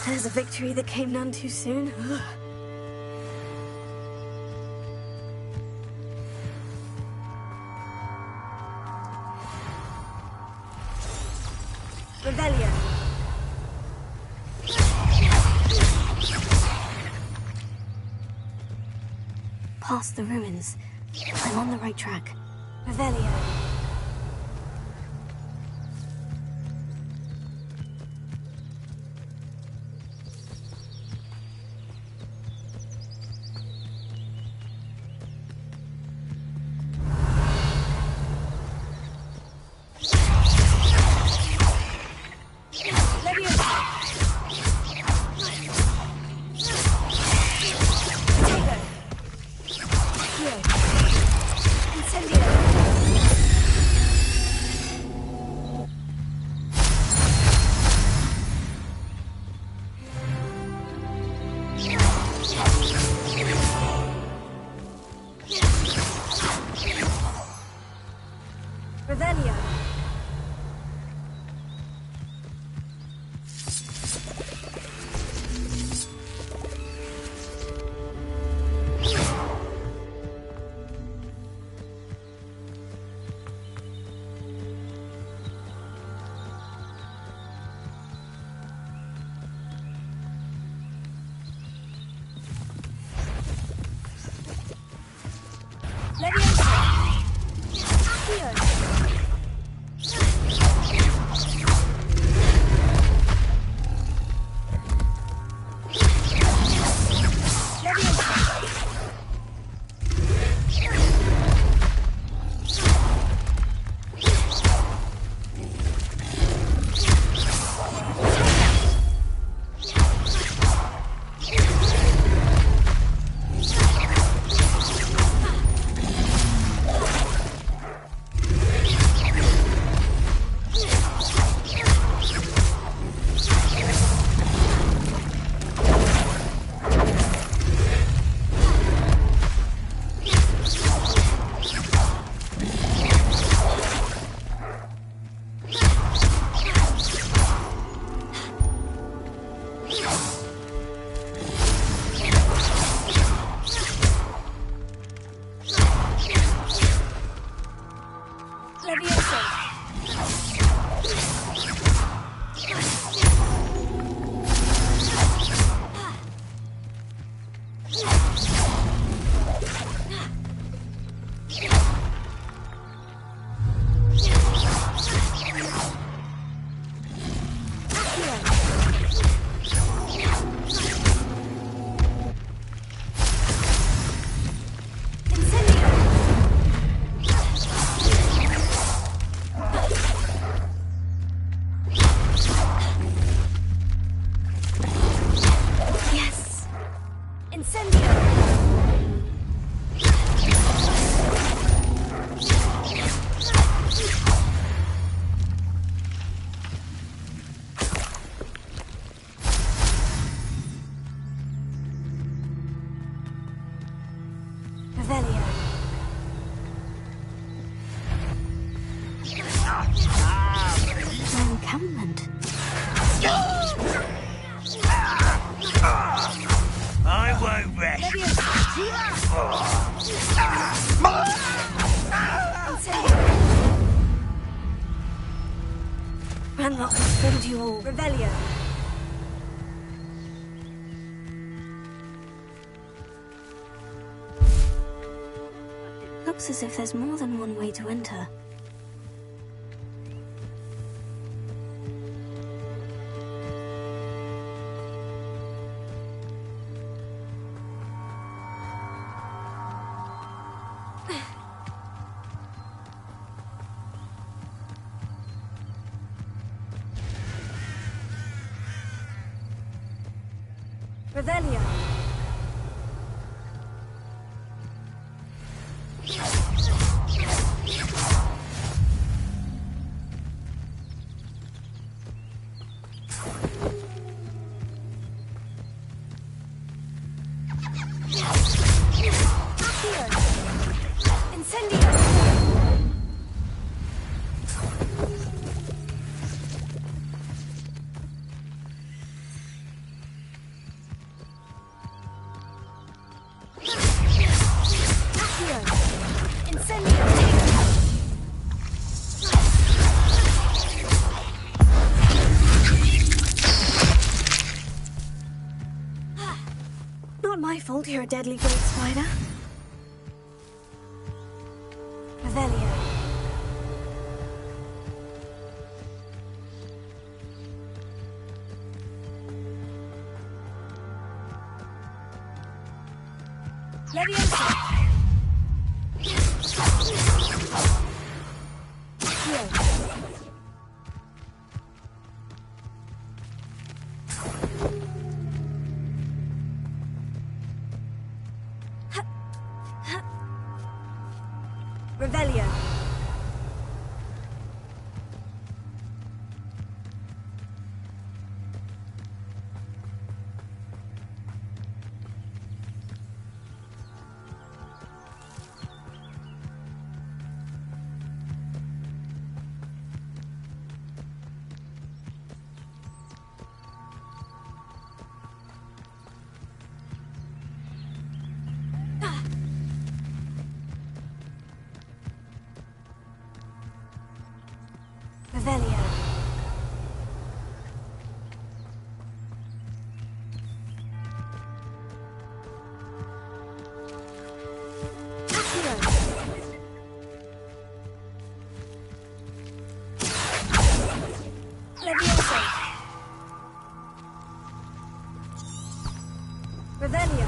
There's a victory that came none too soon. Revelio. Past the ruins. I'm on the right track. Revelio. Revelio. encampment. I won't rest. Ranrock has filled you all. Revelio. Looks as if there's more than one way to enter. Revelio. Not my fault you're a deadly great spider. Revelio. Leviosa. Revelio. Revelio. Leviosa. Revelio.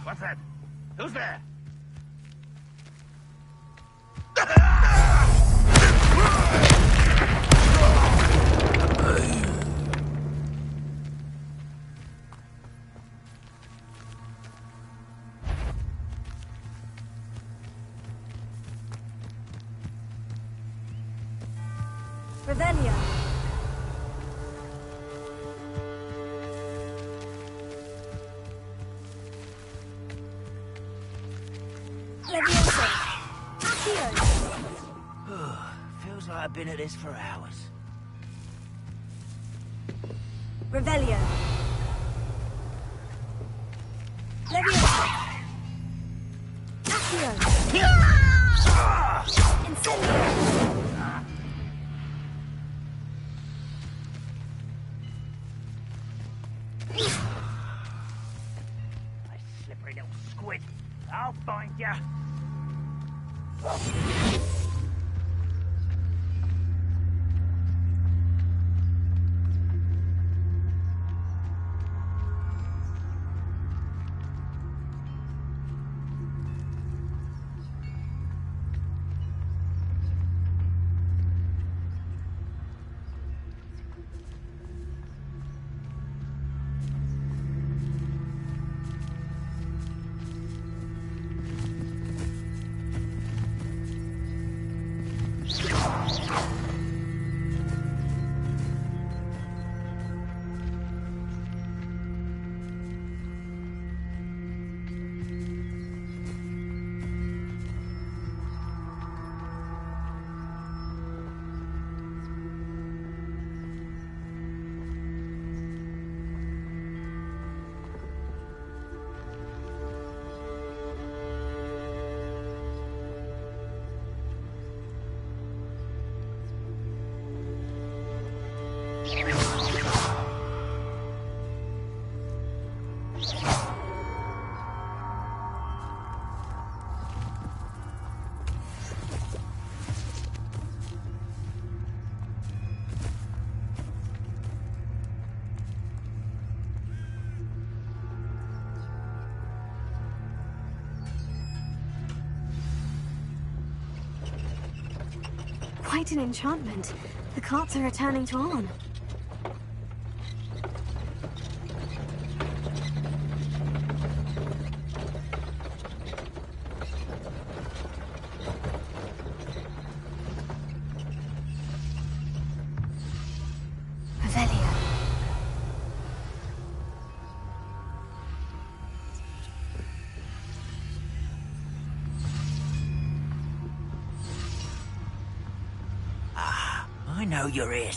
What's that? Who's there? Revelio. Feels like I've been at this for hours. Revelio. Leviosa. Accio. Incendio. Slippery little squid. I'll find ya. Quite an enchantment. The carts are returning to Arn. I know you're here.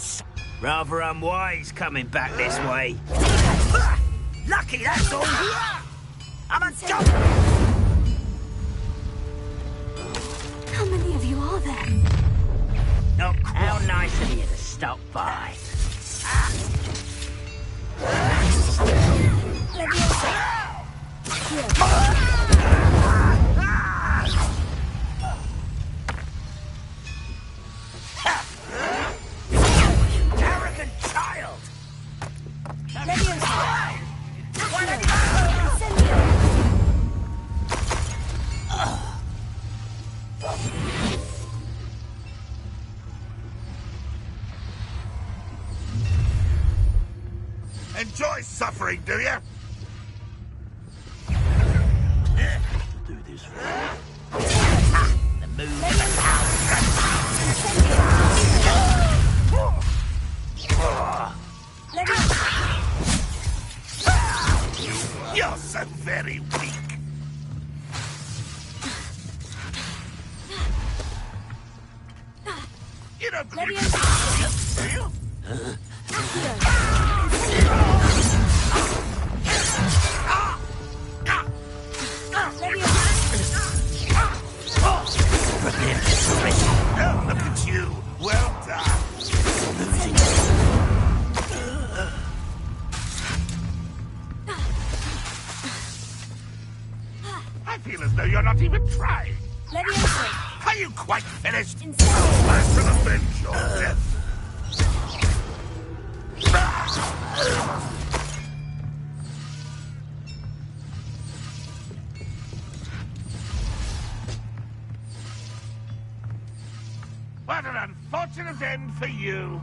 Rather unwise coming back this way. Lucky, that's all. I'm a dog. How many of you are there? Not quite. How nice of you to stop by. Enjoy suffering, do you? Do this for the moon and the You're so very weak. You don't believe me, do you? Oh, look at you. Well done. I feel as though you're not even trying. Are you quite finished? I shall avenge your death. What an unfortunate end for you.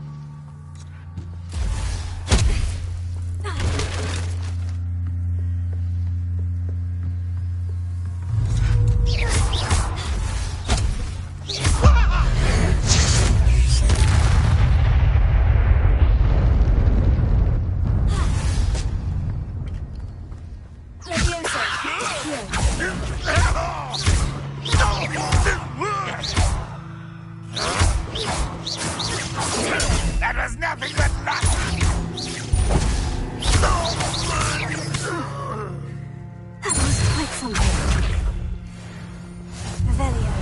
That was nothing but luck. That was quite something. Revelio.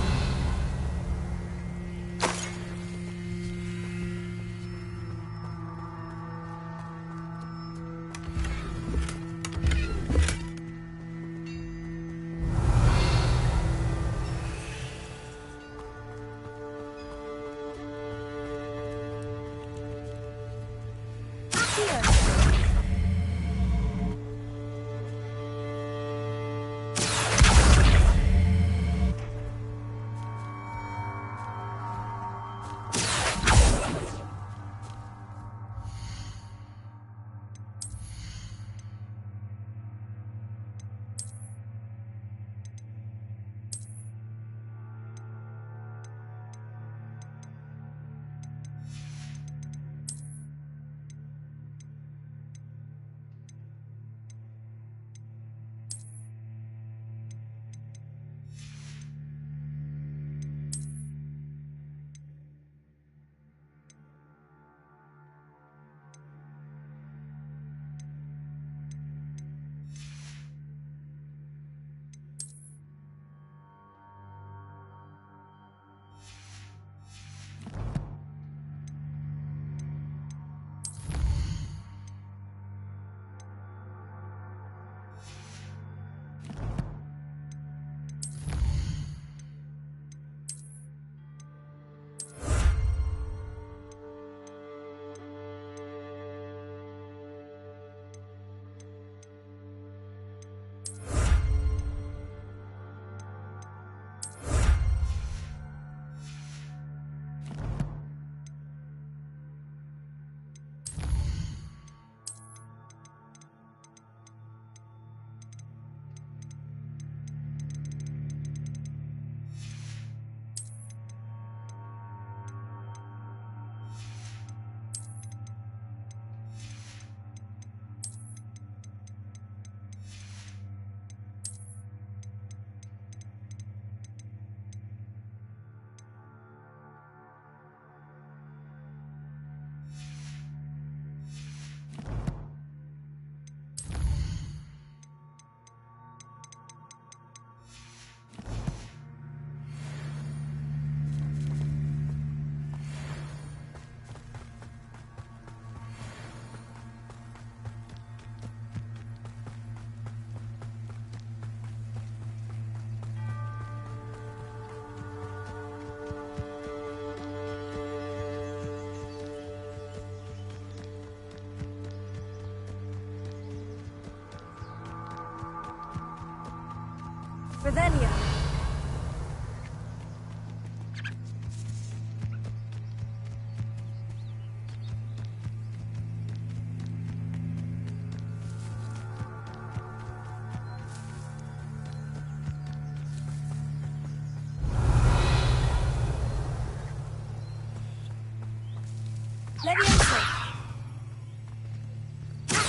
Revelio.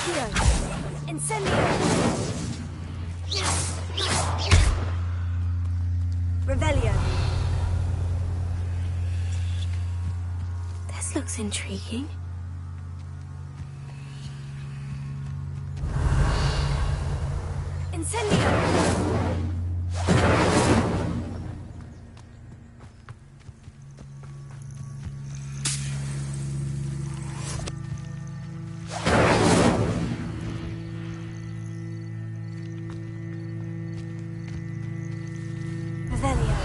Accio! Incendio! Revelio! This looks intriguing. Incendio! Revelio!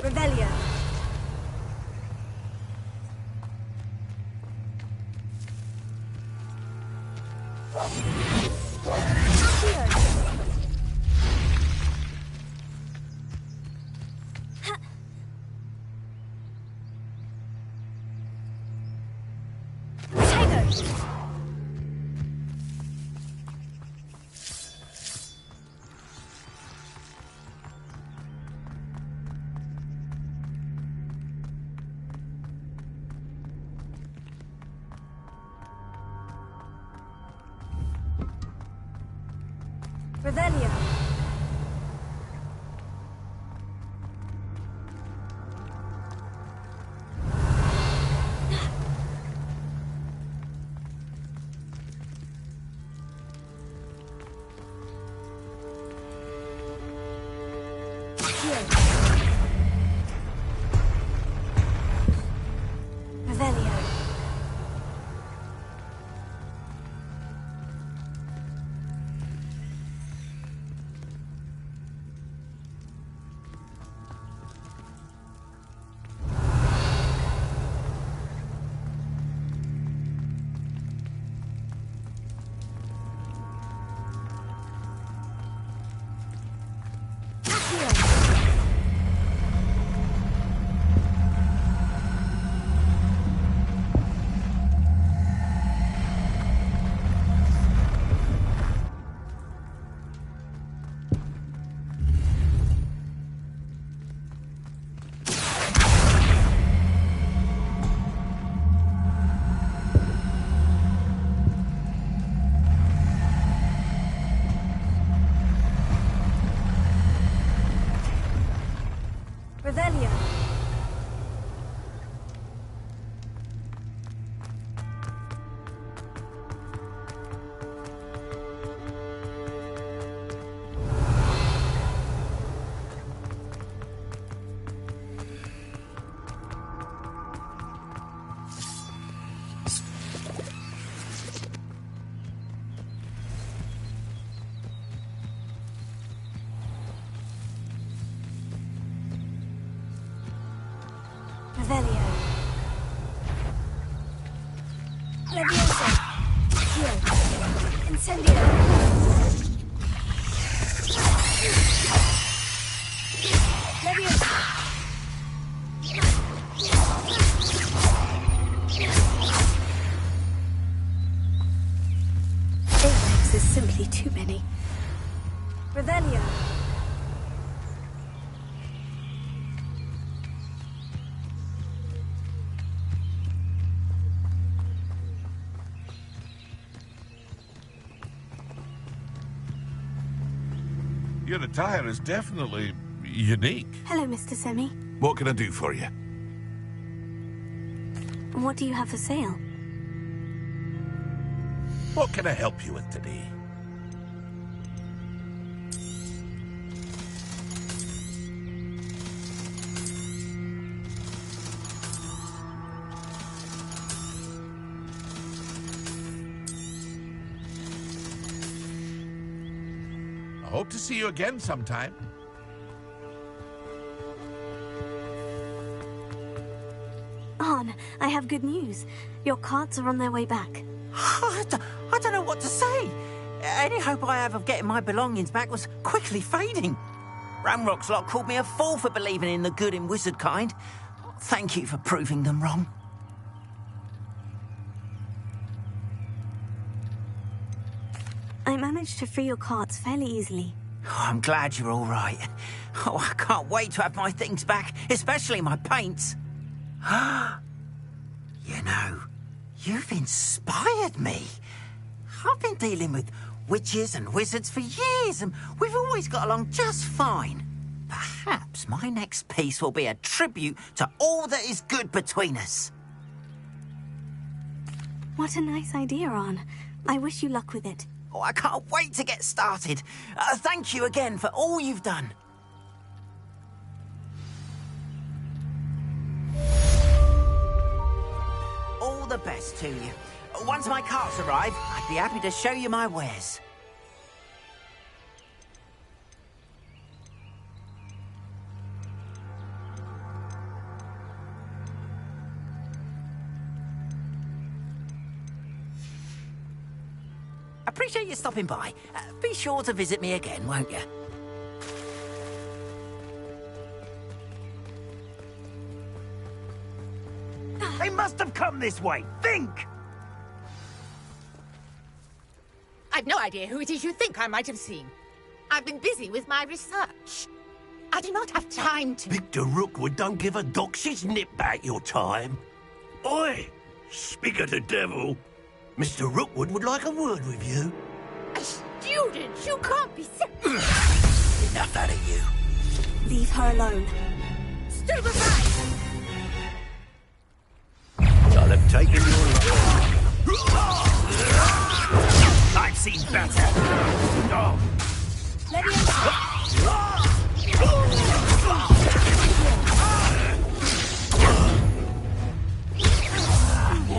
Revelio! Revelio! Revelio! Revelio! Leviosa! Accio! Incendio! Leviosa! Apex is simply too many. Revelio! Your attire is definitely unique. Hello, Mr. Semi. What can I do for you? What do you have for sale? What can I help you with today? I hope to see you again sometime. Arn, I have good news. Your carts are on their way back. I don't know what to say. Any hope I have of getting my belongings back was quickly fading. Ramrock's lot called me a fool for believing in the good in wizard kind. Thank you for proving them wrong. I managed to free your carts fairly easily. Oh, I'm glad you're all right. Oh, I can't wait to have my things back, especially my paints. You know, you've inspired me. I've been dealing with witches and wizards for years, and we've always got along just fine. Perhaps my next piece will be a tribute to all that is good between us. What a nice idea, Arn. I wish you luck with it. Oh, I can't wait to get started. Thank you again for all you've done. All the best to you. Once my carts arrive, I'd be happy to show you my wares. Appreciate you stopping by. Be sure to visit me again, won't you? They must have come this way. Think! I've no idea who it is you think I might have seen. I've been busy with my research. I do not have time to... Victor Rookwood don't give a doxy's nip back your time. Oi! Speak of the devil. Mr. Rookwood would like a word with you. A student? You can't be Enough out of you. Leave her alone. Stupefy! I'll have taken your life. I've seen better. Oh. Let me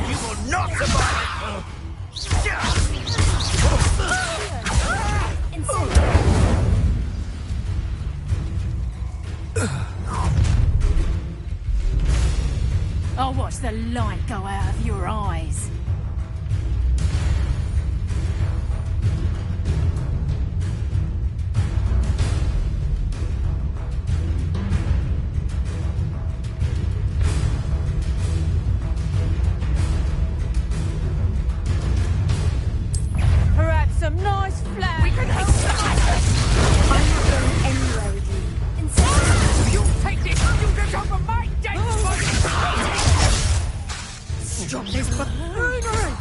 You will not survive! I'll watch the light go out of your eyes. Perhaps some nice flowers. We can help. I'm not going anywhere with you. Instead, You take this! You get over my dead body! stop this buffoonery!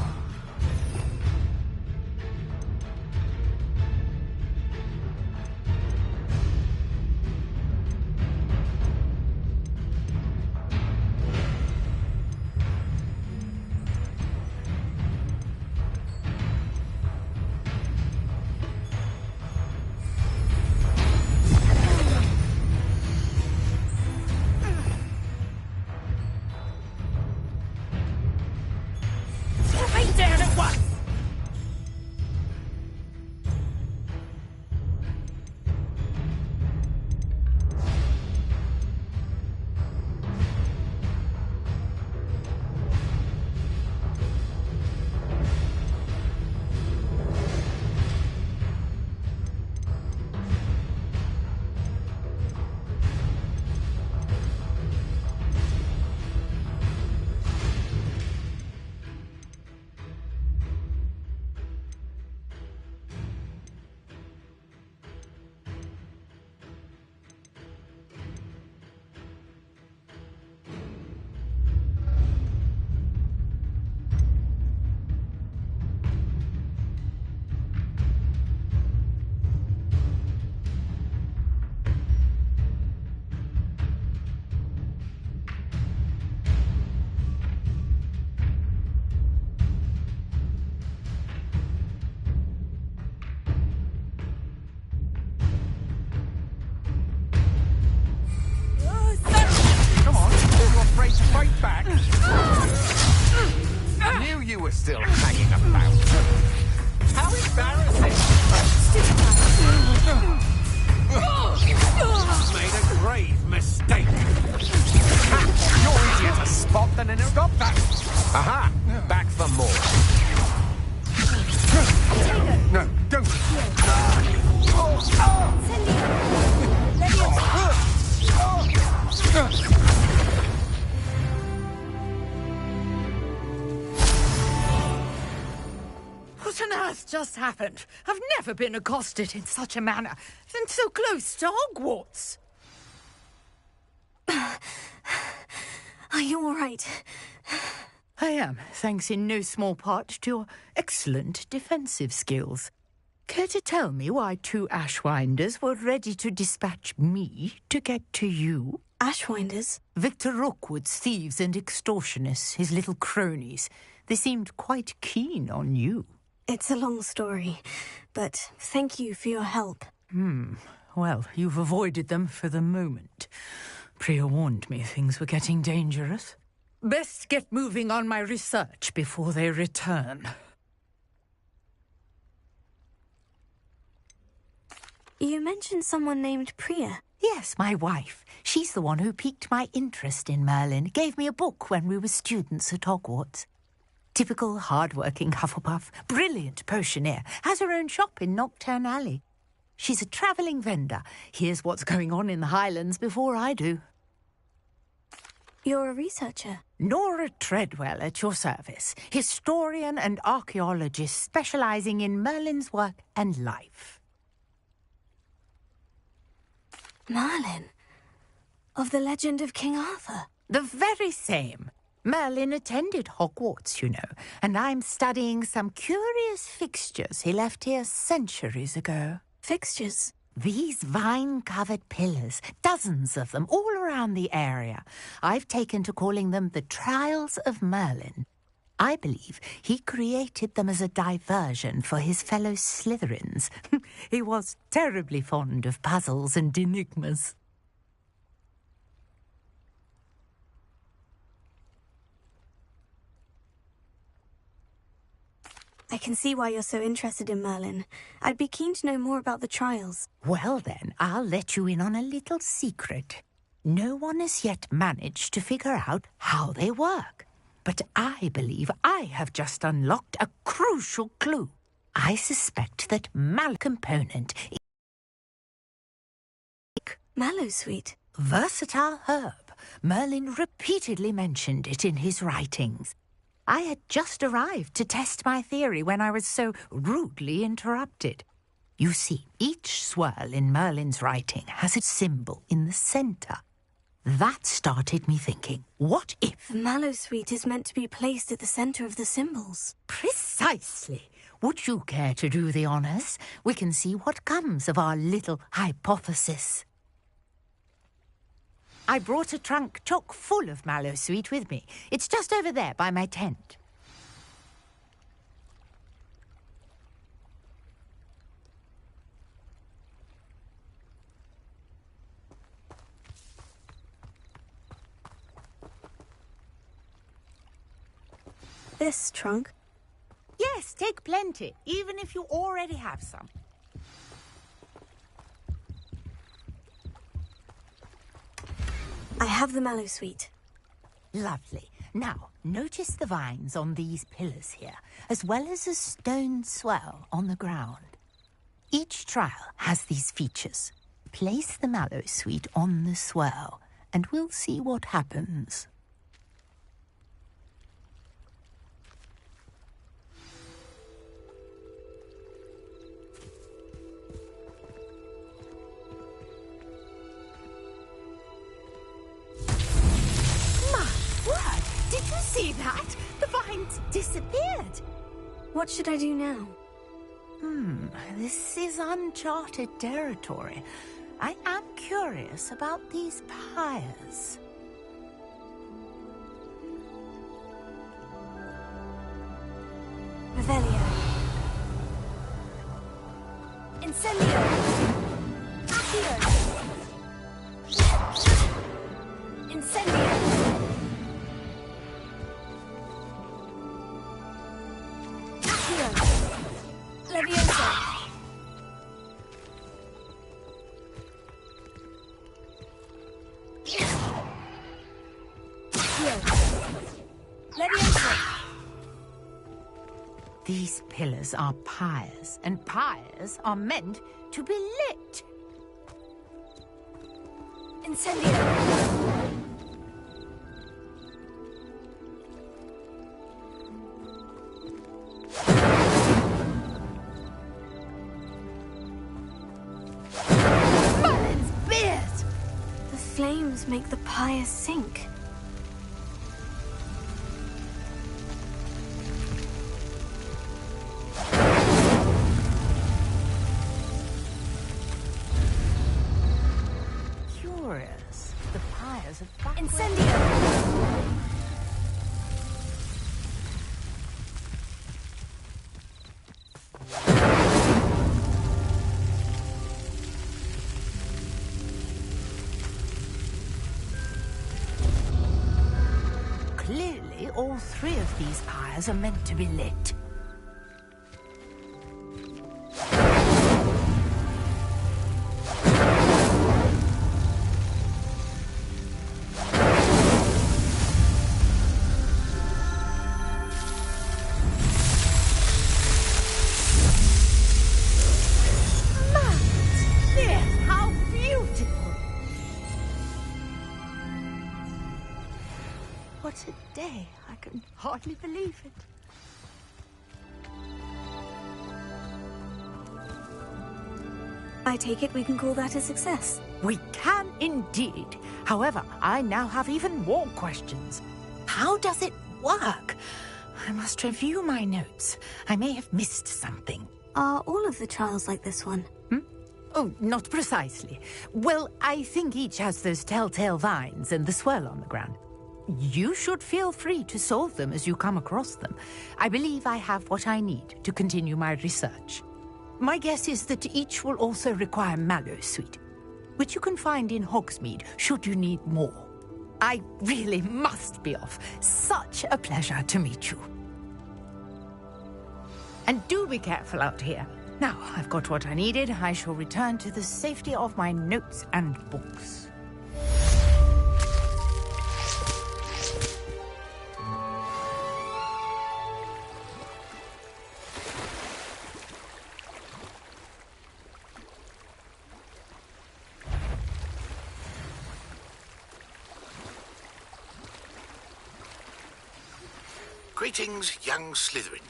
You were still hanging about. How embarrassing! What on earth just happened? I've never been accosted in such a manner, and so close to Hogwarts. Are you all right? I am, thanks in no small part to your excellent defensive skills. Care to tell me why 2 Ashwinders were ready to dispatch me to get to you? Ashwinders? Victor Rookwood's thieves and extortionists, his little cronies. They seemed quite keen on you. It's a long story, but thank you for your help. Well, you've avoided them for the moment. Priya warned me things were getting dangerous. Best get moving on my research before they return. You mentioned someone named Priya. Yes, my wife. She's the one who piqued my interest in Merlin. Gave me a book when we were students at Hogwarts. Typical hard-working Hufflepuff, brilliant potioneer, has her own shop in Knockturn Alley. She's a travelling vendor. Hears what's going on in the Highlands before I do. You're a researcher? Nora Treadwell at your service. Historian and archaeologist specialising in Merlin's work and life. Merlin? Of the legend of King Arthur? The very same. Merlin attended Hogwarts, you know, and I'm studying some curious fixtures he left here centuries ago. Fixtures? These vine-covered pillars, dozens of them, all around the area. I've taken to calling them the Trials of Merlin. I believe he created them as a diversion for his fellow Slytherins. He was terribly fond of puzzles and enigmas. I can see why you're so interested in Merlin. I'd be keen to know more about the trials. Well then, I'll let you in on a little secret. No one has yet managed to figure out how they work. But I believe I have just unlocked a crucial clue. I suspect that mallow component is Mallowsweet. Versatile herb. Merlin repeatedly mentioned it in his writings. I had just arrived to test my theory when I was so rudely interrupted. You see, each swirl in Merlin's writing has its symbol in the centre. That started me thinking, what if... The Mallowsweet is meant to be placed at the centre of the symbols. Precisely. Would you care to do the honours? We can see what comes of our little hypothesis. I brought a trunk chock full of Mallowsweet with me. It's just over there by my tent. This trunk? Yes, take plenty, even if you already have some. I have the Mallowsweet. Lovely. Now, notice the vines on these pillars here, as well as a stone swell on the ground. Each trial has these features. Place the Mallowsweet on the swell, and we'll see what happens. Did you see that? The vines disappeared. What should I do now? This is uncharted territory. I am curious about these pyres. Revelio. Incendio. Accio. Incendio. Leviosa. Leviosa. These pillars are pyres, and pyres are meant to be lit. Incendio. high as sink. Curious. The pyres of backward... Incendio! Clearly, all three of these pyres are meant to be lit. What a day. I can hardly believe it. I take it we can call that a success. We can indeed. However, I now have even more questions. How does it work? I must review my notes. I may have missed something. Are all of the trials like this one? Oh, not precisely. Well, I think each has those telltale vines and the swirl on the ground. You should feel free to solve them as you come across them. I believe I have what I need to continue my research. My guess is that each will also require mallow sweet, which you can find in Hogsmeade should you need more. I really must be off. Such a pleasure to meet you. And do be careful out here. Now I've got what I needed, I shall return to the safety of my notes and books. Greetings, young Slytherin.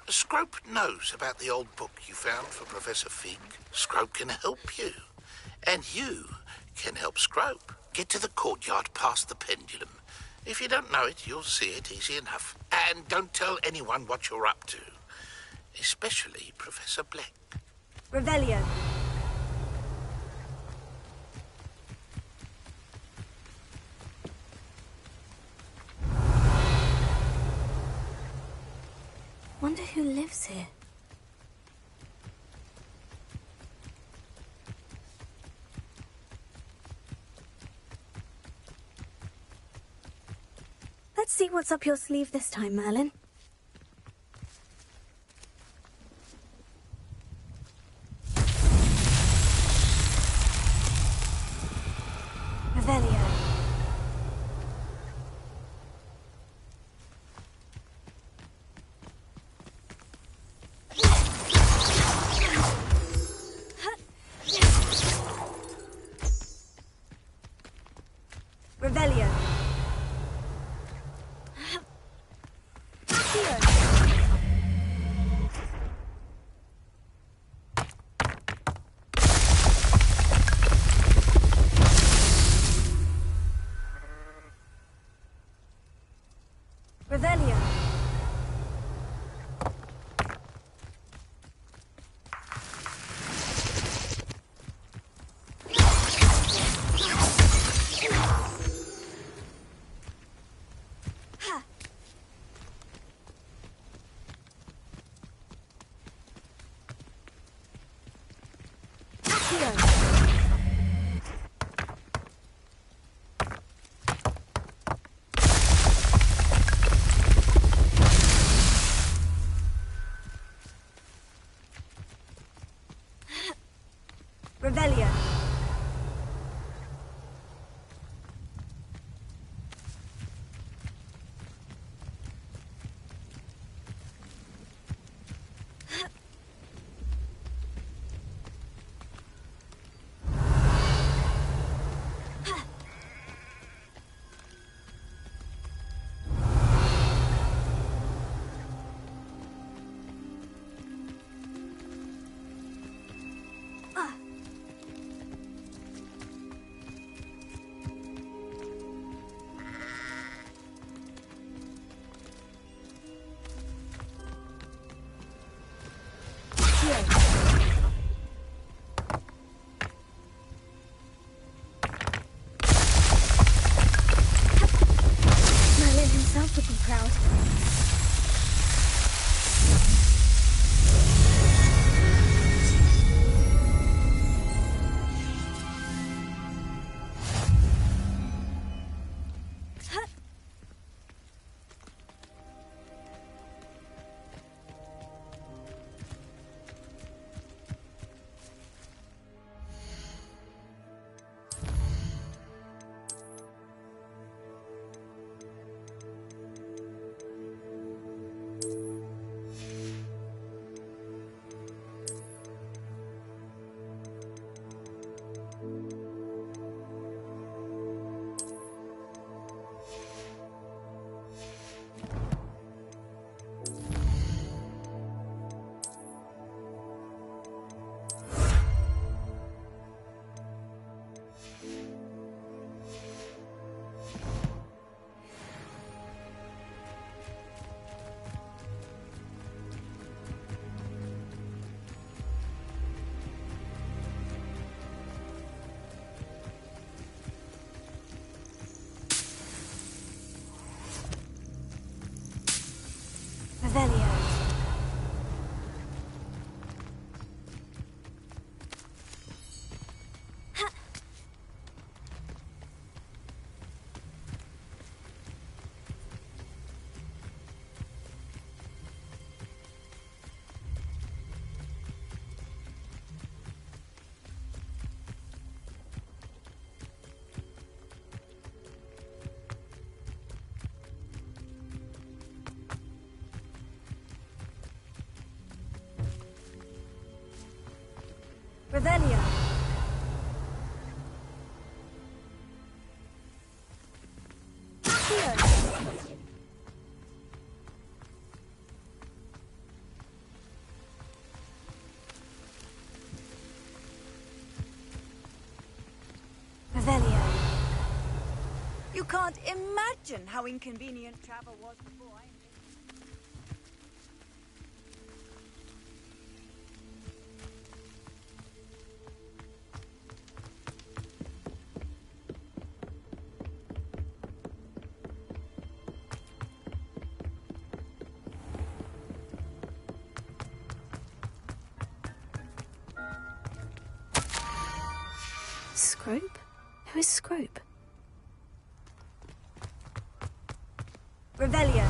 Scrope knows about the old book you found for Professor Fig. Scrope can help you. And you can help Scrope. Get to the courtyard past the pendulum. If you don't know it, you'll see it easy enough. And don't tell anyone what you're up to. Especially Professor Black. Revelio. Wonder who lives here. Let's see what's up your sleeve this time, Merlin. Revelio. Revelio. Revelio. Revelio. Revelio. Revelio. You can't imagine how inconvenient travel was before I... Scrope? Who is Scrope? Revelio.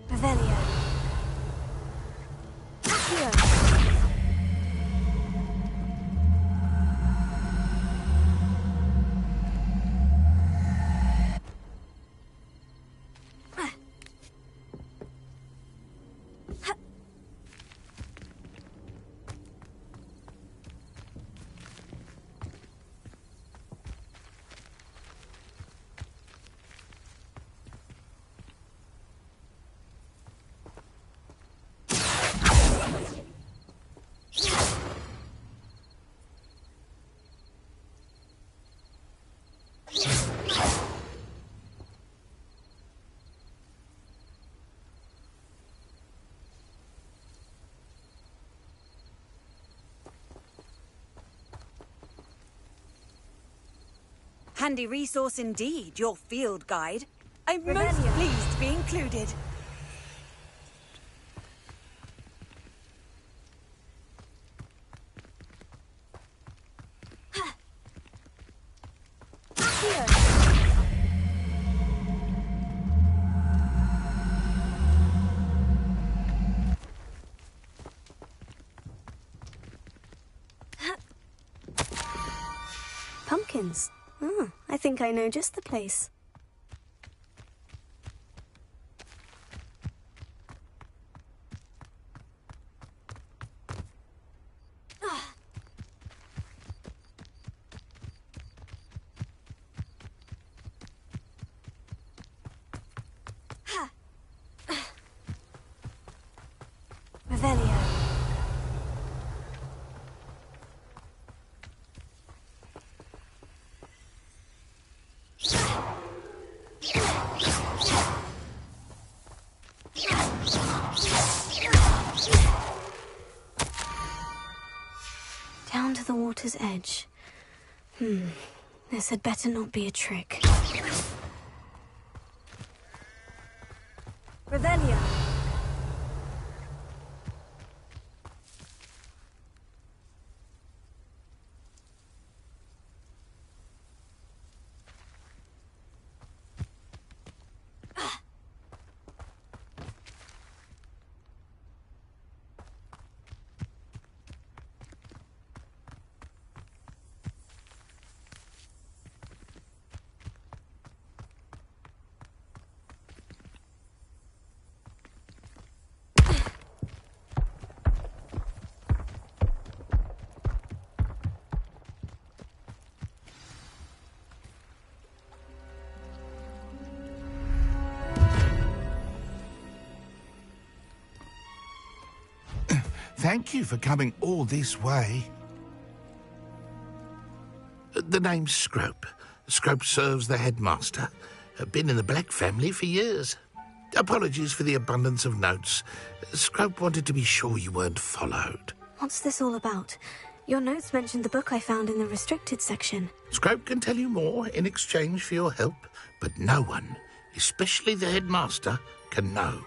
Revelio. Handy resource indeed, your field guide. I'm most pleased to be included. Pumpkins. Oh, I think I know just the place. Revelio. Down to the water's edge. This had better not be a trick. Revelio. Thank you for coming all this way. The name's Scrope. Scrope serves the headmaster. Been in the Black family for years. Apologies for the abundance of notes. Scrope wanted to be sure you weren't followed. What's this all about? Your notes mentioned the book I found in the restricted section. Scrope can tell you more in exchange for your help, but no one, especially the headmaster, can know.